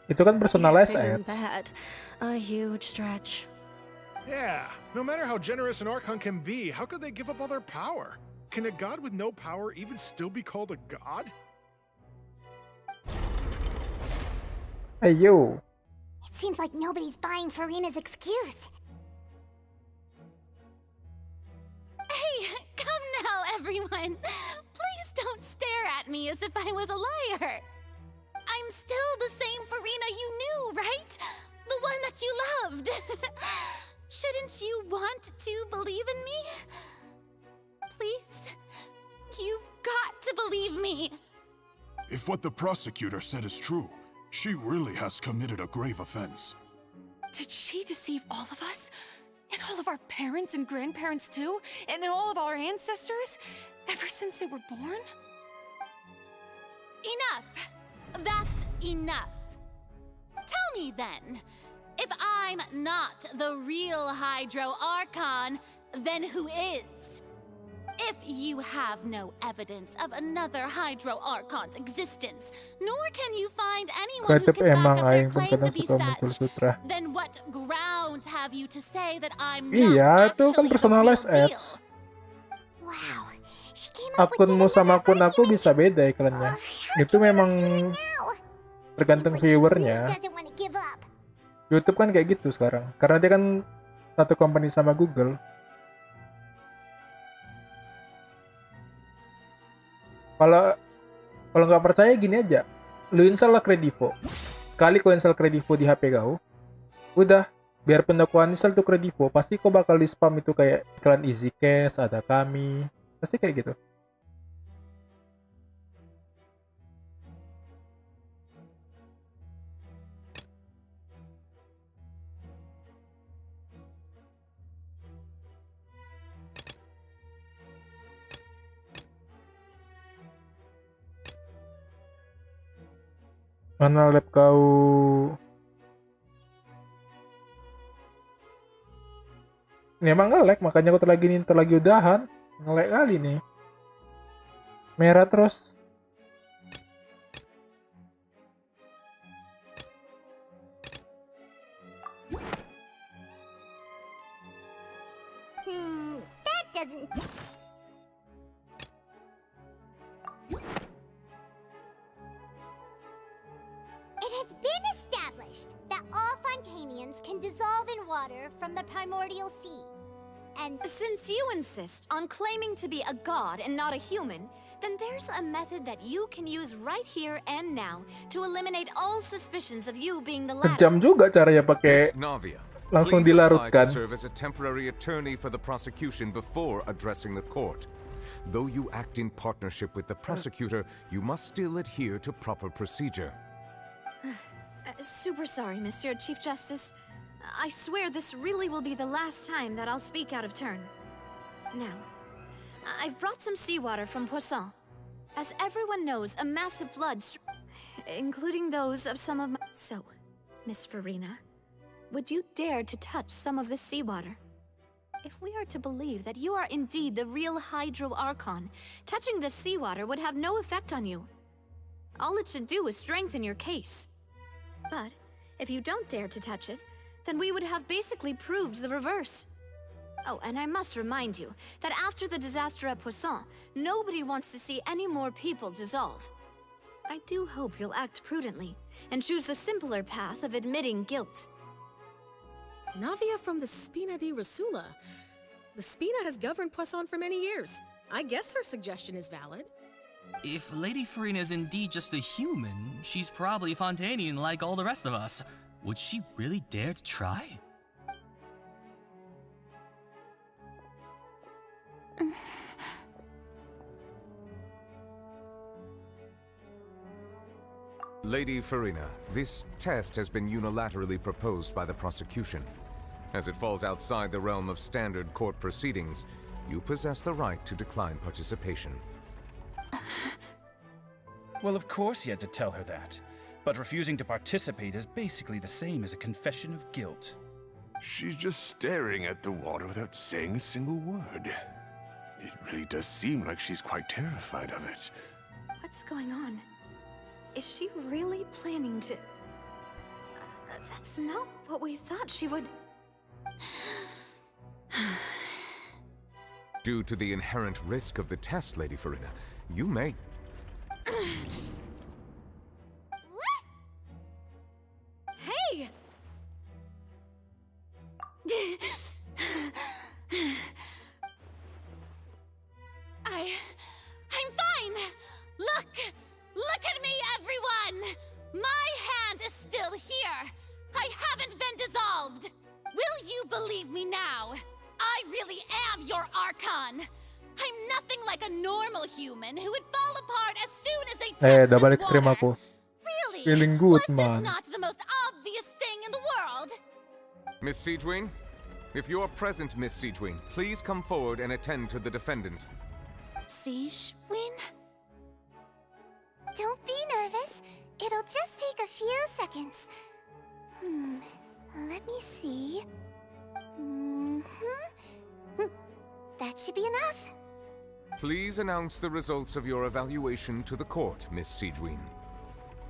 Itu kan personalized Isn't ads. that a huge stretch? Yeah, no matter how generous an Archon can be, how could they give up all their power? Can a god with no power even still be called a god? Hey yo. It seems like nobody's buying Farina's excuse. Hey, come now, everyone. Please don't stare at me as if I was a liar. I'm still the same Farina you knew, right? The one that you loved. Shouldn't you want to believe in me? Please? You've got to believe me. If what the prosecutor said is true, she really has committed a grave offense. Did she deceive all of us? And all of our parents and grandparents too? And all of our ancestors? Ever since they were born? Enough. That's enough. Tell me then, if I'm not the real Hydro Archon, then who is? If you have no evidence of another Hydro Archon's existence, nor can you find anyone who Ketep can back emang up their aing claim pun to be suka muncul such, sutra. then what grounds have you to say that I'm not Iya, itu kan actually the real personalized deal? ads. Wow. Akunmu sama akun aku bisa beda iklannya. Itu memang tergantung viewernya. Doesn't want to give up. YouTube kan kayak gitu sekarang. Karena dia kan satu company sama Google. Kalau nggak percaya gini aja, lu install lah Kredivo. Sekali kau install Kredivo di HP kau, udah, biarpun aku uninstall tuh Kredivo, pasti kau bakal di spam itu kayak iklan Easy Cash, ada kami, pasti kayak gitu. Mana lab kau? Ini emang nge-lag, makanya aku lagi udahan. Nge-lag kali nih. Merah terus. That doesn't... It has been established that all Fontanians can dissolve in water from the primordial sea. And since you insist on claiming to be a god and not a human, then there's a method that you can use right here and now to eliminate all suspicions of you being the latter. Kejam juga caranya pakai Navia, langsung please apply to dilarutkan. serve as a temporary attorney for the prosecution before addressing the court. Though you act in partnership with the prosecutor, you must still adhere to proper procedure. Super sorry, Monsieur Chief Justice. I swear this really will be the last time that I'll speak out of turn. Now, I've brought some seawater from Poisson. As everyone knows, a massive flood, including those of some of my... So, Miss Farina, would you dare to touch some of this seawater? If we are to believe that you are indeed the real Hydro Archon, touching this seawater would have no effect on you. All it should do is strengthen your case. But if you don't dare to touch it, then we would have basically proved the reverse. Oh, and I must remind you that after the disaster at Poisson, nobody wants to see any more people dissolve. I do hope you'll act prudently and choose the simpler path of admitting guilt. Navia from the Spina di Rasula. The Spina has governed Poisson for many years. I guess her suggestion is valid. If Lady Farina is indeed just a human, she's probably Fontanian like all the rest of us. Would she really dare to try? Lady Farina, this test has been unilaterally proposed by the prosecution. As it falls outside the realm of standard court proceedings, you possess the right to decline participation. Well, of course he had to tell her that. But refusing to participate is basically the same as a confession of guilt. She's just staring at the water without saying a single word. It really does seem like she's quite terrified of it. What's going on? Is she really planning to... That's not what we thought she would... Due to the inherent risk of the test, Lady Farina, you may... Hey! I'm fine! Look at me, everyone! My hand is still here! I haven't been dissolved! Will you believe me now? I really am your Archon! I'm nothing like a normal human who would fall apart as soon as they touch double this extreme water. aku. Really? Feeling good, Was this man. not the most obvious thing in the world? Miss Siegewin? If you are present, Miss Siegewin, please come forward and attend to the defendant. Siege Win? Don't be nervous. It'll just take a few seconds. Let me see. That should be enough. Please announce the results of your evaluation to the court, Miss Siegewin.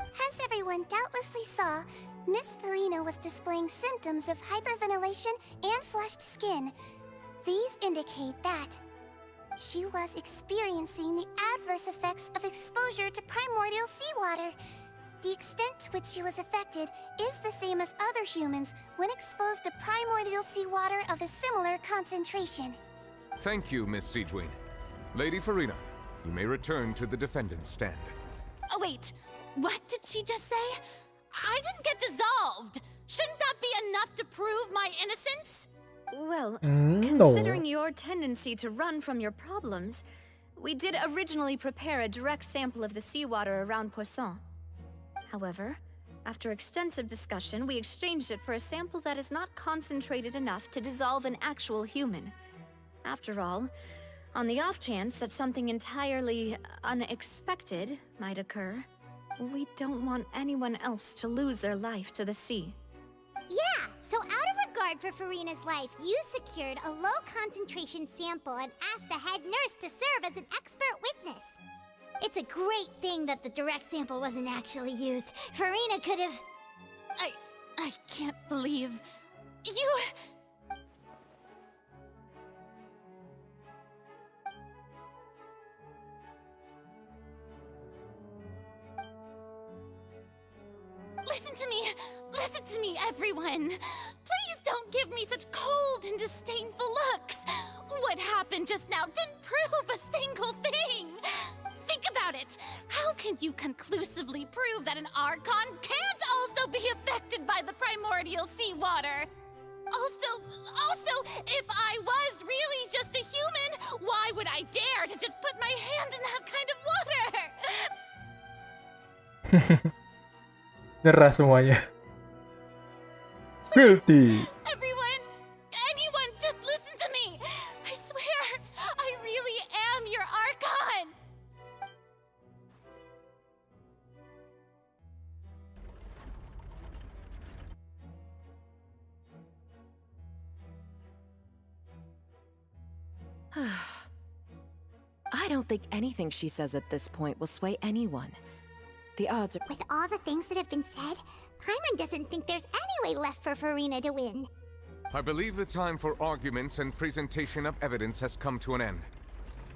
As everyone doubtlessly saw, Miss Farina was displaying symptoms of hyperventilation and flushed skin. These indicate that she was experiencing the adverse effects of exposure to primordial seawater. The extent to which she was affected is the same as other humans when exposed to primordial seawater of a similar concentration. Thank you, Miss Siegewin. Lady Farina, you may return to the defendant's stand. Oh, wait. What did she just say? I didn't get dissolved. Shouldn't that be enough to prove my innocence? Well, No. considering your tendency to run from your problems, we did originally prepare a direct sample of the seawater around Poisson. However, after extensive discussion, we exchanged it for a sample that is not concentrated enough to dissolve an actual human. After all, on the off chance that something entirely unexpected might occur, we don't want anyone else to lose their life to the sea. Yeah, so out of regard for Farina's life, you secured a low-concentration sample and asked the head nurse to serve as an expert witness. It's a great thing that the direct sample wasn't actually used. Farina could have... I can't believe... You... Listen to me, everyone. Please don't give me such cold and disdainful looks. What happened just now didn't prove a single thing. Think about it. How can you conclusively prove that an Archon can't also be affected by the primordial seawater? Also, if I was really just a human, why would I dare to just put my hand in that kind of water? Nyerah semuanya. Guilty. Everyone, anyone, just listen to me. I swear, I really am your Archon. I don't think anything she says at this point will sway anyone. The odds are... With all the things that have been said, Paimon doesn't think there's any way left for Farina to win. I believe the time for arguments and presentation of evidence has come to an end.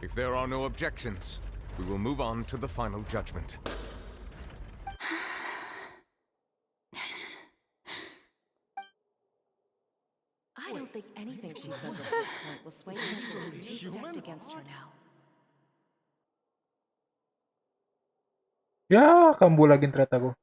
If there are no objections, we will move on to the final judgment. I don't think anything she says at this point will sway anyone who's two-stepped against her now. Ya, kambuh lagi ternyata aku.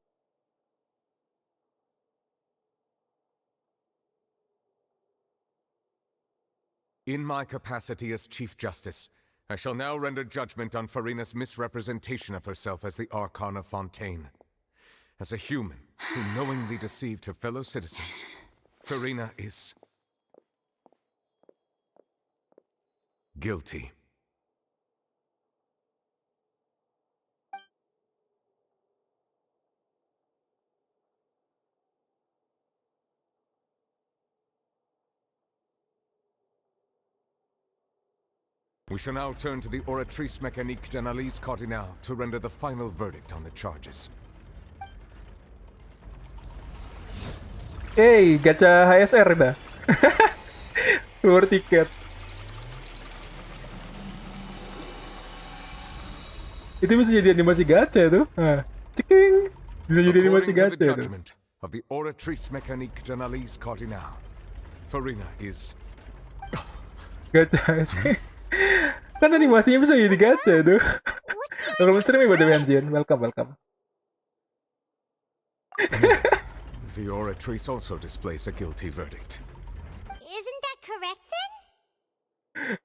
In my capacity as Chief Justice, I shall now render judgment on Farina's misrepresentation of herself as the Archon of Fontaine. As a human who knowingly deceived her fellow citizens, Farina is Guilty. We shall now turn to the oratrice mécanique d'analyse cardinale to render the final verdict on the charges. Hey, gacha HSR dah. Keluar tiket. Itu bisa jadi animasi gacha tuh. Nah, ceking. Bisa jadi animasi According to the gacha tuh. judgment of the oratrice mécanique d'analyse cardinale, Farina is... Gacha HSR. Kan animasinya bisa jadi gacha tuh. Welcome streaming by the way, Anjian. Welcome. The oratrice also displays a guilty verdict. Isn't that correct then?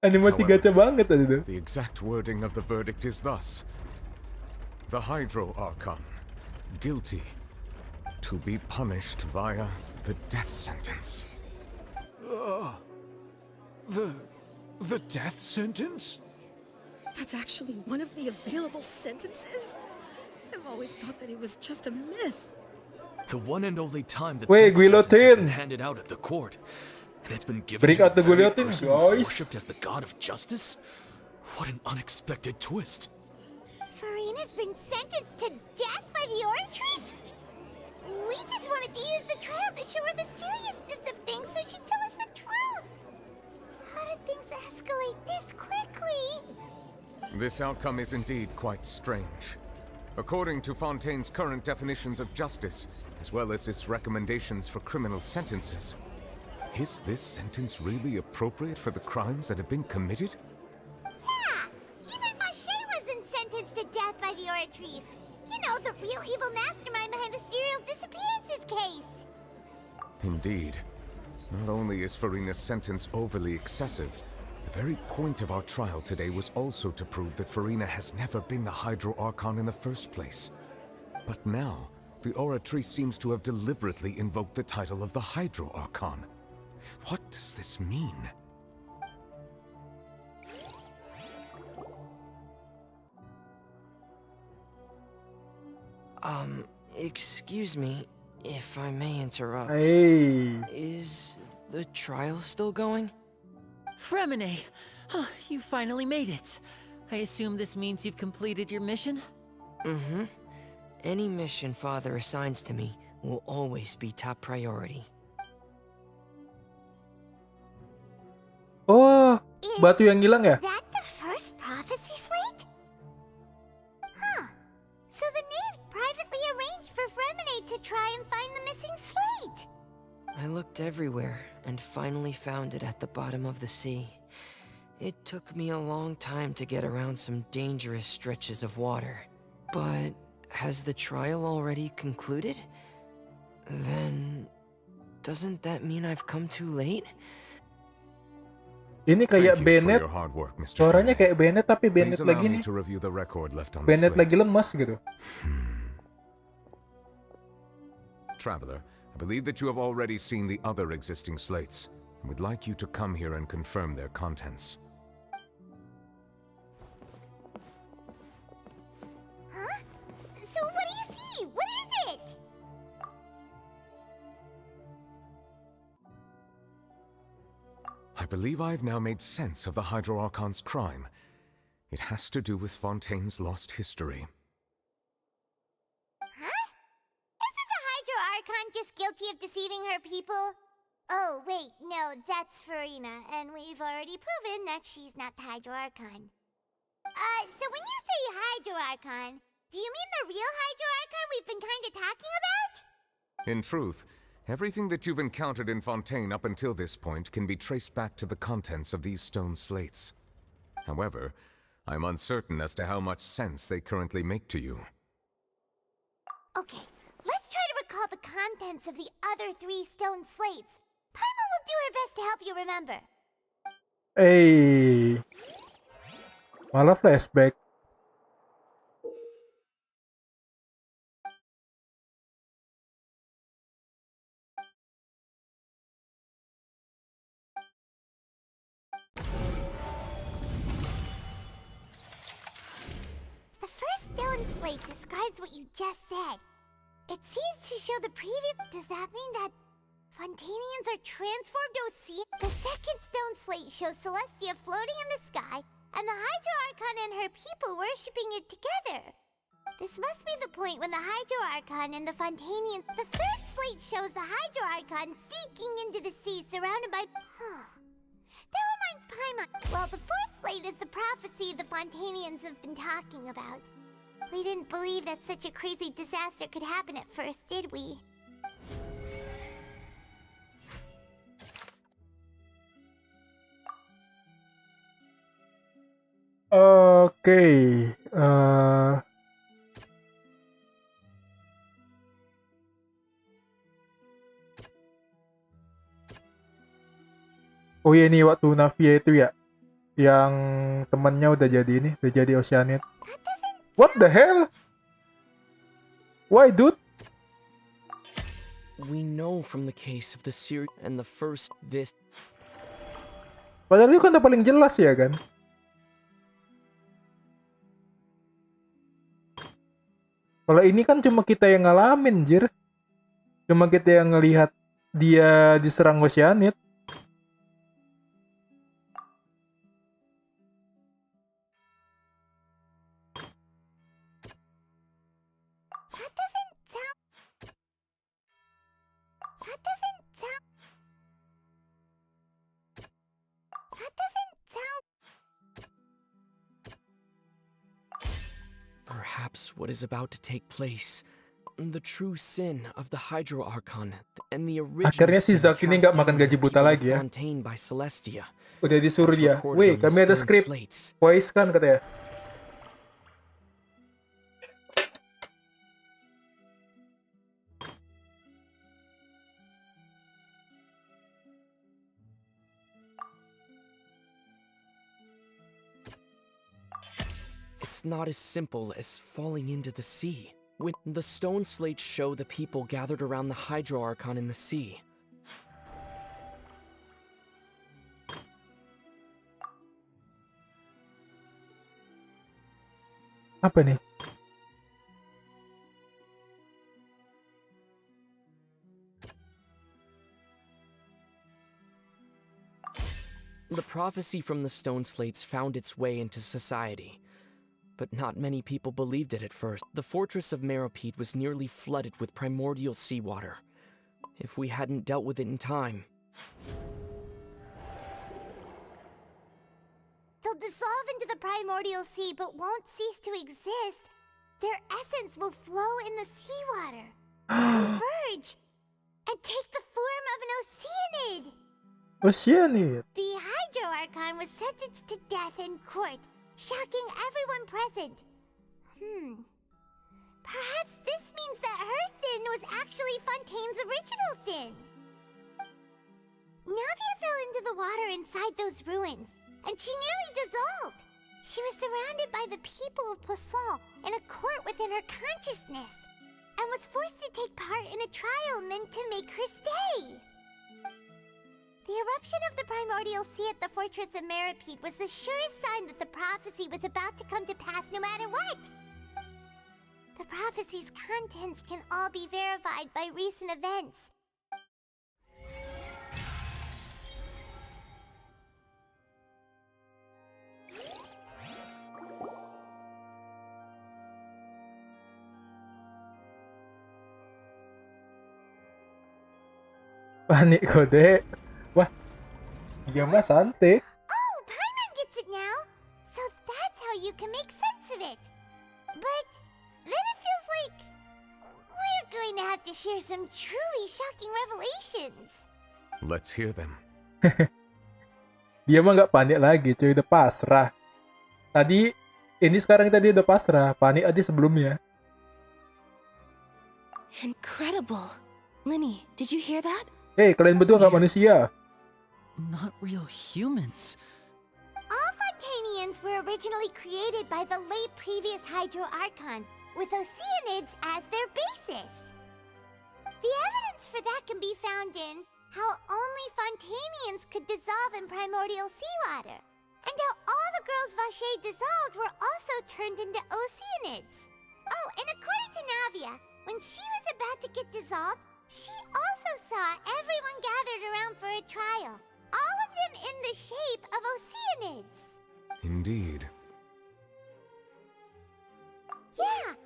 Animasi gacha banget tadi tuh. The exact wording of the verdict is thus. The Hydro Archon, guilty, to be punished via the death sentence. The death sentence? That's actually one of the available sentences? I've always thought that it was just a myth. The one and only time the Wait, death sentence has been guillotine. handed out at the court, and it's been given Bring to out the the very guillotine, person who guys. worshipped as the god of justice? What an unexpected twist. Farina's been sentenced to death by the Oratrice? We just wanted to use the trial to show her the seriousness of things so she'd tell us the truth. How did things escalate this quickly? This outcome is indeed quite strange. According to Fontaine's current definitions of justice, as well as its recommendations for criminal sentences, is this sentence really appropriate for the crimes that have been committed? Yeah, even Vache wasn't sentenced to death by the Oratrice. You know, the real evil mastermind behind the serial disappearances case. Indeed. Not only is Farina's sentence overly excessive, the very point of our trial today was also to prove that Farina has never been the Hydro Archon in the first place. But now, the Oratrice seems to have deliberately invoked the title of the Hydro Archon. What does this mean? Excuse me, if I may interrupt. Hey. Is the trial still going? Fremine! You finally made it. I assume this means you've completed your mission? Mm-hmm. Any mission Father assigns to me will always be top priority. Oh, batu yang hilang ya? That the first prophecy slate? Huh. So the knave privately arranged for Fremine to try and find the missing slate. I looked everywhere and finally found it at the bottom of the sea. It took me a long time to get around some dangerous stretches of water. But has the trial already concluded? Then doesn't that mean I've come too late? Ini kayak Thank you for Bennett. your hard work, Mr. Suaranya Finlay. kayak Bennett tapi Bennett Please allow lagi me nih. to review the record left on the Bennett slate. lagi lemas gitu. Traveler, I believe that you have already seen the other existing slates. I would like you to come here and confirm their contents. Huh? So what do you see? What is it? I believe I have now made sense of the Hydro Archon's crime. It has to do with Fontaine's lost history. Huh? Isn't the Hydro Archon just guilty of deceiving her people? Oh, wait, no, that's Farina, and we've already proven that she's not the Hydro Archon. So when you say Hydro Archon, do you mean the real Hydro Archon we've been kinda talking about? In truth, everything that you've encountered in Fontaine up until this point can be traced back to the contents of these stone slates. However, I'm uncertain as to how much sense they currently make to you. Okay, let's try to recall the contents of the other 3 stone slates. Paimon will do her best to help you remember. Hey. Malah flashback. stone slate describes what you just said. It seems to show the previous... Does that mean that Fontanians are transformed Ocean? The second stone slate shows Celestia floating in the sky, and the Hydro Archon and her people worshipping it together. This must be the point when the Hydro Archon and the Fontanians... The third slate shows the Hydro Archon sinking into the sea surrounded by... That reminds Paimon. Well, the fourth slate is the prophecy the Fontanians have been talking about. We didn't believe that such a crazy disaster could happen at first, did we? Oke. Oh iya, ini waktu Navia itu ya, yang temennya udah jadi Oceanid. What the hell? Why, dude? We know from the case of the series and the first this. Padahal itu kan udah paling jelas ya kan? Kalau ini kan cuma kita yang ngalamin, jir. Cuma kita yang ngelihat dia diserang Oceanid. Perhaps what is about to take place, the true sin of the Hydro Archon and the original Akhirnya si Zack ini nggak makan gaji buta lagi ya. by Celestia. Udah disuruh dia, weh kami ada skrip, voice kan katanya. It's not as simple as falling into the sea. When the stone slates show the people gathered around the Hydro Archon in the sea. Apa nih? The prophecy from the stone slates found its way into society. But not many people believed it at first. The fortress of Meropide was nearly flooded with primordial seawater. If we hadn't dealt with it in time... They'll dissolve into the primordial sea but won't cease to exist. Their essence will flow in the seawater, converge, and take the form of an Oceanid. Oceanid. The Hydro Archon was sentenced to death in court, shocking everyone present. Perhaps this means that her sin was actually Fontaine's original sin. Navia fell into the water inside those ruins, and she nearly dissolved. She was surrounded by the people of Poisson in a court within her consciousness, and was forced to take part in a trial meant to make her stay. The eruption of the primordial sea at the fortress of Meropide was the surest sign that the prophecy was about to come to pass no matter what. The prophecy's contents can all be verified by recent events. Panik kode. Wah, dia mah santai. Oh, Paimon gets it now. So that's how you can make sense of it. But then it feels like we're going to have to share some truly shocking revelations. Let's hear them. Dia mah nggak panik lagi, cuy, udah pasrah. Sekarang tadi udah pasrah, panik aja sebelumnya. Incredible. Linny, did you hear that? Hey, kalian berdua nggak manusia. Not real humans. All Fontanians were originally created by the late previous Hydro Archon, with Oceanids as their basis. The evidence for that can be found in how only Fontanians could dissolve in primordial seawater, and how all the girls Vache dissolved were also turned into Oceanids. Oh, and according to Navia, when she was about to get dissolved, she also saw everyone gathered around for a trial. All of them in the shape of Oceanids. Indeed. Yeah,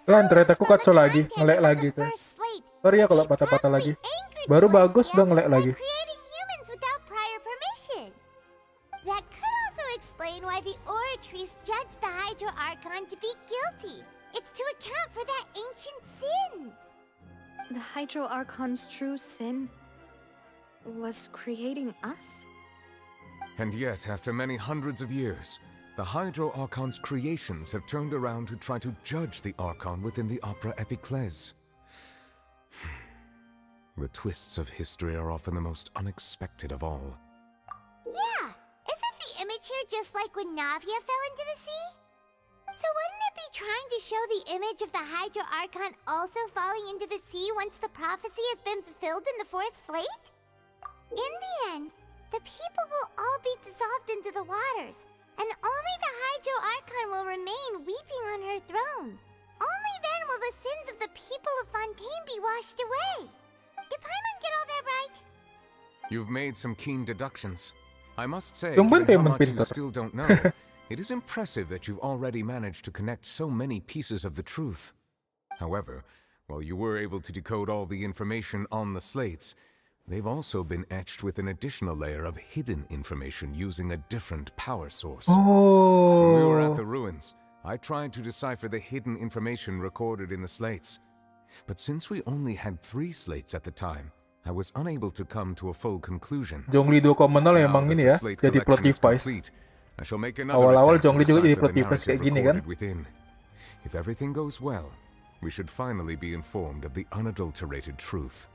Lan, ternyata aku kacau lagi, ngelek lagi kan. Sorry ya kalau patah-patah lagi. Baru bagus udah ngelek lagi. Creating humans without prior permission. That could also explain why the Oratries judged the Hydro Archon to be guilty. It's to account for that ancient sin. The Hydro Archon's true sin was creating us? And yet, after many hundreds of years, the Hydro Archon's creations have turned around to try to judge the Archon within the Opera Epiclese. The twists of history are often the most unexpected of all. Yeah, isn't the image here just like when Navia fell into the sea? So wouldn't it be trying to show the image of the Hydro Archon also falling into the sea once the prophecy has been fulfilled in the fourth slate? In the end, the people will all be dissolved into the waters, and only the Hydro Archon will remain weeping on her throne. Only then will the sins of the people of Fontaine be washed away. Did Paimon get all that right? You've made some keen deductions. I must say, Tumben given how Paimon much you pintar. still don't know, it is impressive that you've already managed to connect so many pieces of the truth. However, while you were able to decode all the information on the slates, they've also been etched with an additional layer of hidden information using a different power source. When we were at the ruins, I tried to decipher the hidden information recorded in the slates. But since we only had 3 slates at the time, I was unable to come to a full conclusion. Zhongli 2.0 emang ini ya, jadi plot device. I shall make another Awal-awal attempt to Zhongli juga jadi decipher plot the device kayak narrative gini kan. recorded within. If everything goes well, we should finally be informed of the unadulterated truth.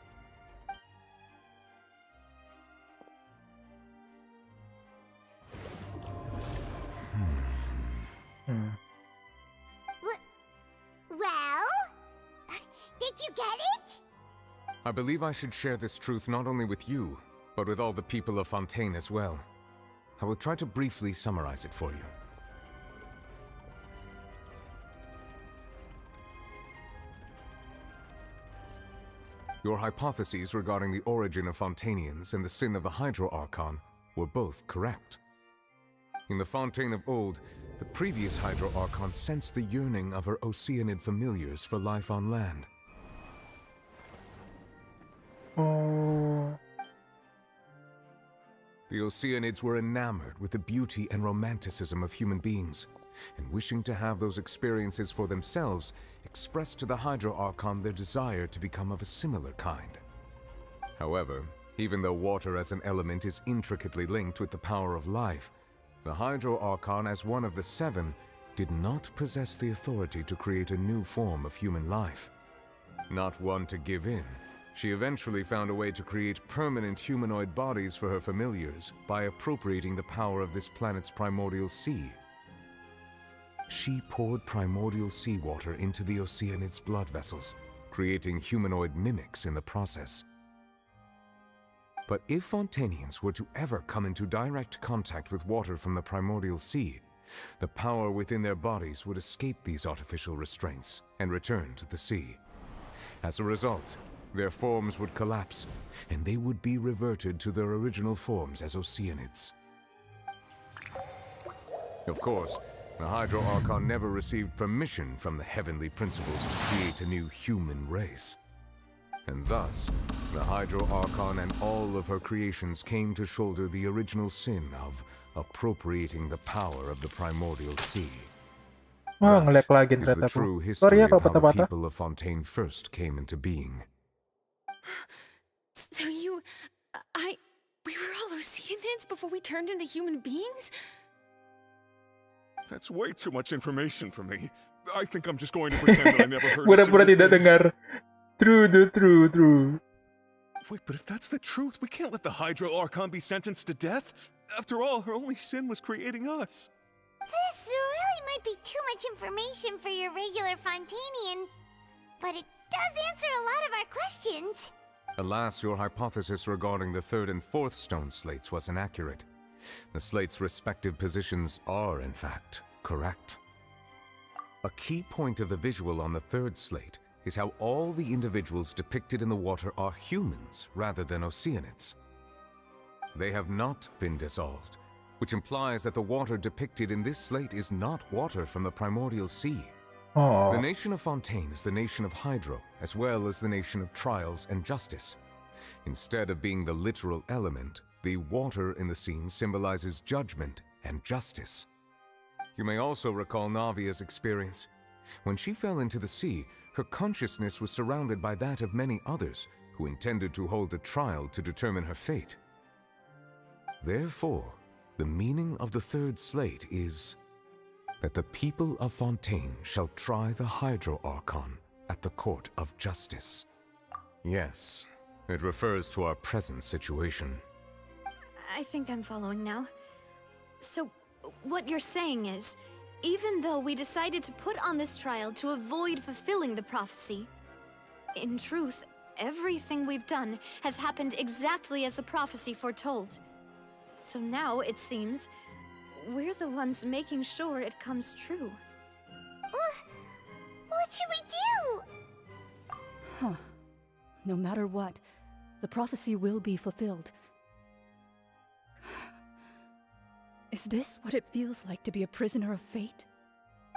Well? Did you get it? I believe I should share this truth not only with you, but with all the people of Fontaine as well. I will try to briefly summarize it for you. Your hypotheses regarding the origin of Fontainians and the sin of the Hydro Archon were both correct. In the Fontaine of old, the previous Hydro Archon sensed the yearning of her Oceanid familiars for life on land. The Oceanids were enamored with the beauty and romanticism of human beings, and wishing to have those experiences for themselves, expressed to the Hydro Archon their desire to become of a similar kind. However, even though water as an element is intricately linked with the power of life, the Hydro Archon, as one of the 7, did not possess the authority to create a new form of human life. Not one to give in, she eventually found a way to create permanent humanoid bodies for her familiars by appropriating the power of this planet's primordial sea. She poured primordial seawater into the Oceanids' blood vessels, creating humanoid mimics in the process. But if Fontainians were to ever come into direct contact with water from the primordial sea, the power within their bodies would escape these artificial restraints and return to the sea. As a result, their forms would collapse, and they would be reverted to their original forms as Oceanids. Of course, the Hydro Archon never received permission from the heavenly principles to create a new human race. And thus, the Hydro Archon and all of her creations came to shoulder the original sin of appropriating the power of the primordial sea. Wah, nge-lag lagi Is the ternyata true aku. history Sorry ya of kalau how the patah-patah. people of Fontaine first came into being. So we were all Oceanids before we turned into human beings? That's way too much information for me. I think I'm just going to pretend that I never heard a Pura-pura single tidak thing. dengar. True. Wait, but if that's the truth, we can't let the Hydro Archon be sentenced to death. After all, her only sin was creating us. This really might be too much information for your regular Fontainian, but it does answer a lot of our questions. Alas, your hypothesis regarding the 3rd and 4th stone slates was inaccurate. The slates' respective positions are, in fact, correct. A key point of the visual on the third slate is how all the individuals depicted in the water are humans rather than Oceanids. They have not been dissolved, which implies that the water depicted in this slate is not water from the primordial sea. Oh. The nation of Fontaine is the nation of Hydro, as well as the nation of Trials and Justice. Instead of being the literal element, the water in the scene symbolizes judgment and justice. You may also recall Navia's experience. When she fell into the sea, her consciousness was surrounded by that of many others who intended to hold a trial to determine her fate. Therefore, the meaning of the third slate is that the people of Fontaine shall try the Hydro Archon at the court of justice. Yes, it refers to our present situation. I think I'm following now. So, what you're saying is, even though we decided to put on this trial to avoid fulfilling the prophecy, in truth, everything we've done has happened exactly as the prophecy foretold. So now, it seems, we're the ones making sure it comes true. What should we do? Huh. No matter what, the prophecy will be fulfilled. Is this what it feels like to be a prisoner of fate?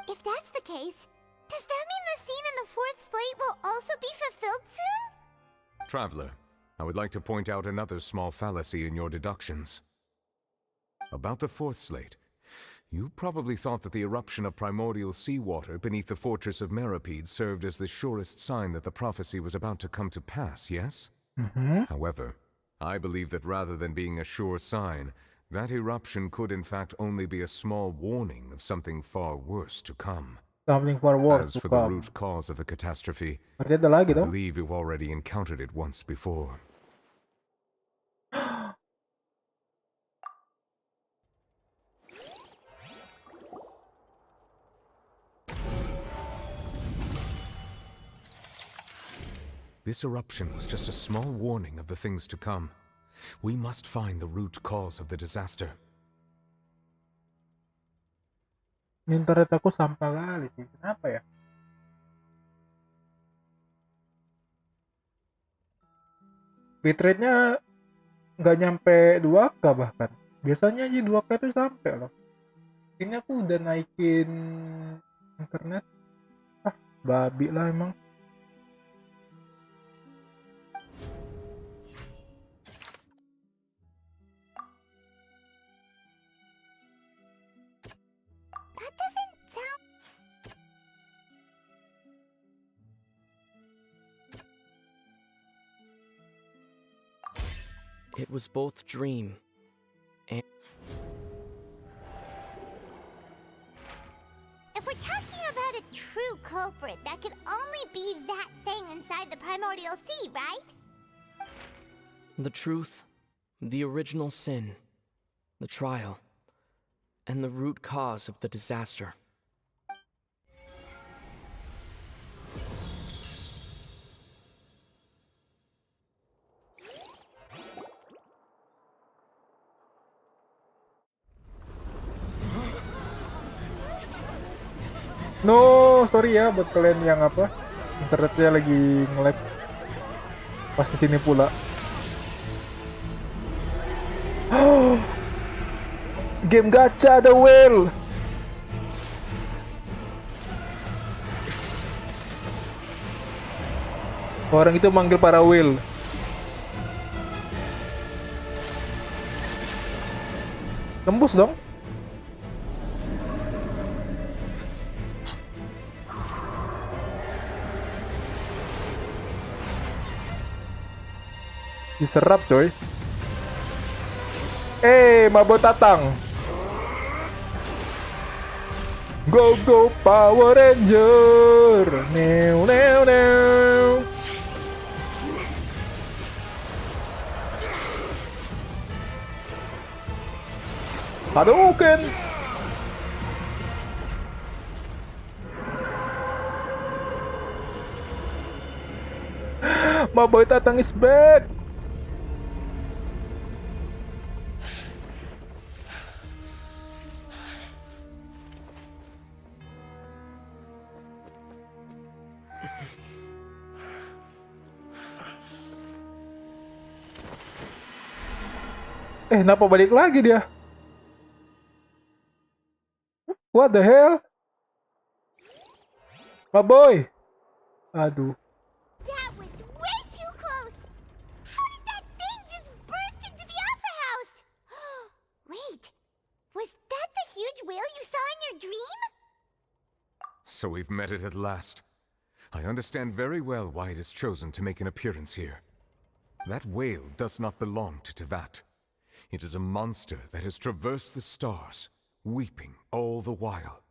If that's the case, does that mean the scene in the fourth slate will also be fulfilled soon? Traveler, I would like to point out another small fallacy in your deductions. About the fourth slate, you probably thought that the eruption of primordial seawater beneath the fortress of Meripede served as the surest sign that the prophecy was about to come to pass, yes? Mm-hmm. However, I believe that rather than being a sure sign, that eruption could in fact only be a small warning of something far worse to come. Something far worse As to for come. the root cause of the catastrophe, Berarti ada lagi I dong? believe you've already encountered it once before. This eruption was just a small warning of the things to come. We must find the root cause of the disaster. Internet aku sampah kali sih. Kenapa ya? Bitrate-nya nggak nyampe 2K bahkan. Biasanya aja 2K itu sampai loh. Ini aku udah naikin internet. Ah, babi lah emang. That doesn't sound... It was both dream and... If we're talking about a true culprit, that could only be that thing inside the primordial sea, right? The truth, the original sin, the trial, and the root cause of the disaster. No, sorry ya buat kalian yang apa internetnya lagi nge-lag pas di sini pula. Game gacha ada whale. Orang itu manggil para whale. Tembus dong. Diserap coy. Mabo Tatang. Go go Power Ranger. New new new. Hadouken. Mabo Tatang is back. Kenapa balik lagi dia? What the hell? My boy. Aduh. That was way too close! How did that thing just burst into the opera house? Wait, was that the huge whale you saw in your dream? So we've met it at last. I understand very well why it has chosen to make an appearance here. That whale does not belong to Teyvat. It is a monster that has traversed the stars, weeping all the while.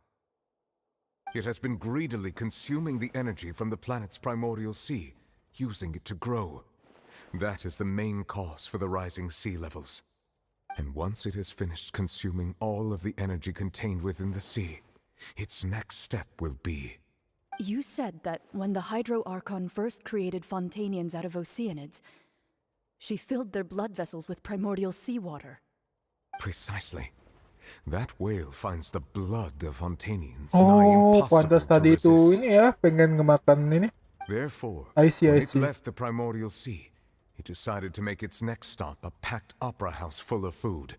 It has been greedily consuming the energy from the planet's primordial sea, using it to grow. That is the main cause for the rising sea levels. And once it has finished consuming all of the energy contained within the sea, its next step will be... You said that when the Hydro Archon first created Fontanians out of Oceanids, she filled their blood vessels with primordial seawater. Precisely. That whale finds the blood of Fontanians Oh, nigh impossible pantas to tadi itu resist. ini ya, pengen ngemakan ini. Therefore, I see, when I it see. left the primordial sea, it decided to make its next stop a packed opera house full of food.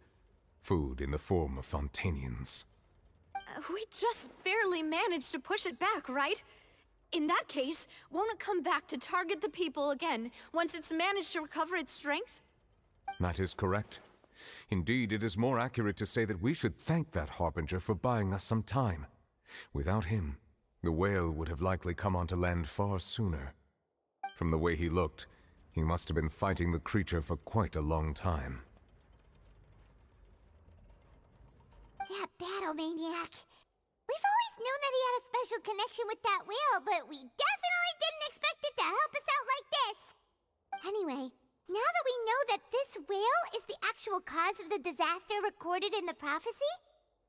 Food in the form of Fontanians. We just barely managed to push it back, right? In that case, won't it come back to target the people again once it's managed to recover its strength? That is correct. Indeed, it is more accurate to say that we should thank that Harbinger for buying us some time. Without him, the whale would have likely come onto land far sooner. From the way he looked, he must have been fighting the creature for quite a long time. That battle maniac. We've always known that he had a special connection with that whale, but we definitely didn't expect it to help us out like this. Anyway, now that we know that this whale is the actual cause of the disaster recorded in the prophecy,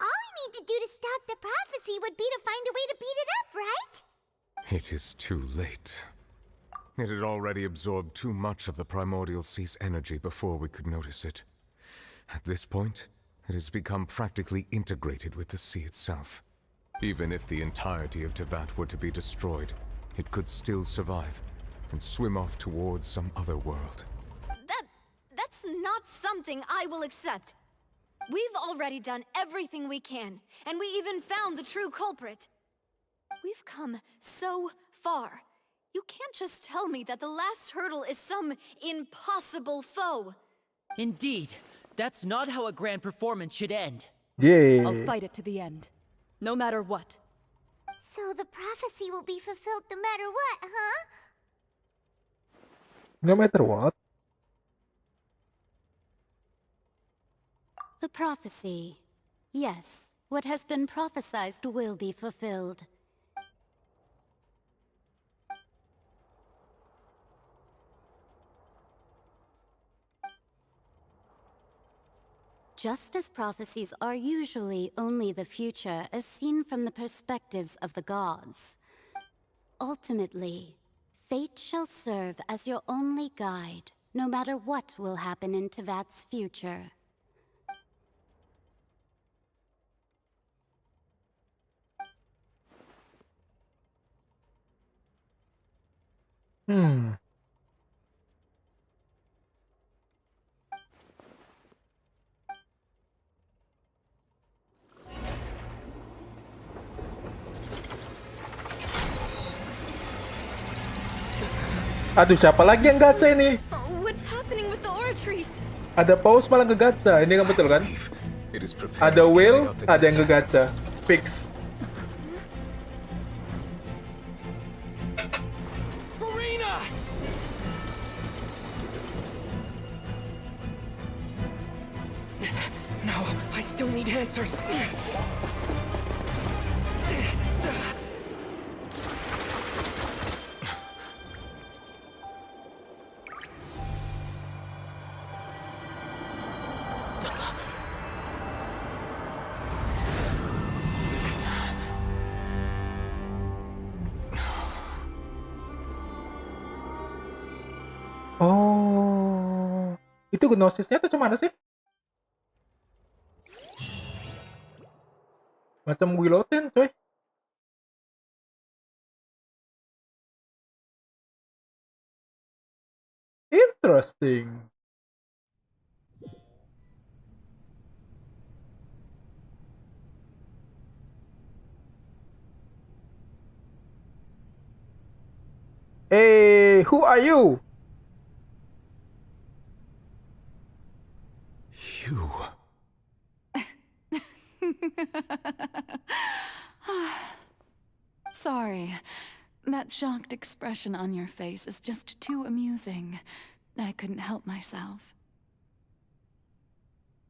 all we need to do to stop the prophecy would be to find a way to beat it up, right? It is too late. It had already absorbed too much of the primordial sea's energy before we could notice it. At this point, it has become practically integrated with the sea itself. Even if the entirety of Teyvat were to be destroyed, it could still survive and swim off towards some other world. That's not something I will accept. We've already done everything we can, and we even found the true culprit. We've come so far. You can't just tell me that the last hurdle is some impossible foe. Indeed, that's not how a grand performance should end. Yeah. I'll fight it to the end, no matter what. So the prophecy will be fulfilled no matter what, huh? No matter what. The prophecy. Yes, what has been prophesied will be fulfilled. Just as prophecies are usually only the future as seen from the perspectives of the gods. Ultimately, fate shall serve as your only guide, no matter what will happen in Teyvat's future. Aduh, siapa lagi yang gacha ini? What's happening with the oratories? Ada paus malah ngegacha. Ini kan betul kan? Ada whale, ada yang ngegacha. Fix. No, I still need answers. Oh, itu gnosisnya tuh cuma ada sih? Macam Willowen, coy. Interesting. Hey, who are you? You. Sorry. That shocked expression on your face is just too amusing. I couldn't help myself.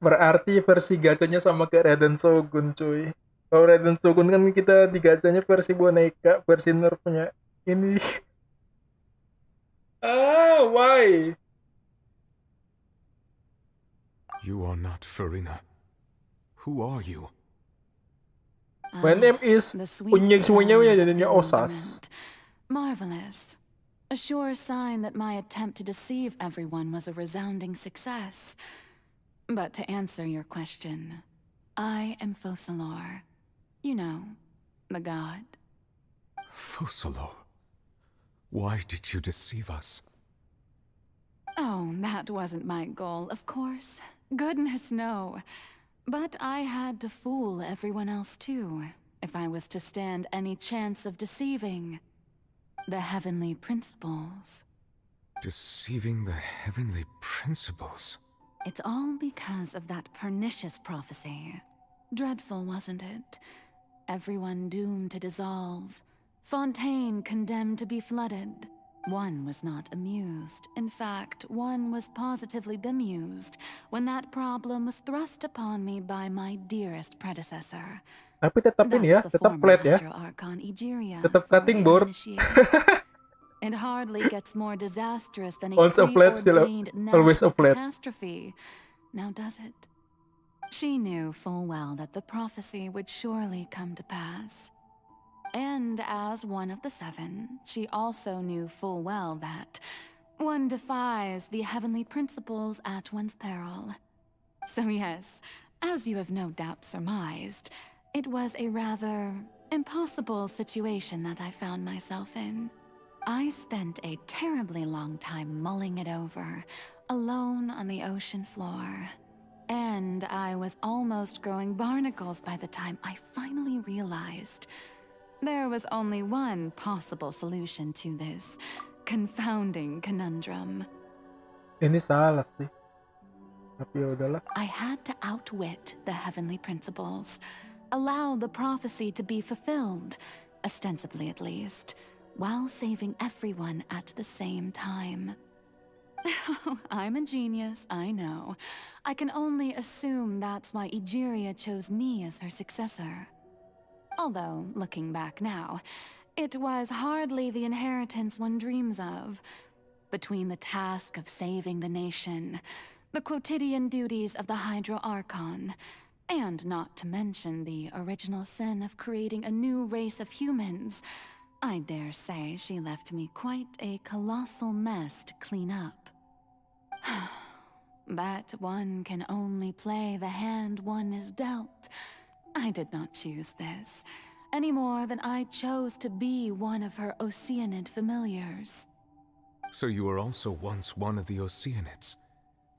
Berarti versi gacanya sama kayak Raiden Shogun, cuy. Kalau Raiden Shogun kan kita di gacanya versi boneka, versi nerfnya. Ini. Why? You are not Farina. Who are you? My name is Unyek semuanya jadinya Osas. Marvelous. A sure sign that my attempt to deceive everyone was a resounding success. But to answer your question, I am Focalor. You know, the god. Focalor. Why did you deceive us? Oh, that wasn't my goal, of course. Goodness, no. But I had to fool everyone else too, if I was to stand any chance of deceiving the heavenly principles. Deceiving the heavenly principles? It's all because of that pernicious prophecy. Dreadful, wasn't it? Everyone doomed to dissolve. Fontaine condemned to be flooded. One was not amused. In fact, one was positively bemused when that problem was thrust upon me by my dearest predecessor. Tapi tetap ini ya, tetap flat ya. Tetap cutting board. It hardly gets more disastrous than a Once a flat, still preordained always a national flat. catastrophe. Now does it? She knew full well that the prophecy would surely come to pass. And as one of the seven, she also knew full well that one defies the heavenly principles at one's peril. So yes, as you have no doubt surmised, it was a rather impossible situation that I found myself in. I spent a terribly long time mulling it over, alone on the ocean floor. And I was almost growing barnacles by the time I finally realized there was only one possible solution to this confounding conundrum. Ini salah sih. Tapi ya udahlah. I had to outwit the heavenly principles, allow the prophecy to be fulfilled, ostensibly at least, while saving everyone at the same time. I'm a genius, I know. I can only assume that's why Egeria chose me as her successor. Although, looking back now, it was hardly the inheritance one dreams of. Between the task of saving the nation, the quotidian duties of the Hydro Archon, and not to mention the original sin of creating a new race of humans, I dare say she left me quite a colossal mess to clean up. But one can only play the hand one is dealt. I did not choose this, any more than I chose to be one of her Oceanid familiars. So you were also once one of the Oceanids,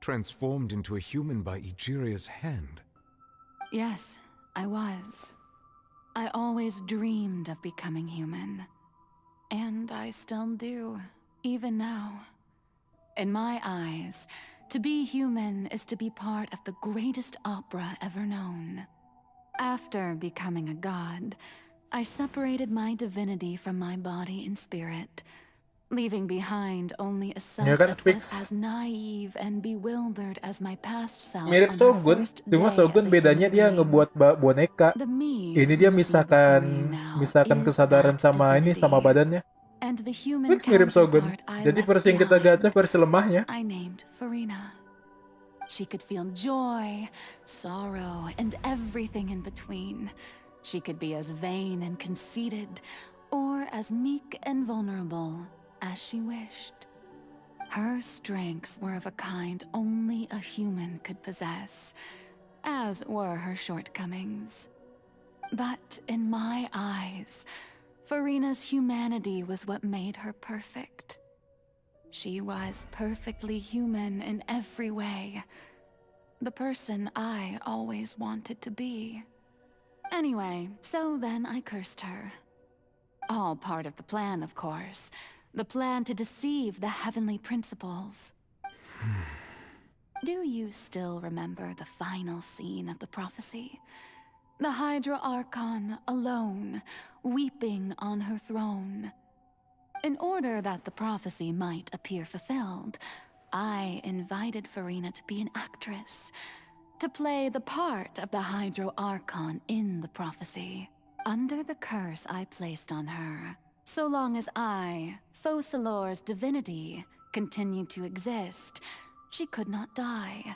transformed into a human by Egeria's hand. Yes, I was. I always dreamed of becoming human. And I still do, even now. In my eyes, to be human is to be part of the greatest opera ever known. After becoming a god, I separated my divinity from my body and spirit, leaving behind only a self kan that was fix. as naive and bewildered as my past self Mirip on her Shogun, first cuma day Shogun as a bedanya human dia being. ngebuat boneka. The me Ini dia you see misalkan before you now misalkan is kesadaran that sama ini sama divinity. badannya. And the human Fix mirip Shogun. counterpart I Jadi left versi yang kita behind, gacha versi lemahnya. I named Farina. She could feel joy, sorrow, and everything in between. She could be as vain and conceited, or as meek and vulnerable as she wished. Her strengths were of a kind only a human could possess, as were her shortcomings. But in my eyes, Farina's humanity was what made her perfect. She was perfectly human in every way. The person I always wanted to be. Anyway, so then I cursed her. All part of the plan, of course. the plan to deceive the heavenly principles. Do you still remember the final scene of the prophecy? The Hydra Archon alone, weeping on her throne. In order that the prophecy might appear fulfilled, I invited Furina to be an actress, to play the part of the Hydro Archon in the prophecy. Under the curse I placed on her, so long as I, Focalor's divinity, continued to exist, she could not die.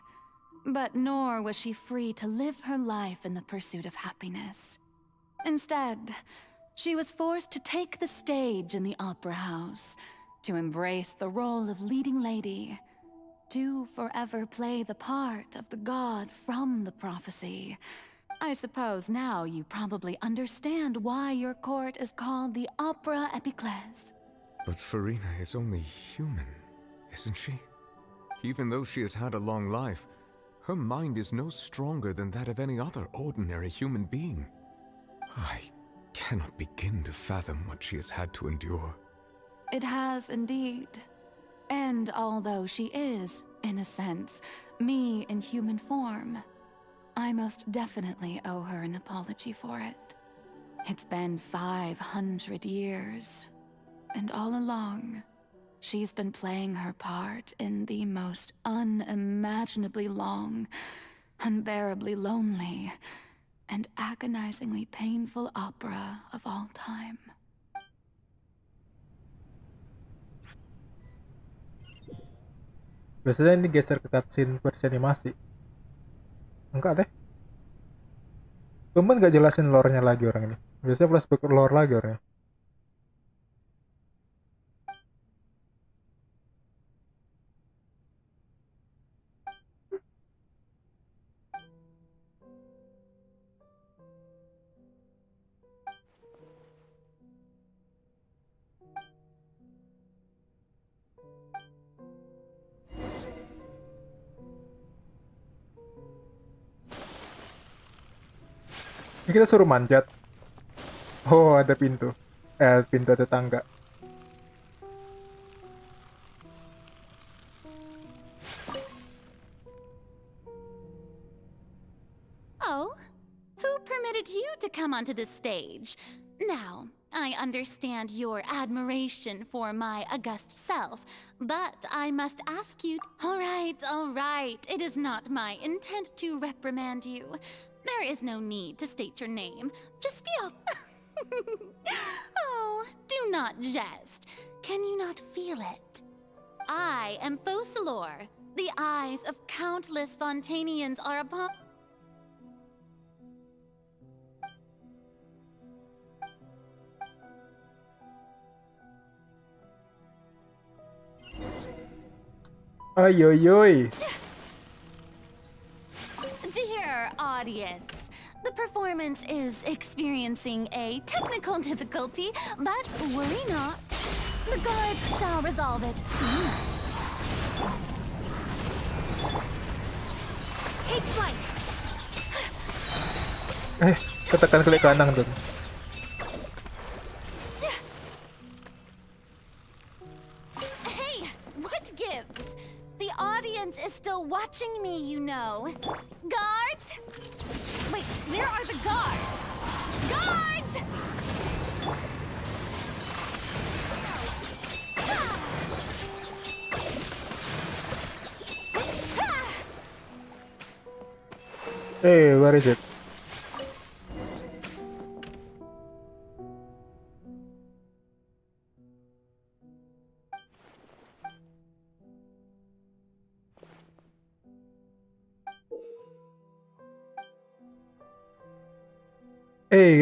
But nor was she free to live her life in the pursuit of happiness. Instead, she was forced to take the stage in the opera house, to embrace the role of leading lady, to forever play the part of the god from the prophecy. I suppose now you probably understand why your court is called the Opera Epiclese. But Furina is only human, isn't she? Even though she has had a long life, her mind is no stronger than that of any other ordinary human being. I cannot begin to fathom what she has had to endure. It has indeed. And although she is, in a sense, me in human form, I most definitely owe her an apology for it. It's been 500 years, and all along, she's been playing her part in the most unimaginably long, unbearably lonely, and agonizingly painful opera of all time. Biasanya ini geser ke cutscene versi animasi. Enggak deh. Tumben gak jelasin lore-nya lagi orang ini. Biasanya flashback ke lore lagi orangnya. Ini kita suruh manjat. Oh, ada pintu. Pintu ada tangga. Oh, who permitted you to come onto the stage? Now, I understand your admiration for my august self, but I must ask you... All right. It is not my intent to reprimand you. There is no need to state your name. Just be a... Oh, do not jest. Can you not feel it? I am Focalor. The eyes of countless Fontanians are upon... Ayoyoy. Dear audience, the performance is experiencing a technical difficulty, but worry not. The guards shall resolve it soon. Take flight. Tekan klik kanan tuh. Hey, what gives? The audience is still watching me, you know. Guards? Wait, where are the guards? Guards! Hey, where is it?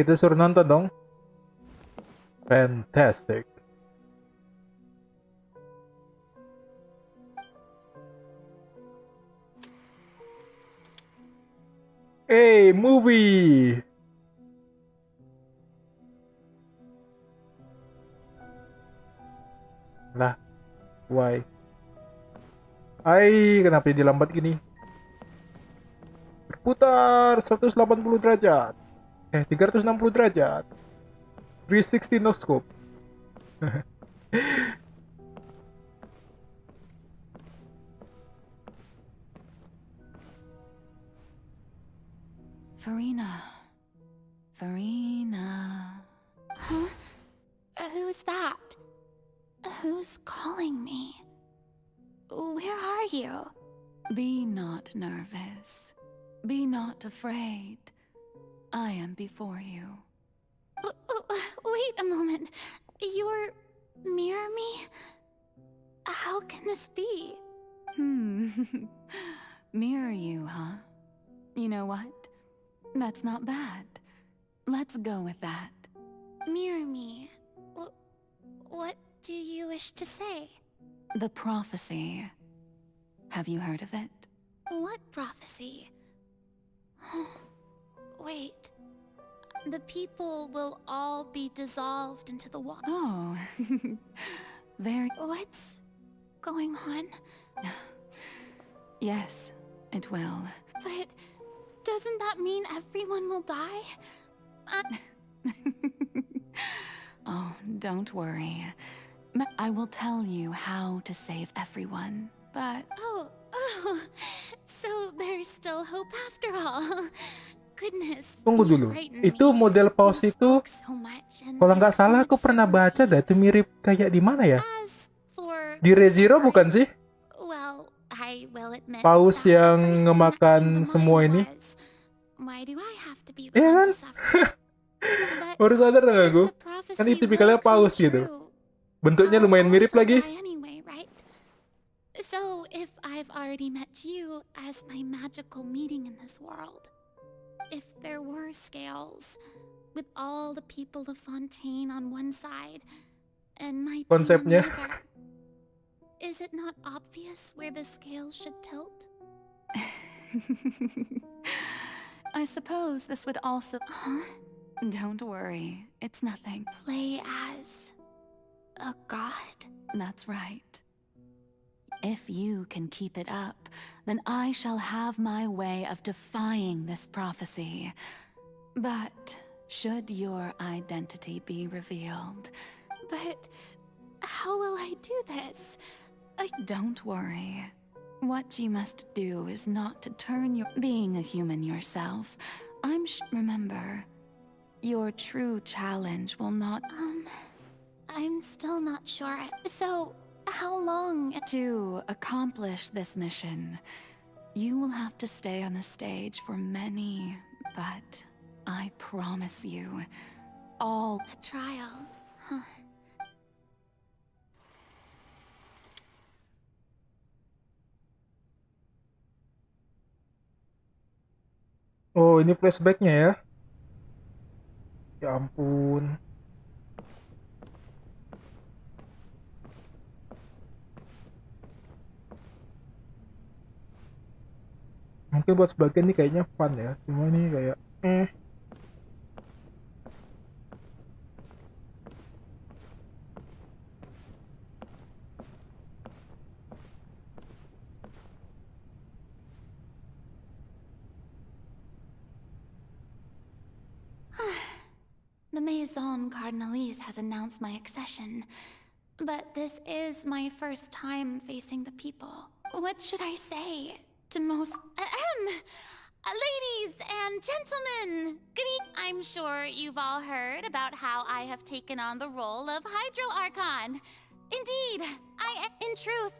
Kita suruh nonton dong. Fantastic. Movie. Lah, why? Kenapa ini lambat gini? Berputar 180 derajat. 360 derajat. 360 no scope. Farina. Huh? Who's that? Who's calling me? Where are you? Be not nervous. Be not afraid. I am before you. Wait a moment. You're mirror me? How can this be? Mirror you, huh? You know what? That's not bad. Let's go with that. Mirror me. What do you wish to say? The prophecy. Have you heard of it? What prophecy? Wait. The people will all be dissolved into the water. Oh, very... What's going on? Yes, it will. But doesn't that mean everyone will die? Oh, don't worry. I will tell you how to save everyone, but... Oh, so there's still hope after all. Goodness, Tunggu dulu. Itu model paus itu, kalau nggak salah aku pernah baca dah. Itu mirip kayak di mana ya? Di Re:Zero bukan sih? Paus yang ngemakan semua ini. Iya kan? Baru sadar nggak aku? Kan ini tipikalnya paus gitu. Bentuknya lumayan mirip lagi. So if I've already met you as my magical meeting in this world, if there were scales with all the people of Fontaine on one side and my konsepnya, on the other, is it not obvious where the scales should tilt? I suppose this would also... Huh? Don't worry, it's nothing. Play as a god? That's right. If you can keep it up, then I shall have my way of defying this prophecy. But should your identity be revealed... But how will I do this? Don't worry. What you must do is not to turn your... Being a human yourself, remember, your true challenge will not... I'm still not sure. So... how long? To accomplish this mission, you will have to stay on the stage for many, but I promise you, all... A trial, huh? Oh, ini flashbacknya ya? Ya ampun. Mungkin buat sebagian nih kayaknya fun ya, cuma nih kayak The Maison Cardinalise has announced my accession, but this is my first time facing the people. What should I say to most... Ladies and gentlemen, I'm sure you've all heard about how I have taken on the role of Hydro Archon. Indeed, in truth,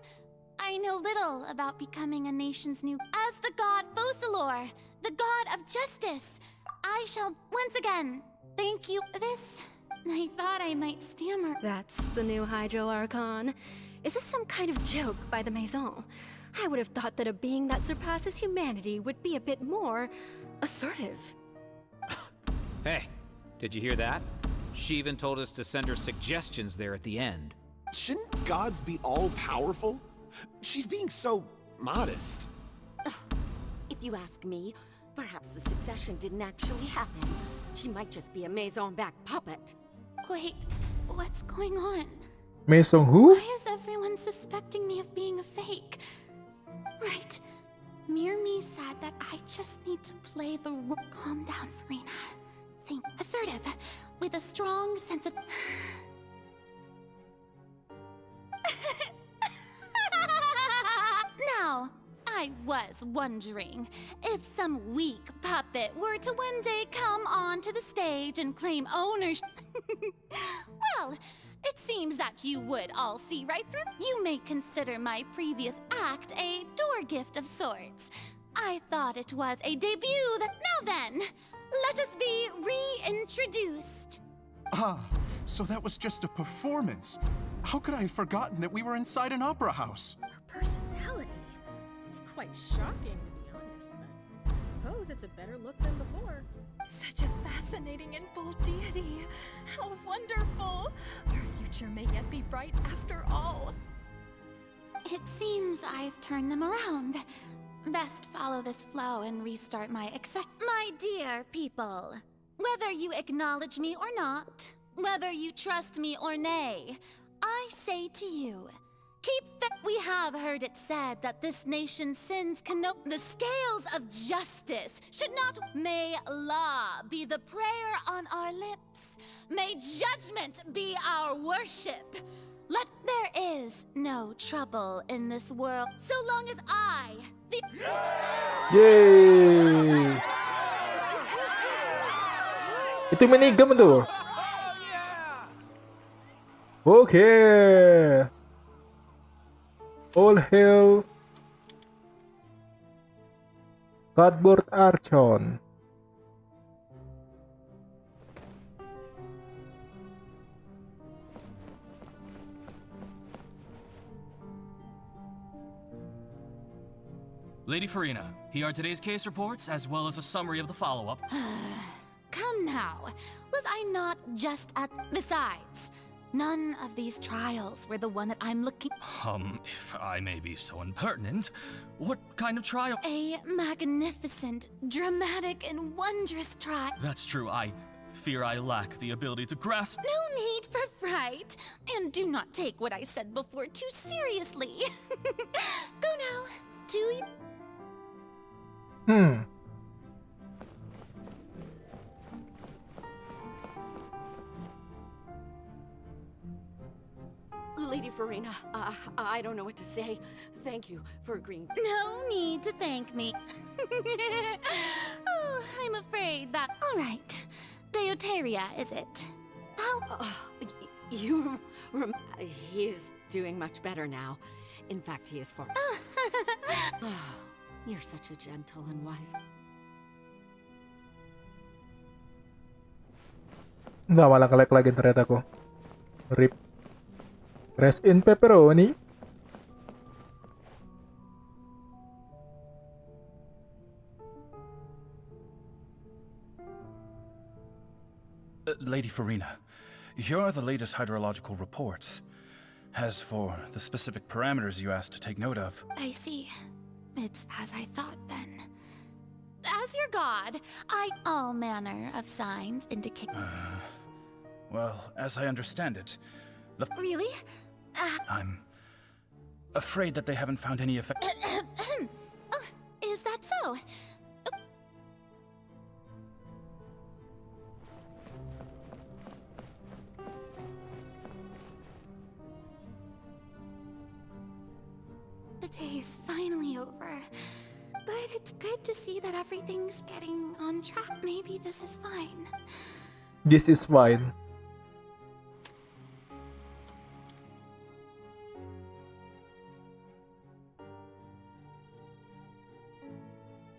I know little about becoming a nation's new... As the god Fosalor, the god of justice, I shall once again thank you. I thought I might stammer. That's the new Hydro Archon. Is this some kind of joke by the Maison? I would have thought that a being that surpasses humanity would be a bit more assertive. Hey, did you hear that? She even told us to send her suggestions there at the end. Shouldn't gods be all-powerful? She's being so modest. If you ask me, perhaps the succession didn't actually happen. She might just be a Maison-backed puppet. Wait, what's going on? Maison who? Why is everyone suspecting me of being a fake? Right. Mirmi said that I just need to play the role. Calm down, Farina. Think assertive, with a strong sense of... Now, I I was wondering if some weak puppet were to one day come onto the stage and claim ownership. Well, it seems that you would all see right through. You may consider my previous act a door gift of sorts. I thought it was a debut that. Now then, let us be reintroduced. Ah, so that was just a performance. How could I have forgotten that we were inside an opera house? Her personality. It's quite shocking, to be honest, but I suppose it's a better look than before. Such a fascinating and bold deity. How wonderful! Our future may yet be bright after all. It seems I've turned them around. Best follow this flow and restart my accession. My dear people, whether you acknowledge me or not, whether you trust me or nay, I say to you, keep fit. We have heard it said that this nation's sins cannot. The scales of justice should not. May law be the prayer on our lips. May judgment be our worship. Let there is no trouble in this world so long as I, the. Yeay. Itu minigam tuh. Oke. All hail Cardboard Archon. Lady Farina, here are today's case reports, as well as a summary of the follow-up. Come now, was I not just at. Besides, none of these trials were the one that I'm looking. If I may be so impertinent, what kind of trial? A magnificent, dramatic, and wondrous trial. That's true, I fear I lack the ability to grasp. No need for fright, and do not take what I said before too seriously. Go now, do you? Lady Farina, I don't know what to say. Thank you for agreeing. No need to thank me. Oh, I'm afraid that. All right, Deuteria, is it? How? He is doing much better now. In fact, he is far. You're such a gentle and wise. Nggak, malah nge-lag lagi ternyata aku. Rip. Rest in pepperoni. Lady Farina, here are the latest hydrological reports. As for the specific parameters you asked to take note of. I see. It's as I thought then. As your god, all manner of signs indicate. Well, as I understand it, the. Really? I'm afraid that they haven't found any effect. Oh, is that so? The day is finally over, but it's good to see that everything's getting on track. Maybe this is fine. This is fine.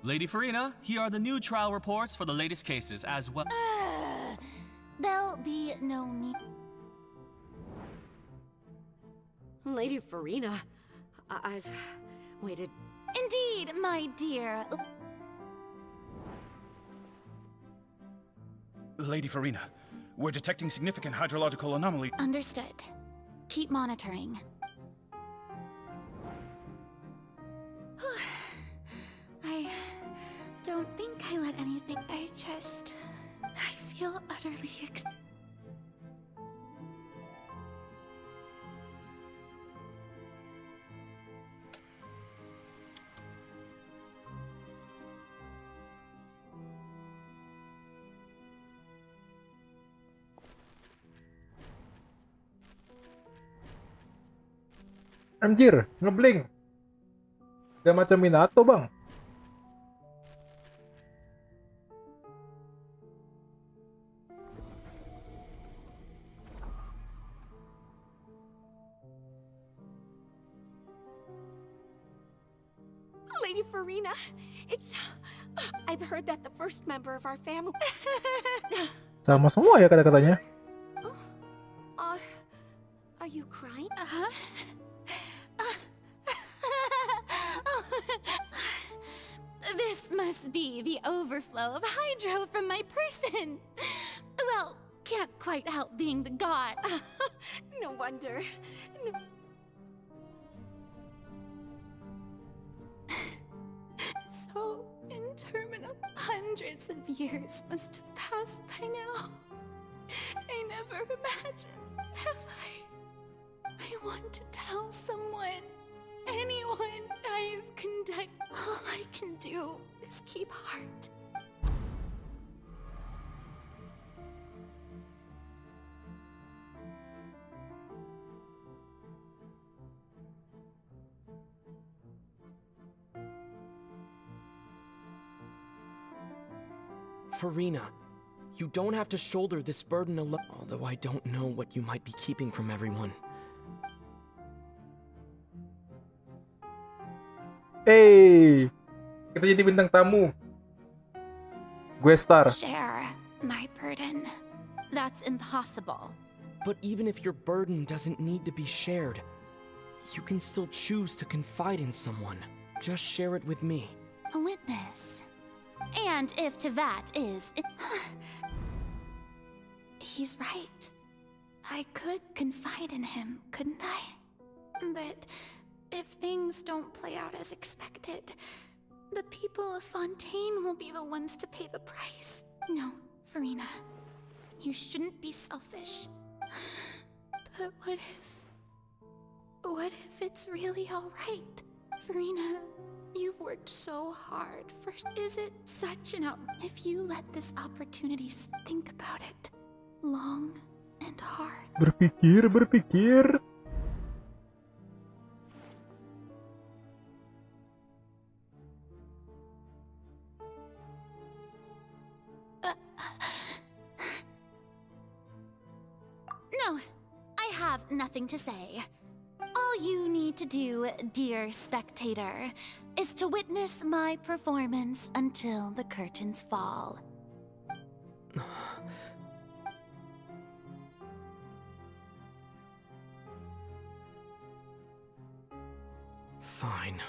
Lady Farina, here are the new trial reports for the latest cases, as well. There'll be no need. Lady Farina, I've waited. Indeed, my dear. Lady Farina, we're detecting significant hydrological anomaly. Understood. Keep monitoring. I don't think I let anything. I feel utterly Anjir, ngeblink. Udah macam Minato, Bang. Lady Farina, I've heard that the first member of our family... Sama semua ya kata-katanya. Are you crying? This must be the overflow of hydro from my person. Well, can't quite help being the god. No wonder. So interminable. Hundreds of years must have passed by now. I never imagined, have I want to tell someone, anyone I've conducted. All I can do is keep heart. Farina, you don't have to shoulder this burden alone, although I don't know what you might be keeping from everyone. Hey, kita jadi bintang tamu. Gue star. Share my burden. That's impossible. But even if your burden doesn't need to be shared, you can still choose to confide in someone. Just share it with me. A witness. And if to that is... He's right. I could confide in him, couldn't I? But if things don't play out as expected, the people of Fontaine will be the ones to pay the price. No, Farina. You shouldn't be selfish. But what if it's really alright? Farina, you've worked so hard for... Is it such an if you let this opportunity think about it long and hard? Berpikir. No, I have nothing to say. All you need to do, dear spectator, is to witness my performance until the curtains fall. Fine.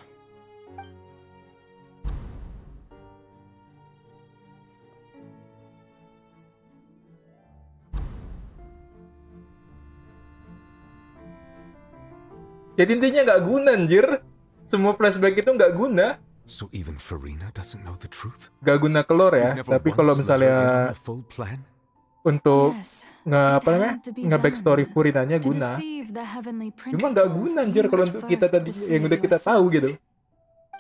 Jadi intinya nggak guna, anjir. Semua flashback itu nggak guna. So even Farina doesn't know the truth? Nggak guna kelor ya. Tapi kalau misalnya untuk nge-backstory Furinanya guna. Cuma nggak guna, anjir, kalau untuk kita tadi yang udah kita tahu gitu.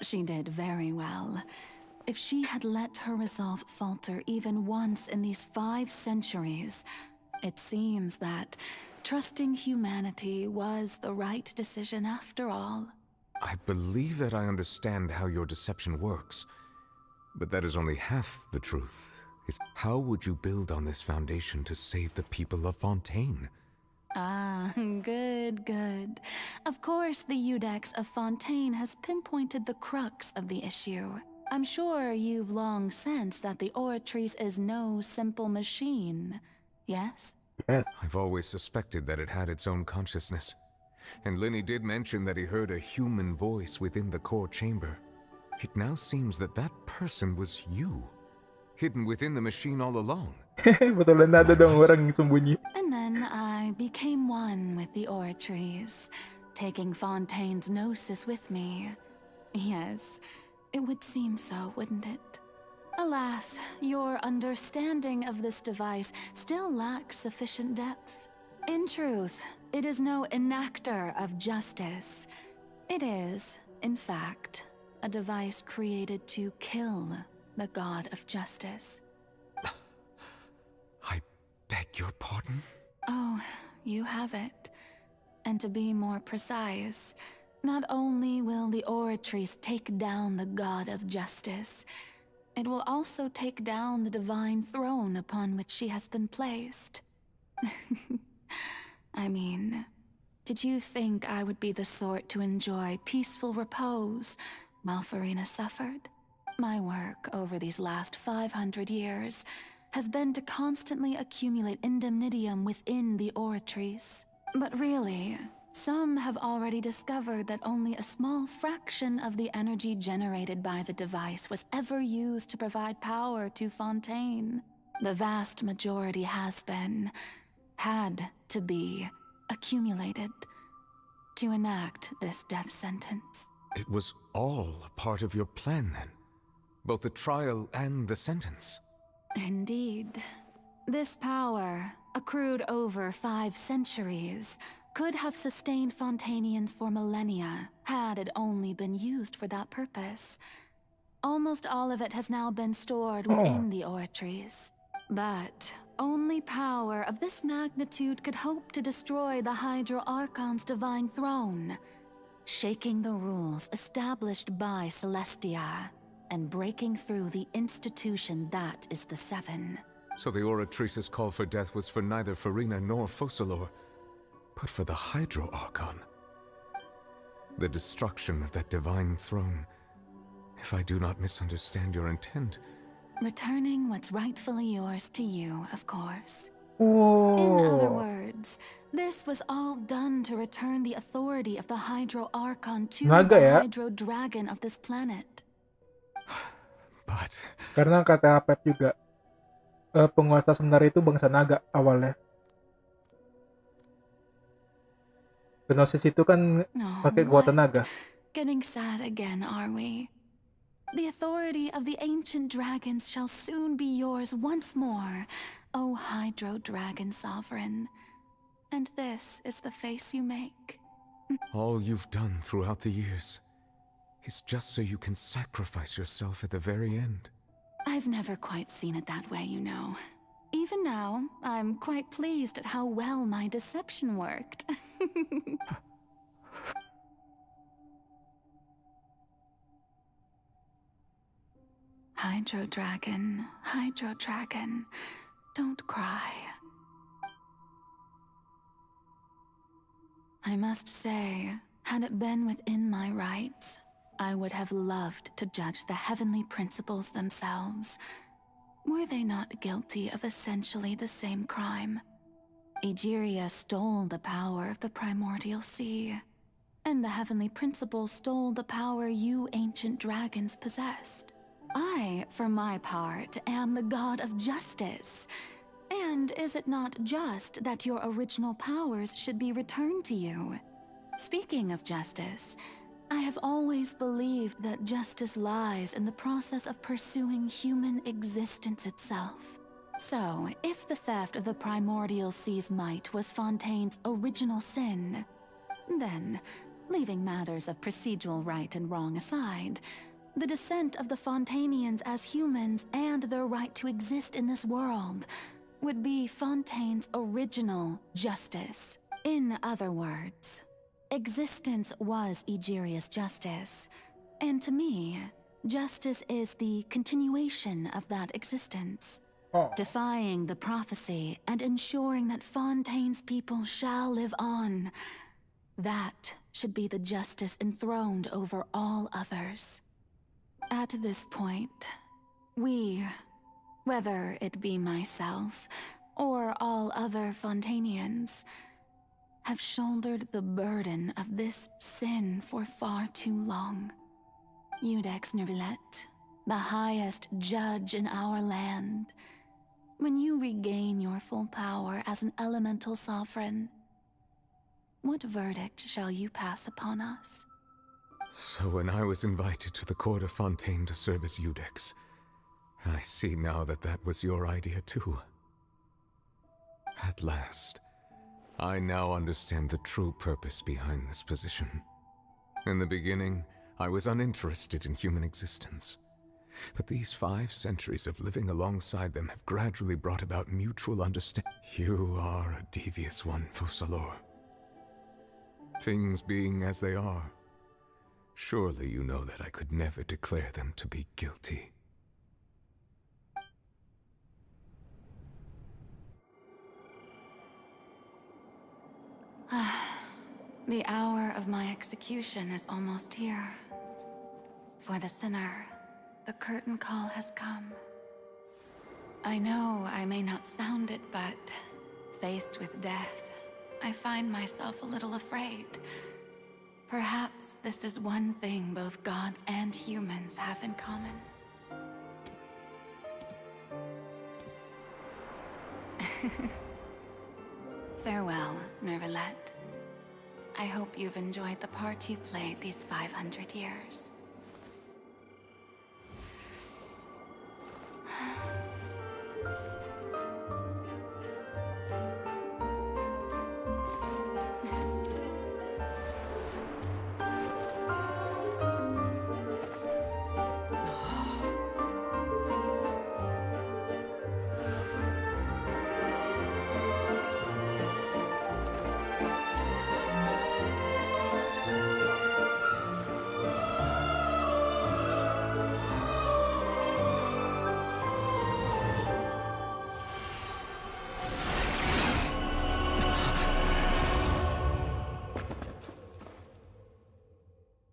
She did very well. If she had let her resolve falter even once in these 5 centuries, it seems that trusting humanity was the right decision after all. I believe that I understand how your deception works, but that is only half the truth. How would you build on this foundation to save the people of Fontaine? Ah, good. Of course, the Iudex of Fontaine has pinpointed the crux of the issue. I'm sure you've long sensed that the Oratrice is no simple machine, yes? Yes. I've always suspected that it had its own consciousness. And Lenny did mention that he heard a human voice within the core chamber. It now seems that that person was you, hidden within the machine all along. Betulan ada dong orang sembunyi. And then I became one with the Oratrice, taking Fontaine's gnosis with me. Yes, it would seem so, wouldn't it? Alas, your understanding of this device still lacks sufficient depth. In truth, it is no enactor of justice. It is, in fact, a device created to kill the god of justice. I beg your pardon? Oh, you have it. And to be more precise, Not only will the Oratrice take down the god of justice, it will also take down the divine throne upon which she has been placed. I mean, did you think I would be the sort to enjoy peaceful repose while Farina suffered? My work over these last 500 years has been to constantly accumulate indemnitium within the Oratrice. But really, some have already discovered that only a small fraction of the energy generated by the device was ever used to provide power to Fontaine. The vast majority had to be, accumulated to enact this death sentence. It was all a part of your plan then? Both the trial and the sentence? Indeed. This power, accrued over 5 centuries, could have sustained Fontainians for millennia, had it only been used for that purpose. Almost all of it has now been stored within the Oratrice. But only power of this magnitude could hope to destroy the Hydro Archon's divine throne, shaking the rules established by Celestia, and breaking through the institution that is the Seven. So the Oratrice's call for death was for neither Farina nor Focalor, but for the Hydro Archon. The destruction of that divine throne, if I do not misunderstand your intent. Returning what's rightfully yours to you, of course. Oh. In other words, this was all done to return the authority of the Hydro Archon to Naga the ya. Hydro Dragon of this planet. But... Karena kata Pep juga, penguasa sebenarnya itu bangsa naga awalnya. Gnosis itu kan pakai kekuatan naga. Getting sad again, are we? The authority of the ancient dragons shall soon be yours once more, O Hydro Dragon Sovereign. And this is the face you make. all you've done throughout the years is just so you can sacrifice yourself at the very end. I've never quite seen it that way, you know. Even now, I'm quite pleased at how well my deception worked. Hydro Dragon, don't cry. I must say, had it been within my rights, I would have loved to judge the heavenly principles themselves. Were they not guilty of essentially the same crime? Egeria stole the power of the primordial sea, and the heavenly principles stole the power you ancient dragons possessed. I, for my part, am the god of justice. And is it not just that your original powers should be returned to you? Speaking of justice, I have always believed that justice lies in the process of pursuing human existence itself. So, if the theft of the primordial sea's might was Fontaine's original sin, then, leaving matters of procedural right and wrong aside, the descent of the Fontainians as humans and their right to exist in this world would be Fontaine's original justice. In other words, existence was Egeria's justice, and to me, justice is the continuation of that existence. Defying the prophecy and ensuring that Fontaine's people shall live on. That should be the justice enthroned over all others. At this point, we, whether it be myself or all other Fontainians, have shouldered the burden of this sin for far too long. Iudex Nervillet, the highest judge in our land, when you regain your full power as an elemental sovereign, what verdict shall you pass upon us? So when I was invited to the court of Fontaine to serve as Iudex, I see now that that was your idea too. At last, I now understand the true purpose behind this position. In the beginning, I was uninterested in human existence. But these 5 centuries of living alongside them have gradually brought about mutual understanding. You are a devious one, Focalor. Things being as they are, Surely you know that I could never declare them to be guilty. The hour of my execution is almost here. For the sinner, the curtain call has come. I know I may not sound it, but faced with death, I find myself a little afraid. Perhaps this is one thing both gods and humans have in common. Farewell, Nervalette. I hope you've enjoyed the part you played these 500 years.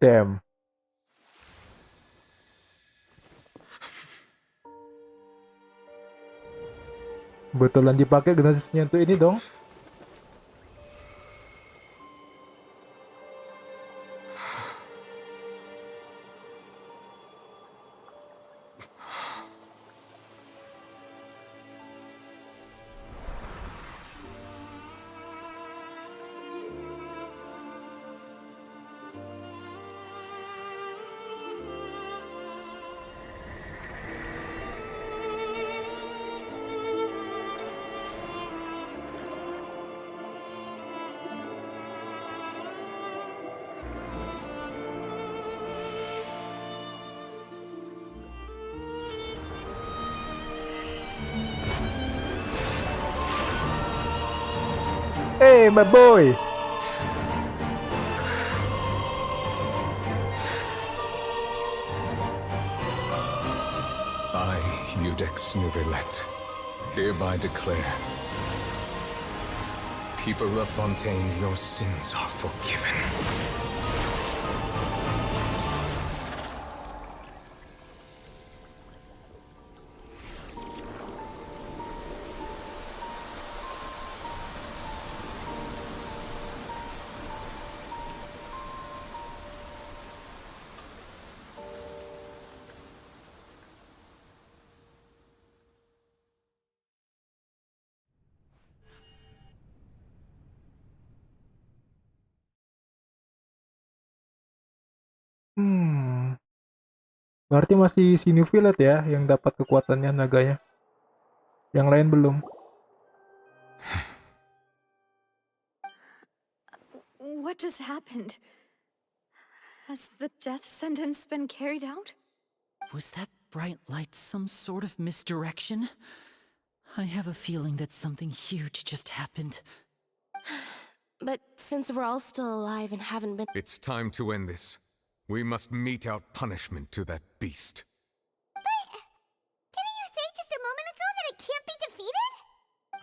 Damn. Betulan dipakai Gnosisnya tuh ini dong. Hey, my boy. I, Iudex Nervalette, hereby declare, people of Fontaine, your sins are forgiven. Berarti masih si New Village ya yang dapat kekuatannya naganya. Yang lain belum. What just happened? Has the death sentence been carried out? Was that bright light some sort of misdirection? I have a feeling that something huge just happened. But since we're all still alive and haven't been— It's time to end this. We must mete out punishment to that beast. Didn't you say just a moment ago that it can't be defeated?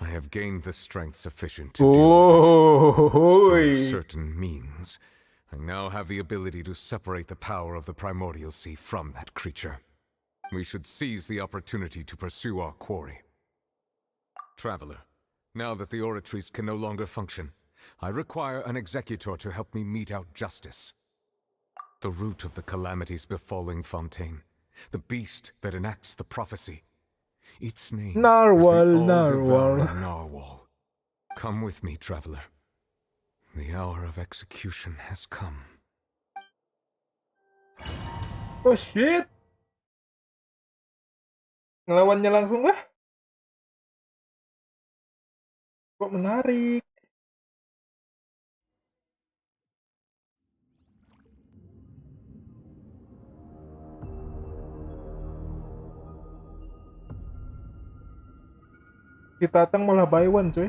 I have gained the strength sufficient to deal with it. Through certain means, I now have the ability to separate the power of the primordial sea from that creature. We should seize the opportunity to pursue our quarry. Traveler, now that the oratories can no longer function, I require an executor to help me mete out justice. The root of the calamities befalling Fontaine, the beast that enacts the prophecy. Its name Narwhal, is the narwhal. all-devouring narwhal. Come with me, traveler. The hour of execution has come. Oh shit. Ngelawannya langsung kah? Kok menarik. Si Tatang malah buy one coy.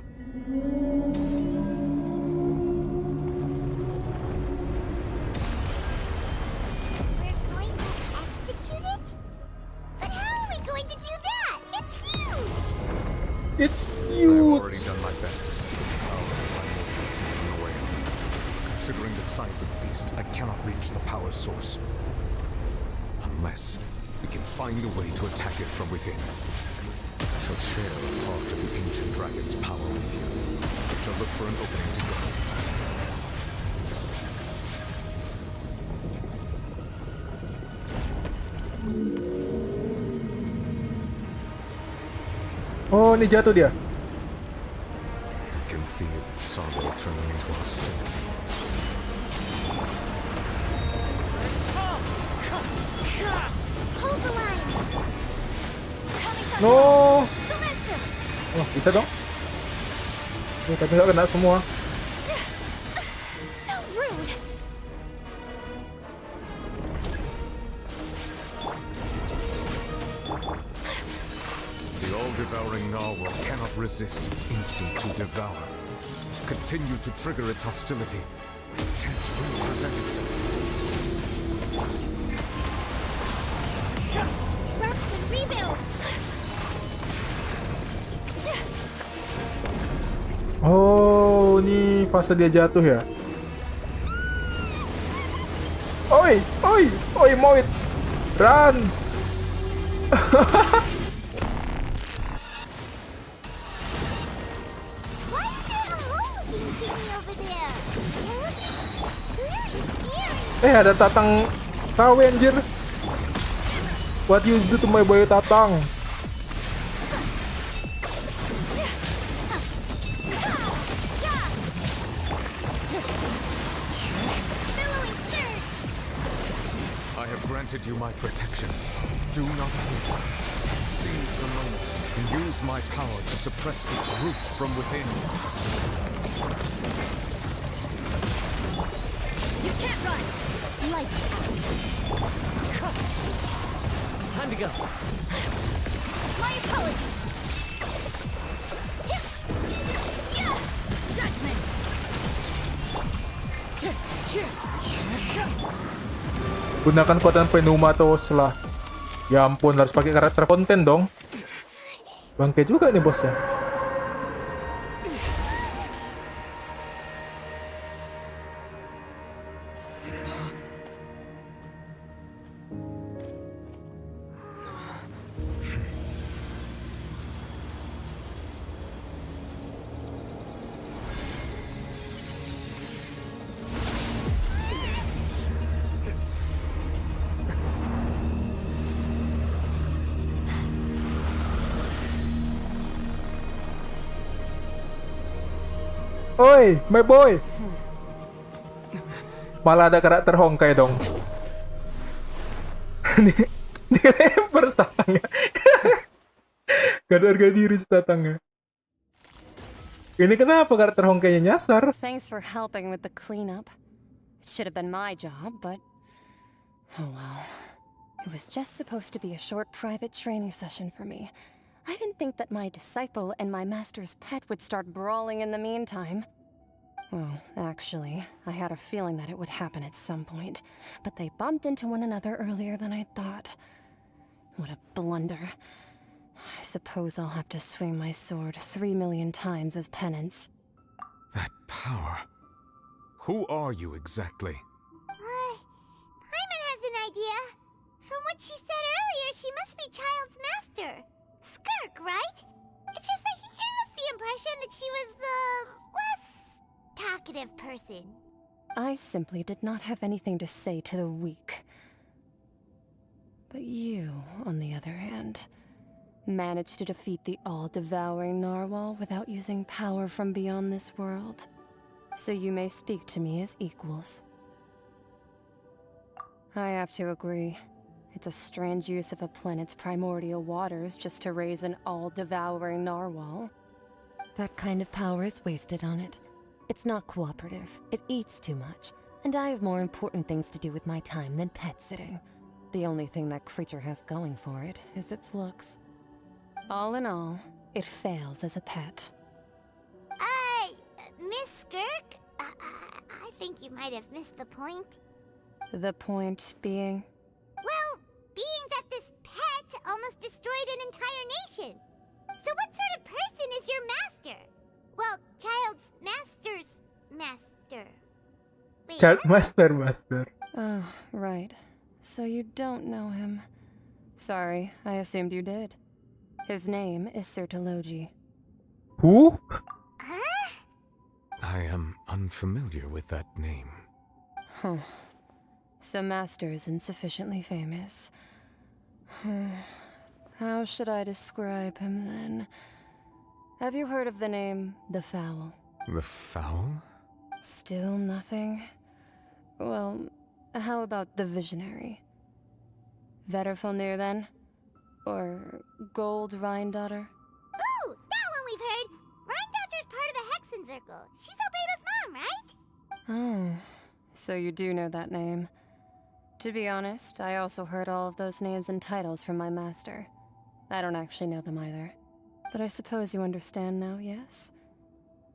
It's I've huge. already done my best to stop the power of my mortal sea from the whale. Considering the size of the beast, I cannot reach the power source. Unless we can find a way to attack it from within. I shall share a part of the ancient dragon's power with you. I shall look for an opening to go. Oh, ini jatuh dia. I can feel its sorrow turning into hostility. Hold the line. No. Oh, bisa dong. Tapi nggak kena semua. So rude. The all-devouring narwhal cannot resist its instinct to devour. To continue to trigger its hostility, a chance will present itself. Rest and rebuild. Oh, ini fase dia jatuh ya. Oi, oi, oi, Moit. Run. Why is there a hole-looking thingy over there? It looks really scary. Ada Tatang KW anjir. What you do to my boy Tatang? I have granted you my protection. Do not fear. Seize the moment and use my power to suppress its root from within. You can't run! Lights out. Time to go. My apologies! Judgment! Gunakan kekuatan Pneumatos lah. Ya ampun, harus pakai karakter konten dong. Bangke juga nih bosnya. Oi, my boy. Malah ada karakter Honkai dong. Dia lempar tatangnya. Gak ada harga diri tatangnya. Ini kenapa karakter Honkainya nyasar? Thanks for helping with the cleanup. It should have been my job, but oh well. It was just supposed to be a short private training session for me. I didn't think that my disciple and my master's pet would start brawling in the meantime. Well, actually, I had a feeling that it would happen at some point, but they bumped into one another earlier than I thought. What a blunder. I suppose I'll have to swing my sword 3 million times as penance. That power. Who are you exactly? Paimon has an idea. From what she said earlier, she must be Child's master. Skirk, right? It's just that he gave us the impression that she was less talkative person. I simply did not have anything to say to the weak. But you, on the other hand, managed to defeat the all-devouring narwhal without using power from beyond this world. So you may speak to me as equals. I have to agree. It's a strange use of a planet's primordial waters just to raise an all-devouring narwhal. That kind of power is wasted on it. It's not cooperative, it eats too much, and I have more important things to do with my time than pet sitting. The only thing that creature has going for it is its looks. All in all, it fails as a pet. Miss Skirk? I think you might have missed the point. The point being? Well, being that this pet almost destroyed an entire nation. So what sort of person Child Master. Oh, right. So you don't know him. Sorry, I assumed you did. His name is Sir Tologi. Who? I am unfamiliar with that name. Huh. So Master isn't sufficiently famous. How should I describe him then? Have you heard of the name The Fowl? The Fowl? Still nothing? Well, how about the Visionary? Vetterfalnir then? Or Gold Rhindaughter? Ooh, that one we've heard. Rhindaughter's part of the Hexen Circle. She's Albedo's mom, right? Oh, so you do know that name. To be honest, I also heard all of those names and titles from my master. I don't actually know them either. But I suppose you understand now, yes?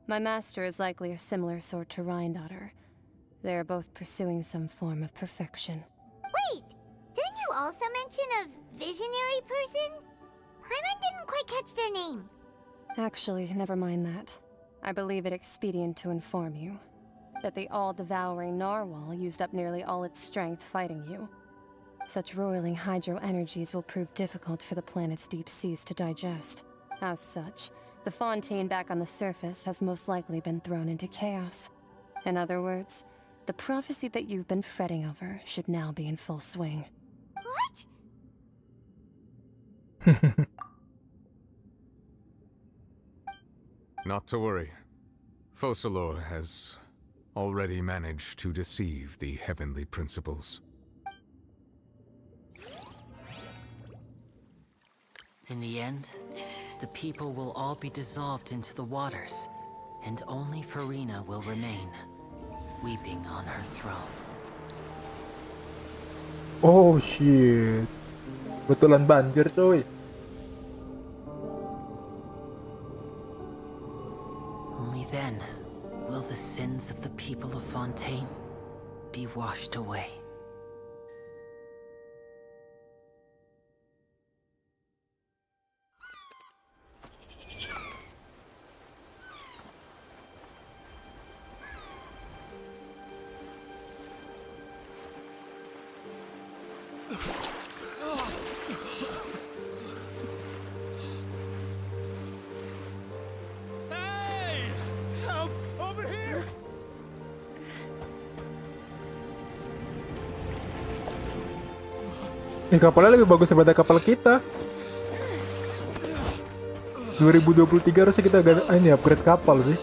My master is likely a similar sort to Rhindaughter. They are both pursuing some form of perfection. Wait, didn't you also mention a visionary person? Paimon didn't quite catch their name. Actually, never mind that. I believe it expedient to inform you that the all-devouring narwhal used up nearly all its strength fighting you. Such roiling hydro energies will prove difficult for the planet's deep seas to digest. As such, the fontaine back on the surface has most likely been thrown into chaos. In other words, the prophecy that you've been fretting over should now be in full swing. What? Not to worry. Focalor has already managed to deceive the heavenly principles. In the end, the people will all be dissolved into the waters, and only Farina will remain, weeping on her throne. Oh shit. Betulan banjir coy. Only then will the sins of the people of Fontaine be washed away. Hey! Help! Over here! Kapalnya lebih bagus daripada kapal kita. 2023 harusnya kita ini upgrade kapal sih.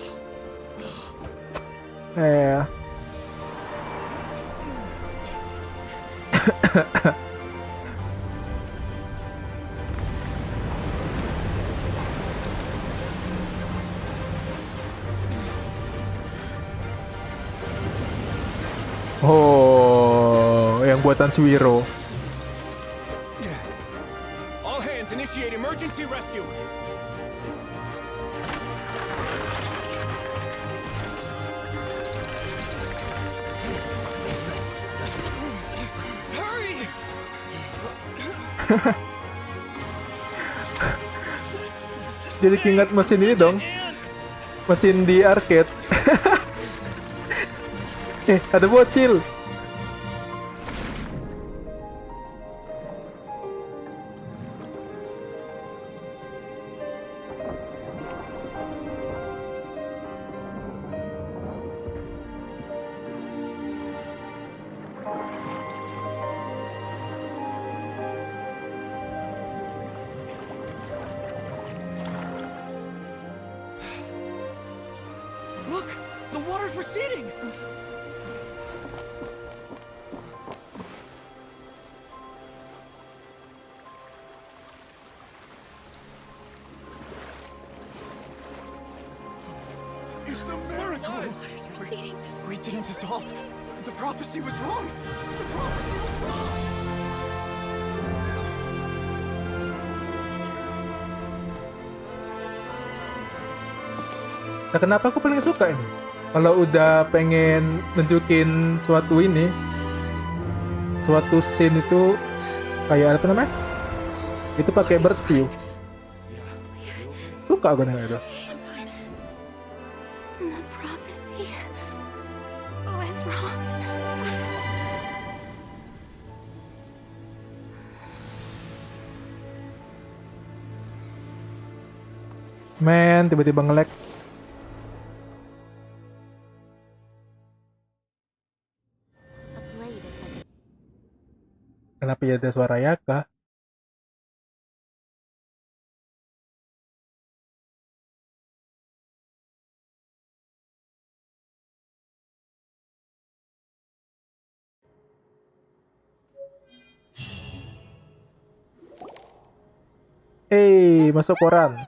Oh, yang buatan Suwiro. All hands initiate emergency rescue. Hurry! Jadi ingat mesin ini dong. Mesin di arcade. Ada bocil. Look! The water's receding! It's a miracle! Water's receding. We didn't dissolve. The prophecy was wrong. The prophecy was wrong. Nah, kenapa aku paling suka ini? Kalau udah pengen nunjukin suatu scene itu kayak apa namanya? Itu pakai bird view. Suka aku nih itu. The prophecy was wrong. Men, tiba-tiba nge-lag. Kenapa ya ada suara Yaka? Hey, masuk koran.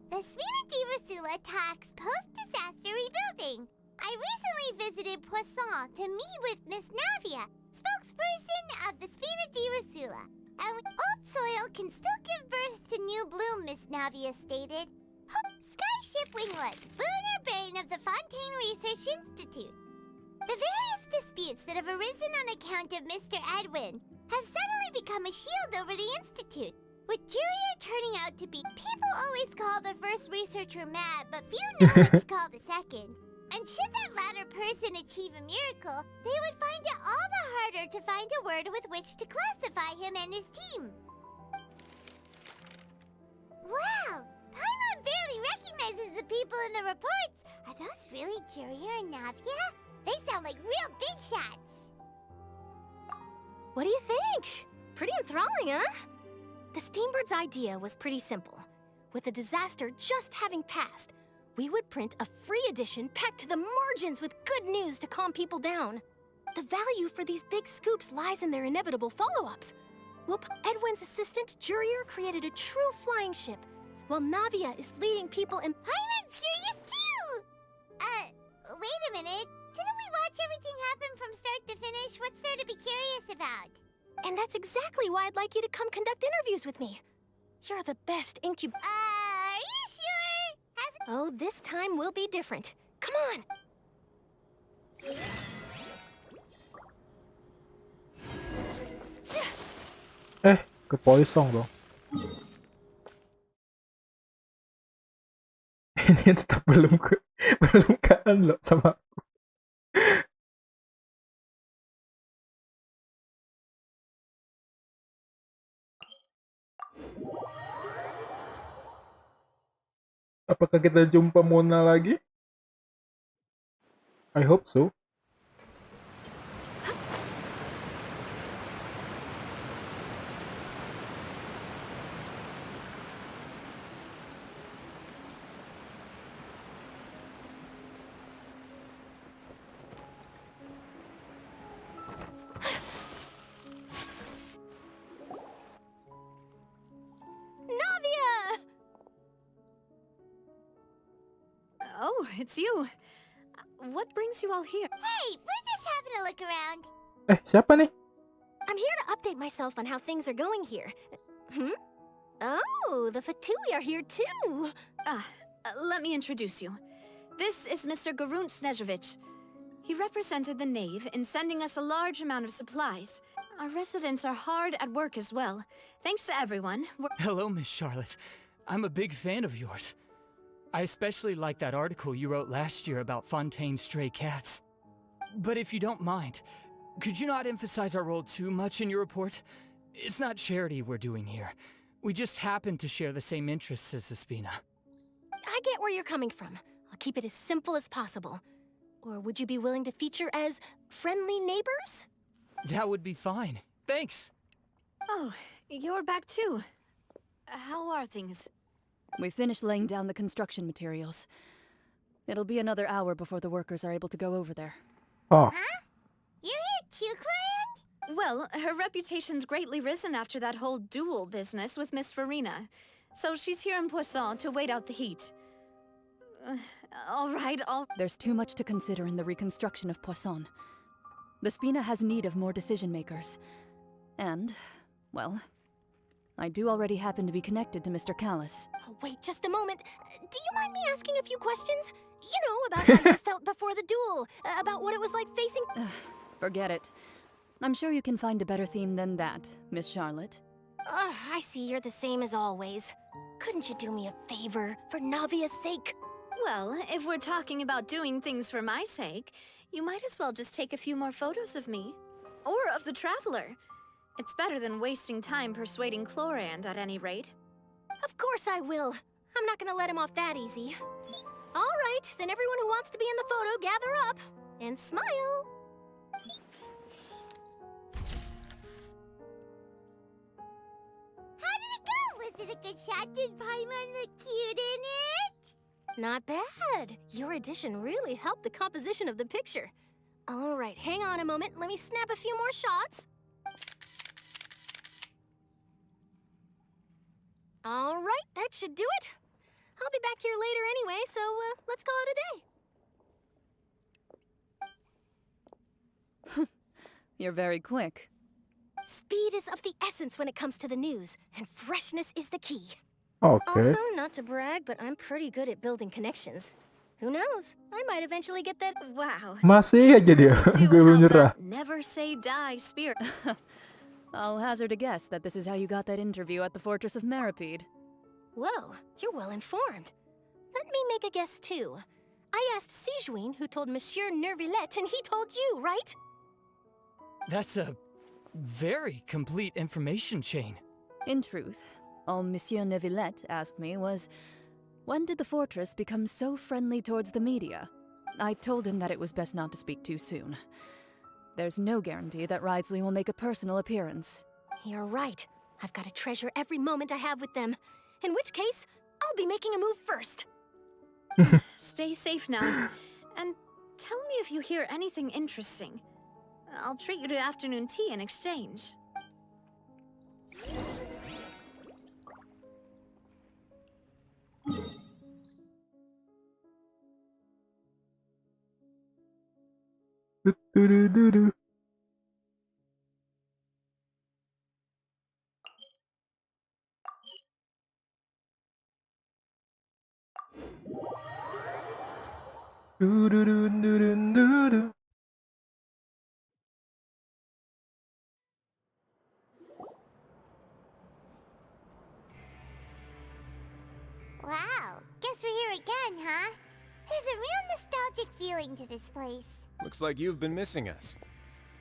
The Spina Rasula talks post-disaster rebuilding. I recently visited Poisson to meet with Miss Navia, spokesperson of the Spina Rasula. And old soil can still give birth to new bloom, Miss Navia stated. Skyship Winglet, lunar brain of the Fontaine Research Institute. The various disputes that have arisen on account of Mr. Edwin have suddenly become a shield over the Institute, with Jurier turning out to be... People always call the first researcher mad, but few know what to call the second. And should that latter person achieve a miracle, they would find it all the harder to find a word with which to classify him and his team. Wow! Paimon barely recognizes the people in the reports. Are those really Jurier and Navia? They sound like real big shots. What do you think? Pretty enthralling, huh? The Steambird's idea was pretty simple. With the disaster just having passed, we would print a free edition packed to the margins with good news to calm people down. The value for these big scoops lies in their inevitable follow-ups. Well, Edwin's assistant, Jurier, created a true flying ship, while Navia is leading people in... Paimon's curious too! Wait a minute. Didn't we watch everything happen from start to finish? What's there to be curious about? And that's exactly why I'd like you to come conduct interviews with me. You're the best Are you sure? Oh, this time will be different. Come on! Ke Poisson dong. Ini tetap belum unlock sama aku. Apakah kita jumpa Mona lagi? I hope so. Oh, it's you. What brings you all here? Hey, we're just having a look around. Siapa nih? I'm here to update myself on how things are going here. Oh, the Fatui are here too. Let me introduce you. This is Mr. Garunt Snežević. He represented the Knave in sending us a large amount of supplies. Our residents are hard at work as well. Thanks to everyone. Hello, Miss Charlotte. I'm a big fan of yours. I especially like that article you wrote last year about Fontaine's stray cats. But if you don't mind, could you not emphasize our role too much in your report? It's not charity we're doing here. We just happen to share the same interests as the Spina. I get where you're coming from. I'll keep it as simple as possible. Or would you be willing to feature as friendly neighbors? That would be fine. Thanks. Oh, you're back too. How are things? We finished laying down the construction materials. It'll be another hour before the workers are able to go over there. Oh. Huh? You're here too, Clarence? Well, her reputation's greatly risen after that whole duel business with Miss Farina. So she's here in Poisson to wait out the heat. All right. There's too much to consider in the reconstruction of Poisson. The Spina has need of more decision-makers. And, well, I do already happen to be connected to Mr. Callis. Oh, wait just a moment. Do you mind me asking a few questions? You know, about how you felt before the duel, about what it was like facing... Forget it. I'm sure you can find a better theme than that, Miss Charlotte. I see you're the same as always. Couldn't you do me a favor, for Navia's sake? Well, if we're talking about doing things for my sake, you might as well just take a few more photos of me. Or of the Traveler. It's better than wasting time persuading Chlorand, at any rate. Of course I will. I'm not gonna let him off that easy. All right, then everyone who wants to be in the photo, gather up and smile. How did it go? Was it a good shot? Did Paimon look cute in it? Not bad. Your addition really helped the composition of the picture. All right, hang on a moment. Let me snap a few more shots. All right, that should do it. I'll be back here later anyway, so let's call it a day. You're very quick. Speed is of the essence when it comes to the news, and freshness is the key. Okay. Also, not to brag, but I'm pretty good at building connections. Who knows? I might eventually get that. Wow. Masih aja dia. Gue belum nyerah. Never say die spirit. I'll hazard a guess that this is how you got that interview at the Fortress of Meripede. Whoa, you're well informed. Let me make a guess too. I asked Sijuin, who told Monsieur Nervillette, and he told you, right? That's a very complete information chain. In truth, all Monsieur Neuvillette asked me was, when did the fortress become so friendly towards the media? I told him that it was best not to speak too soon. There's no guarantee that Ridsley will make a personal appearance. You're right. I've got to treasure every moment I have with them. In which case, I'll be making a move first. Stay safe now. And tell me if you hear anything interesting. I'll treat you to afternoon tea in exchange. Du-du-du-du-du. Du-du-du-du-du-du-du. Wow, guess we're here again, huh? There's a real nostalgic feeling to this place. Looks like you've been missing us.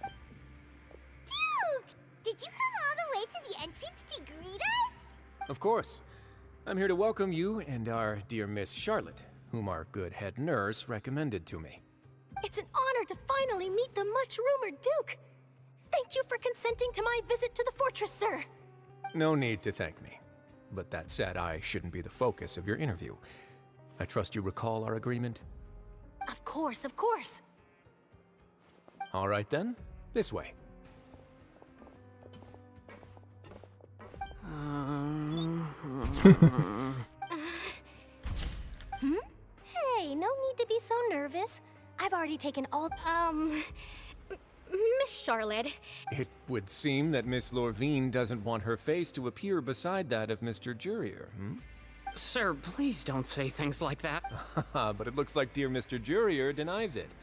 Duke! Did you come all the way to the entrance to greet us? Of course. I'm here to welcome you and our dear Miss Charlotte, whom our good head nurse recommended to me. It's an honor to finally meet the much-rumored Duke. Thank you for consenting to my visit to the fortress, sir. No need to thank me. But that said, I shouldn't be the focus of your interview. I trust you recall our agreement? Of course, of course. All right then, this way. Hey, no need to be so nervous. I've already taken all, Miss Charlotte. It would seem that Miss Lorvine doesn't want her face to appear beside that of Mr. Jurier, hmm? Sir, please don't say things like that. But it looks like dear Mr. Jurier denies it.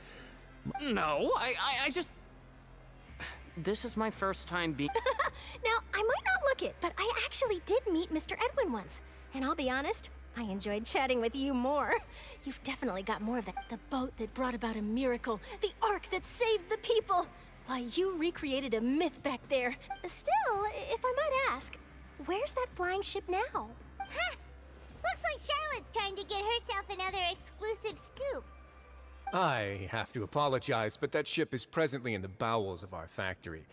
No, I just... This is my first time being... Now, I might not look it, but I actually did meet Mr. Edwin once. And I'll be honest, I enjoyed chatting with you more. You've definitely got more of that. The boat that brought about a miracle. The ark that saved the people. Why, you recreated a myth back there. Still, if I might ask, where's that flying ship now? Huh! Looks like Charlotte's trying to get herself another exclusive scoop. I have to apologize, but that ship is presently in the bowels of our factory.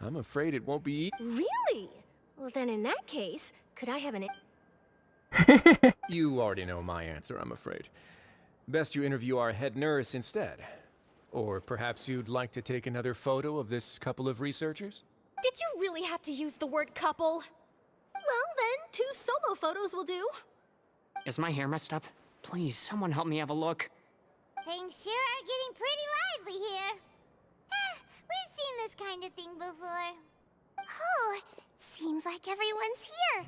I'm afraid it won't be... Really? Well, then in that case, could I have an... You already know my answer, I'm afraid. Best you interview our head nurse instead. Or perhaps you'd like to take another photo of this couple of researchers? Did you really have to use the word couple? Well, then, 2 solo photos will do. Is my hair messed up? Please, someone help me have a look. Things sure are getting pretty lively here. We've seen this kind of thing before. Oh, seems like everyone's here.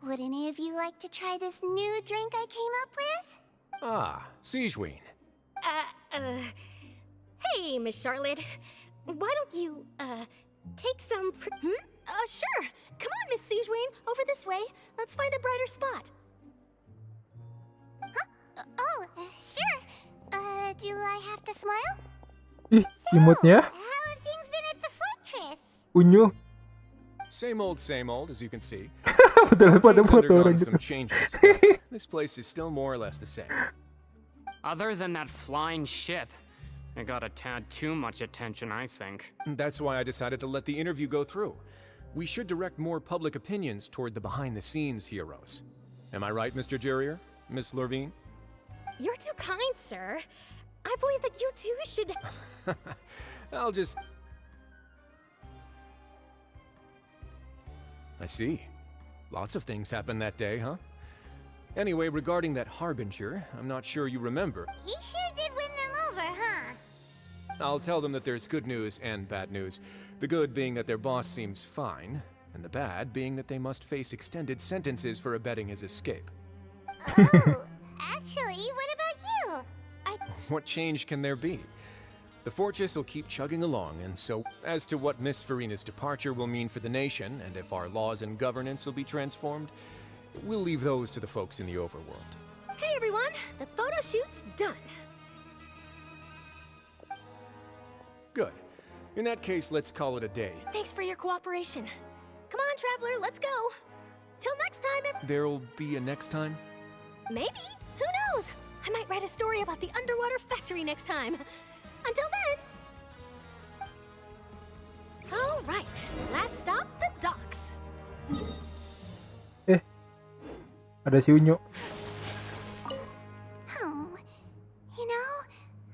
Would any of you like to try this new drink I came up with? Ah, Sijuin. Hey, Miss Charlotte. Why don't you, take some sure. Come on, Miss Sijuin, over this way. Let's find a brighter spot. Huh? Oh, sure. Do I have to smile? Ih, imutnya. How have things been at the fortress? Unyu. Same old, as you can see. Padahal pada Fontaine's foto undergone orang some gitu. changes, but this place is still more or less the same. Other than that flying ship, it got a tad too much attention, I think. That's why I decided to let the interview go through. We should direct more public opinions toward the behind-the-scenes heroes. Am I right, Mr. Jurrier? Miss Lurvine? You're too kind, sir. I believe that you two should... I'll just... I see. Lots of things happened that day, huh? Anyway, regarding that Harbinger, I'm not sure you remember. He sure did win them over, huh? I'll tell them that there's good news and bad news. The good being that their boss seems fine, and the bad being that they must face extended sentences for abetting his escape. Oh, actually, what about you? What change can there be? The fortress will keep chugging along, and so, as to what Miss Farina's departure will mean for the nation, and if our laws and governance will be transformed, we'll leave those to the folks in the overworld. Hey, everyone. The photo shoot's done. Good. In that case, let's call it a day. Thanks for your cooperation. Come on, Traveler, let's go. Till next time. There'll be a next time? Maybe. Who knows? I might write a story about the underwater factory next time. Until then. All right. Last stop, the docks. Ada si Unyu. Oh, you know,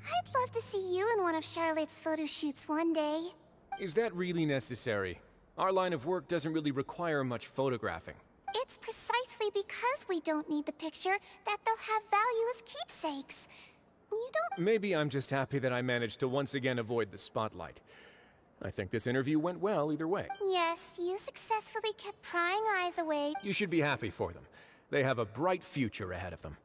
I'd love to see you in one of Charlotte's photo shoots one day. Is that really necessary? Our line of work doesn't really require much photographing. It's precisely because we don't need the picture that they'll have value as keepsakes. You don't... Maybe I'm just happy that I managed to once again avoid the spotlight. I think this interview went well either way. Yes, you successfully kept prying eyes away. You should be happy for them. They have a bright future ahead of them.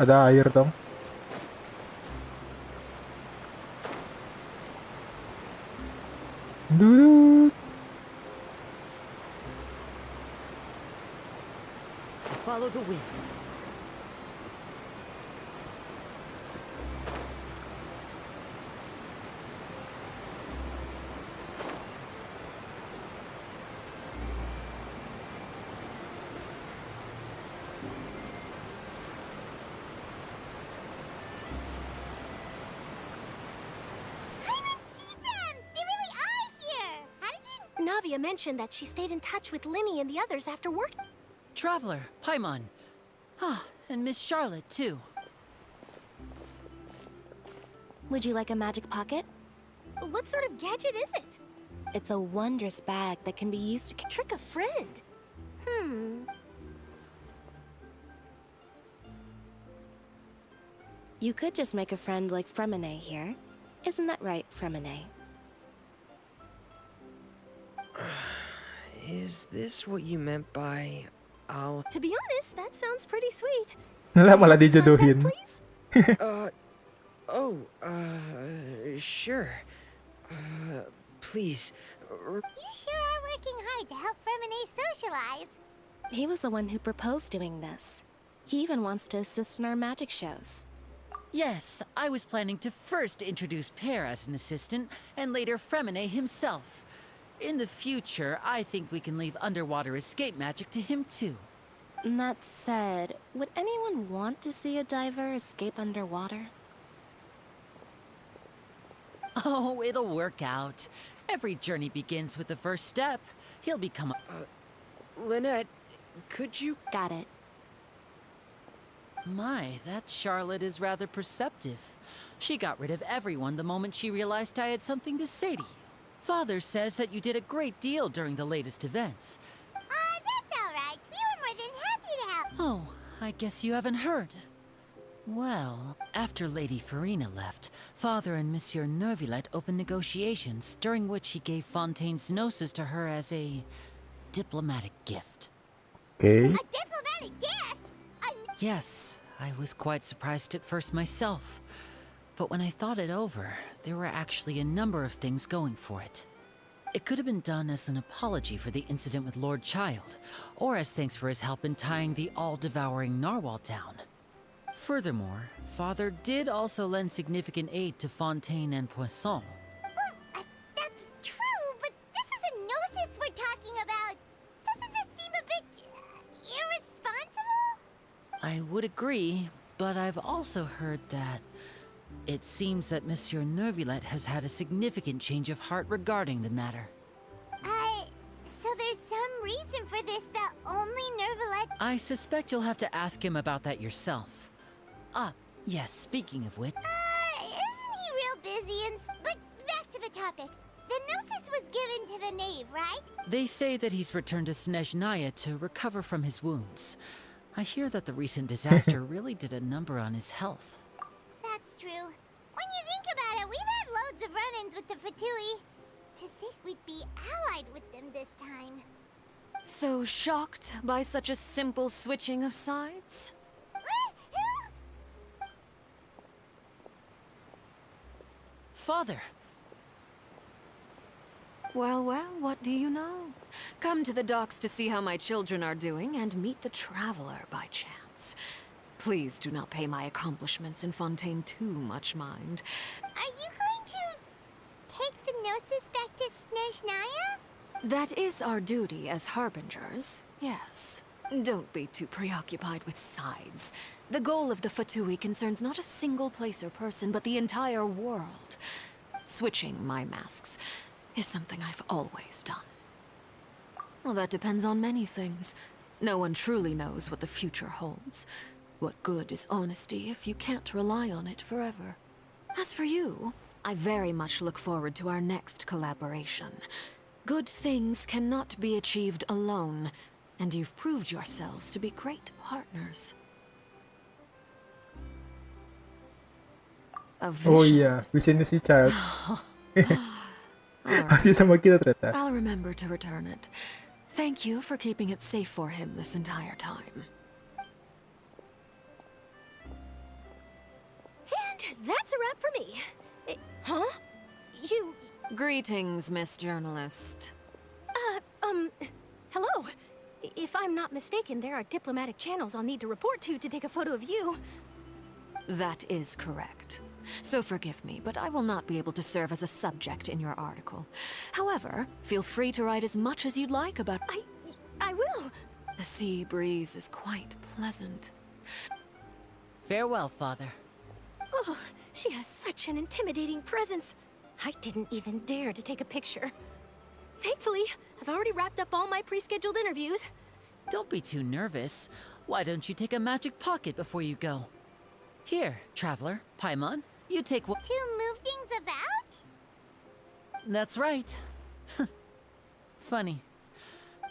Ada air dong. Dudut. Follow the wind. Navia mentioned that she stayed in touch with Linny and the others after work. Traveler, Paimon. Ah, and Miss Charlotte, too. Would you like a magic pocket? What sort of gadget is it? It's a wondrous bag that can be used to Trick a friend. You could just make a friend like Fremine here. Isn't that right, Fremine? Is this what you meant by I'll... To be honest, that sounds pretty sweet. Lah malah dijodohin. Sure. Please. You sure are working hard to help Fremine socialize. He was the one who proposed doing this. He even wants to assist in our magic shows. Yes, I was planning to first introduce Pear as an assistant, and later Fremine himself. In the future, I think we can leave underwater escape magic to him too. That said, would anyone want to see a diver escape underwater? Oh, it'll work out. Every journey begins with the first step. He'll become a... Lynette, could you... Got it. My, that Charlotte is rather perceptive. She got rid of everyone the moment she realized I had something to say to you. Father says that you did a great deal during the latest events. That's all right. We were more than happy to help. Oh, I guess you haven't heard. Well, after Lady Farina left, Father and Monsieur Nervillet opened negotiations, during which he gave Fontaine's gnosis to her as a diplomatic gift. Okay. A diplomatic gift? Yes, I was quite surprised at first myself. But when I thought it over, there were actually a number of things going for it. It could have been done as an apology for the incident with Lord Child, or as thanks for his help in tying the all-devouring narwhal down. Furthermore, Father did also lend significant aid to Fontaine and Poisson. That's true, but this is a gnosis we're talking about. Doesn't this seem a bit irresponsible? I would agree, but I've also heard that it seems that Monsieur Nervillette has had a significant change of heart regarding the matter. So there's some reason for this that only Nervillette... I suspect you'll have to ask him about that yourself. Ah, yes, speaking of which... Isn't he real busy and... But back to the topic. The gnosis was given to the knave, right? They say that he's returned to Snezhnaya to recover from his wounds. I hear that the recent disaster really did a number on his health. That's true. When you think about it, we've had loads of run-ins with the Fatui. To think we'd be allied with them this time. So shocked by such a simple switching of sides? Father! Well, what do you know? Come to the docks to see how my children are doing and meet the traveler by chance. Please do not pay my accomplishments in Fontaine too much mind. Are you going to take the gnosis back to Snezhnaya? That is our duty as harbingers, yes. Don't be too preoccupied with sides. The goal of the Fatui concerns not a single place or person, but the entire world. Switching my masks is something I've always done. Well, that depends on many things. No one truly knows what the future holds. What good is honesty if you can't rely on it forever? As for you, I very much look forward to our next collaboration. Good things cannot be achieved alone, and you've proved yourselves to be great partners. A vision. Oh iya, visionnya si Child. Masih sama kita ternyata. I'll remember to return it. Thank you for keeping it safe for him this entire time. And that's a wrap for me. Huh? You... Greetings, Miss Journalist. Hello. If I'm not mistaken, there are diplomatic channels I'll need to report to take a photo of you. That is correct. So forgive me, but I will not be able to serve as a subject in your article. However, feel free to write as much as you'd like about... I will. The sea breeze is quite pleasant. Farewell, Father. Oh, she has such an intimidating presence. I didn't even dare to take a picture. Thankfully, I've already wrapped up all my pre-scheduled interviews. Don't be too nervous. Why don't you take a magic pocket before you go? Here, Traveler, Paimon, you take what... To move things about? That's right. Funny.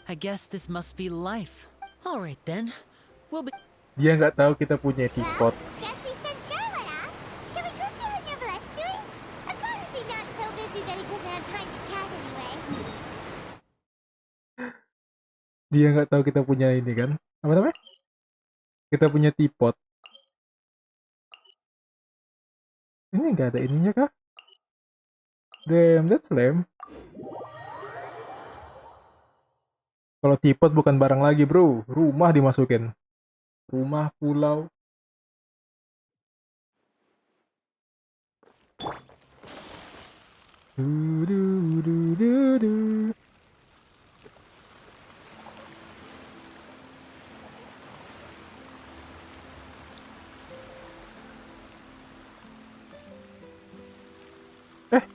I guess this must be life. All right then. We'll be... Dia nggak tahu kita punya teapot. Guess we sent Charlotte, huh? Shall we go see how Nervillette's doing? As long as he's not so busy that he doesn't have time to chat anyway. Dia nggak tahu kita punya ini kan? Apa namanya? Kita punya teapot. Ini nggak ada ininya kah? Damn, that's lame. Kalau teapot bukan barang lagi, bro. Rumah dimasukin. Rumah, pulau.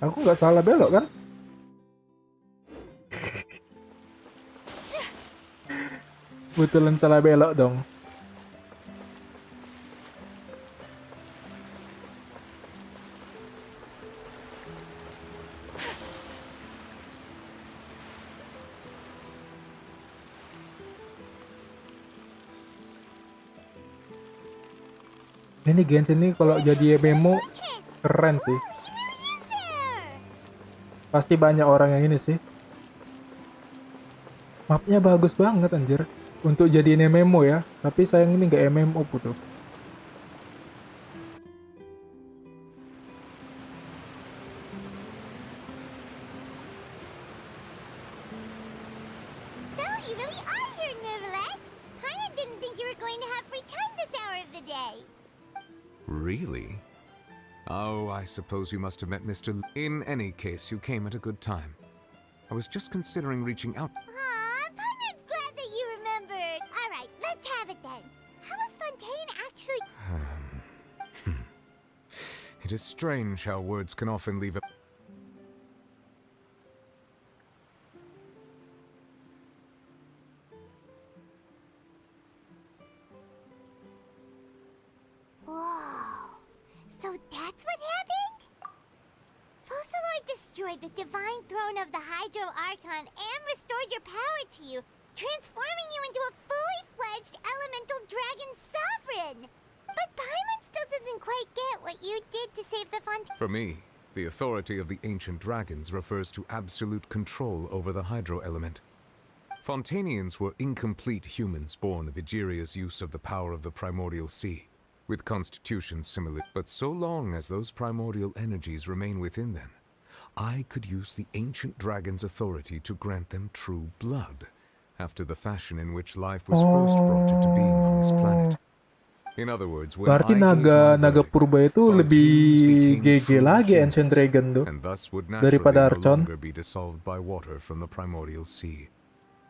Aku nggak salah belok kan? Betulan salah belok dong. Ini Genshin ini kalau jadi MMO keren sih. Pasti banyak orang yang ini sih. Mapnya bagus banget anjir. Untuk jadiin MMO ya. Tapi sayang ini nggak MMO butuh. didn't think you were going to have free time this hour of the day. Really? Oh, I suppose you must have met Mr. In any case, you came at a good time. I was just considering reaching out. Aw, Paimon's glad that you remembered. All right, let's have it then. How was Fontaine actually... It is strange how words can often leave a... Whoa. So that's what happened? Focalor destroyed the divine throne of the Hydro Archon and restored your power to you, transforming you into a fully fledged elemental dragon sovereign. But Paimon still doesn't quite get what you did to save the Fontaine. For me, the authority of the ancient dragons refers to absolute control over the hydro element. Fontanians were incomplete humans born of Egeria's use of the power of the primordial sea, with constitutions similar. But so long as those primordial energies remain within them, I could use the ancient dragon's authority to grant them true blood, after the fashion in which life was first brought into being on this planet. In other words, when Berarti I gave my naga verdict, purba itu lebih GG lagi Ancient Dragon tuh and thus would naturally daripada no Archon. longer be dissolved by water from the primordial sea.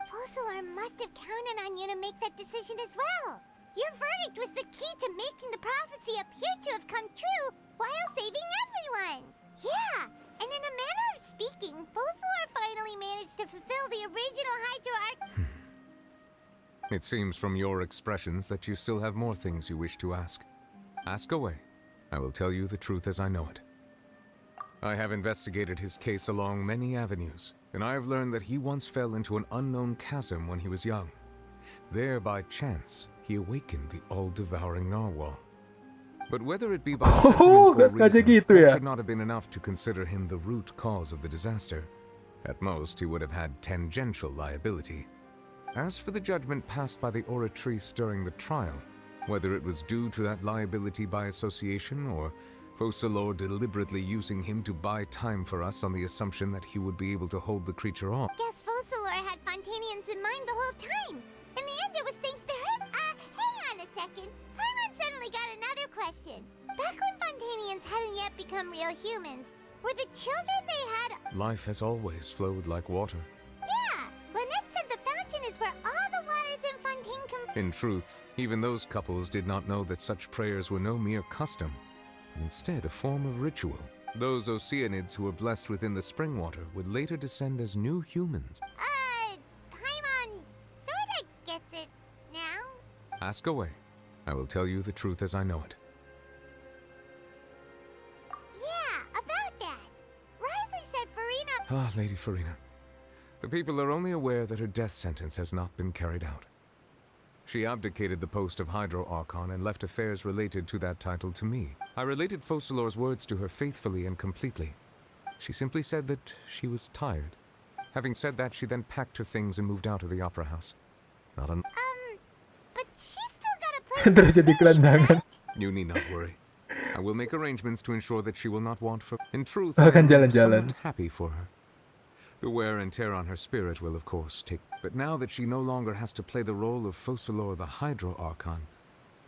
Focalor must have counted on you to make that decision as well. Your verdict was the key to making the prophecy appear to have come true while saving everyone. Yeah, and in a manner of speaking, Focalor finally managed to fulfill the original Hydro Arc. It seems from your expressions that you still have more things you wish to ask. Ask away. I will tell you the truth as I know it. I have investigated his case along many avenues, and I have learned that he once fell into an unknown chasm when he was young. There, by chance, he awakened the all-devouring narwhal. But whether it be by sentiment or reason, that should not have been enough to consider him the root cause of the disaster. At most, he would have had tangential liability. As for the judgment passed by the oratrice during the trial, whether it was due to that liability by association or Focalor deliberately using him to buy time for us on the assumption that he would be able to hold the creature off. Guess Focalor had Fontanians in mind the whole time. In the end, it was thanks to her. Hang on a second. Paimon suddenly got another question. Back when Fontanians hadn't yet become real humans, were the children they had... Life has always flowed like water. Yeah, Lynette said the fountain is where all the waters in Fontaine In truth, even those couples did not know that such prayers were no mere custom, but instead a form of ritual. Those Oceanids who were blessed within the spring water would later descend as new humans. Paimon sorta gets it now. Ask away. I will tell you the truth as I know it. Yeah, about that. Risley said Farina... Ah, Lady Farina. The people are only aware that her death sentence has not been carried out. She abdicated the post of Hydro Archon and left affairs related to that title to me. I related Focalor's words to her faithfully and completely. She simply said that she was tired. Having said that, she then packed her things and moved out of the opera house. Not an... But she's still got a place... Terus jadi gelandangan. You need not worry. I will make arrangements to ensure that she will not want for... In truth, Akan I am jalan-jalan. somewhat happy for her. The wear and tear on her spirit will, of course, take... But now that she no longer has to play the role of Focalor the Hydro Archon,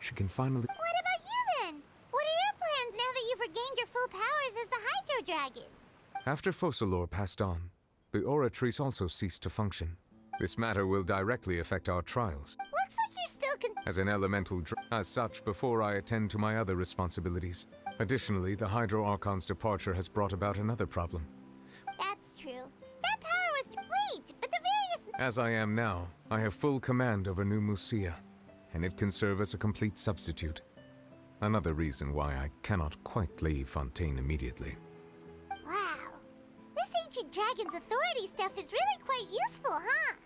she can finally... What about you then? What are your plans now that you've regained your full powers as the Hydro Dragon? After Focalor passed on, the Oratrice also ceased to function. This matter will directly affect our trials. Looks like you're still As an elemental as such, before I attend to my other responsibilities. Additionally, the Hydro Archon's departure has brought about another problem. That's true. That power was... Wait, but the various... As I am now, I have full command over New Musia, and it can serve as a complete substitute. Another reason why I cannot quite leave Fontaine immediately. Wow. This ancient dragon's authority stuff is really quite useful, huh?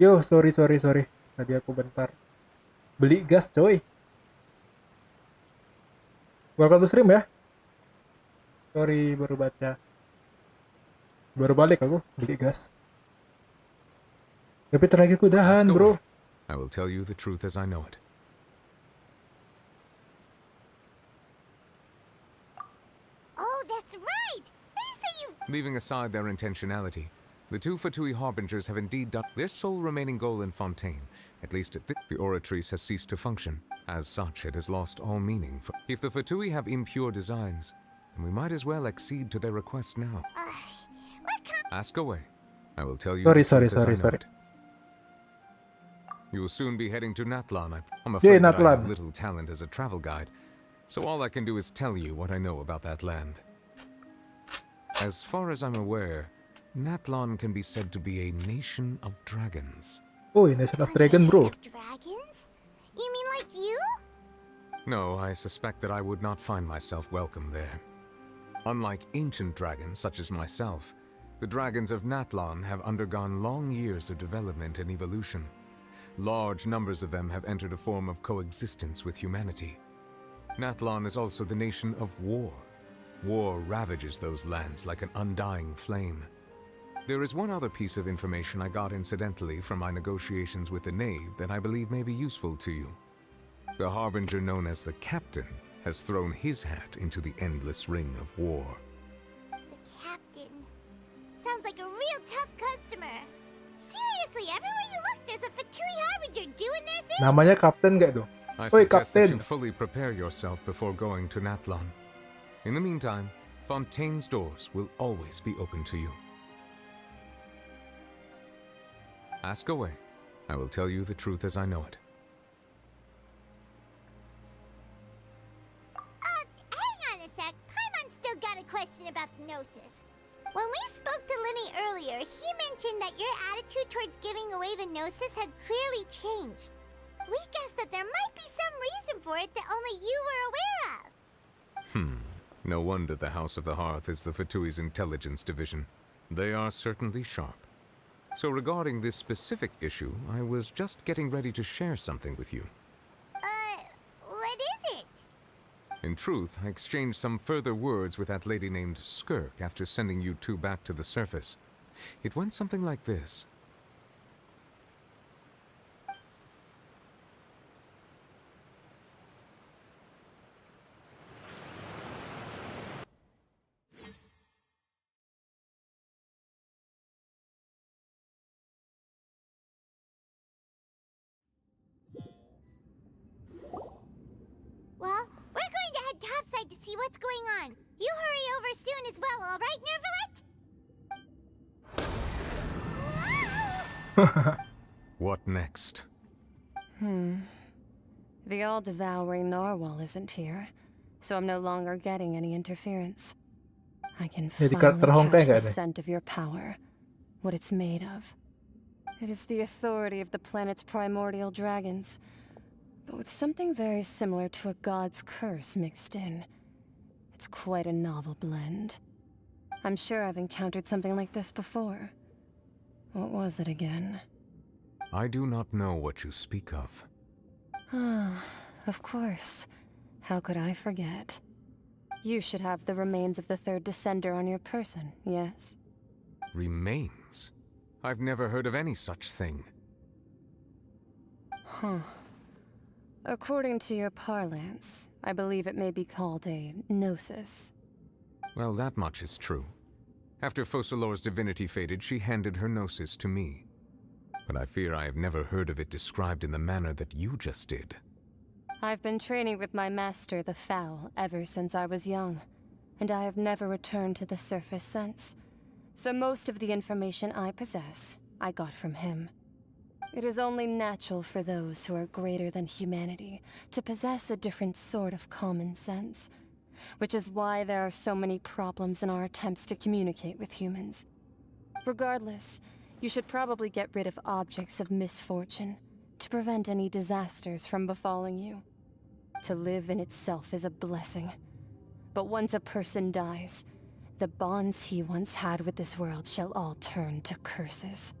Yo, sorry. Tadi aku bentar beli gas, coy. Welcome to stream ya. Sorry, baru baca. Baru balik aku beli gas. Tapi tenagiku udahan, Ask bro. away. I will tell you the truth as I know it. Oh, that's right! They say you... Leaving aside their intentionality, the two Fatui Harbingers have indeed done their sole remaining goal in Fontaine. At least the Oratrice has ceased to function. As such, it has lost all meaning. If the Fatui have impure designs, then we might as well accede to their request now. Ask away. I will tell you the truth as I know it. You will soon be heading to Natlan. I'm afraid that I have little talent as a travel guide, so all I can do is tell you what I know about that land. As far as I'm aware, Natlan can be said to be a nation of dragons. Oh, nation of dragon, bro. Dragons? You mean like you? No, I suspect that I would not find myself welcome there. Unlike ancient dragons such as myself, the dragons of Natlan have undergone long years of development and evolution. Large numbers of them have entered a form of coexistence with humanity. Natlan is also the nation of war. War ravages those lands like an undying flame. There is one other piece of information I got incidentally from my negotiations with the Knave that I believe may be useful to you. The Harbinger known as the Captain has thrown his hat into the endless ring of war. The Captain. Sounds like a real tough customer. Seriously, everywhere you look, there's a Fatui Harbinger doing their thing. Namanya Kapten gak tuh? I Oi, suggest that Kapten. you fully prepare yourself before going to Natlan. In the meantime, Fontaine's doors will always be open to you. Ask away. I will tell you the truth as I know it. Hang on a sec. Paimon's still got a question about the Gnosis. When we spoke to Linny earlier, he mentioned that your attitude towards giving away the Gnosis had clearly changed. We guessed that there might be some reason for it that only you were aware of. No wonder the House of the Hearth is the Fatui's intelligence division. They are certainly sharp. So regarding this specific issue, I was just getting ready to share something with you. What is it? In truth, I exchanged some further words with that lady named Skirk after sending you two back to the surface. It went something like this. Well, we're going to head topside to see what's going on. You hurry over soon as well, all right, Nervalet? What next? The all-devouring narwhal isn't here, so I'm no longer getting any interference. I can Jadi finally karakter Hongkai catch the nggak nih? scent of your power, what it's made of. It is the authority of the planet's primordial dragons, but with something very similar to a god's curse mixed in. It's quite a novel blend. I'm sure I've encountered something like this before. What was it again? I do not know what you speak of. Ah, of course. How could I forget? You should have the remains of the third descender on your person, yes? Remains? I've never heard of any such thing. Huh. According to your parlance, I believe it may be called a gnosis. Well, that much is true. After Focalor's divinity faded, she handed her gnosis to me. But I fear I have never heard of it described in the manner that you just did. I've been training with my master, the Foul, ever since I was young, and I have never returned to the surface since. So most of the information I possess, I got from him. It is only natural for those who are greater than humanity to possess a different sort of common sense, which is why there are so many problems in our attempts to communicate with humans. Regardless, you should probably get rid of objects of misfortune to prevent any disasters from befalling you. To live in itself is a blessing, but once a person dies, the bonds he once had with this world shall all turn to curses.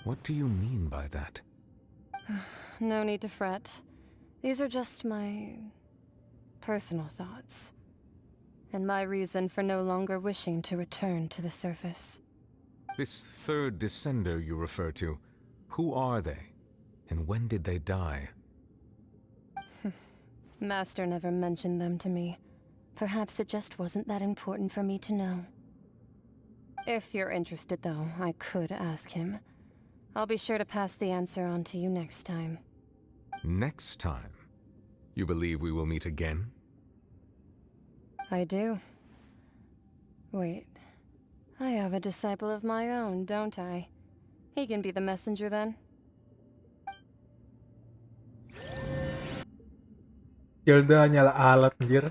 What do you mean by that? No need to fret. These are just my personal thoughts. And my reason for no longer wishing to return to the surface. This third descender you refer to, who are they? And when did they die? Master never mentioned them to me. Perhaps it just wasn't that important for me to know. If you're interested, though, I could ask him. I'll be sure to pass the answer on to you next time. Next time? You believe we will meet again? I do. Wait. I have a disciple of my own, don't I? He can be the messenger then. Zelda hanyalah alat, anjir.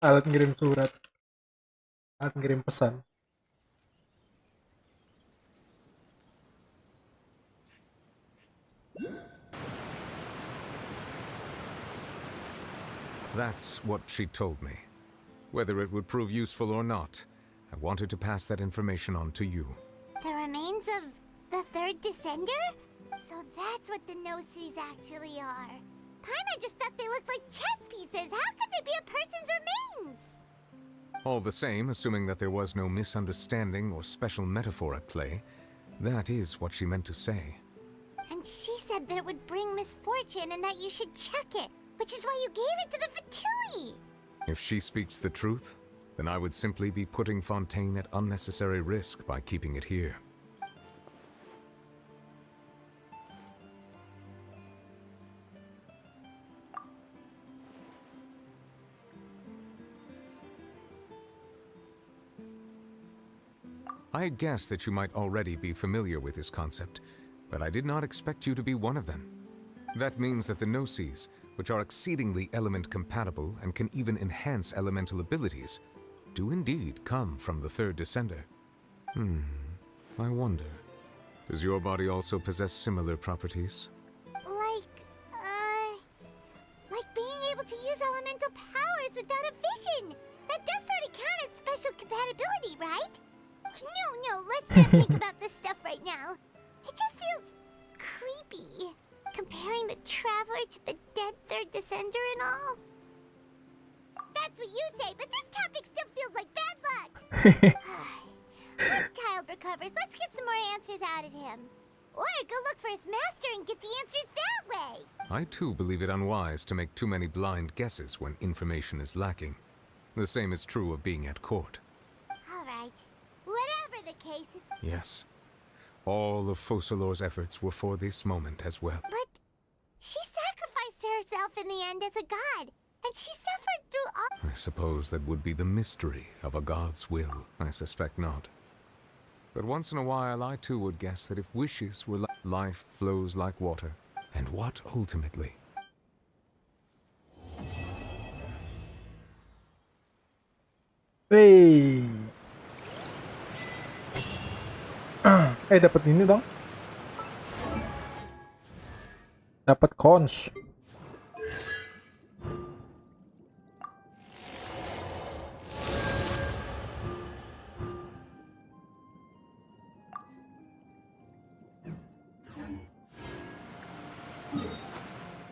Alat ngirim surat. Alat ngirim pesan. That's what she told me. Whether it would prove useful or not, I wanted to pass that information on to you. The remains of the third descender? So that's what the no-sees actually are. Paimon just thought they looked like chess pieces. How could they be a person's remains? All the same, assuming that there was no misunderstanding or special metaphor at play, that is what she meant to say. And she said that it would bring misfortune and that you should check it, which is why you gave it to the Fatui. If she speaks the truth, then I would simply be putting Fontaine at unnecessary risk by keeping it here. I guessed that you might already be familiar with this concept, but I did not expect you to be one of them. That means that the Gnosis, which are exceedingly element-compatible and can even enhance elemental abilities, do indeed come from the third descender. I wonder, does your body also possess similar properties? Like being able to use elemental powers without a vision. That does sort of count as special compatibility, right? No, let's not think about this stuff right now. It just feels creepy. Comparing the Traveler to the dead third descender and all. That's what you say, but this topic still feels like bad luck. Once Child recovers, let's get some more answers out of him. Or go look for his master and get the answers that way. I too believe it unwise to make too many blind guesses when information is lacking. The same is true of being at court. Alright. Whatever the case is. Yes. All of Focalor's efforts were for this moment as well. But she sacrificed herself in the end as a god. And she suffered through all. I suppose that would be the mystery of a god's will. I suspect not. But once in a while, I too would guess that if wishes were life flows like water. And what ultimately? Hey. Dapat ini dong. Dapat conch.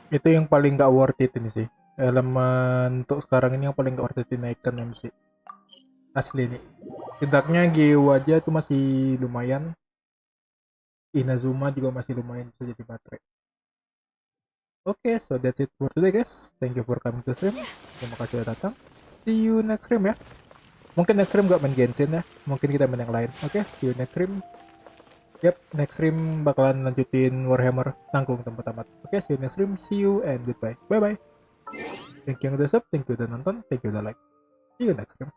Itu yang paling gak worth it ini sih. Elemen untuk sekarang ini yang paling gak worth it dinaikkan MC. Asli nih. Tidaknya GU aja tuh masih lumayan. Inazuma juga masih lumayan bisa jadi baterai. Oke, so that's it for today guys. Thank you for coming to stream. Terima kasih sudah datang. See you next stream ya. Mungkin next stream gak main Genshin ya. Mungkin kita main yang lain. Oke, see you next stream. Yap, next stream bakalan lanjutin Warhammer tanggung tempat tamat. Oke, see you next stream. See you and goodbye. Bye bye. Thank you yang udah sub, thank you udah nonton, thank you udah like. See you next stream.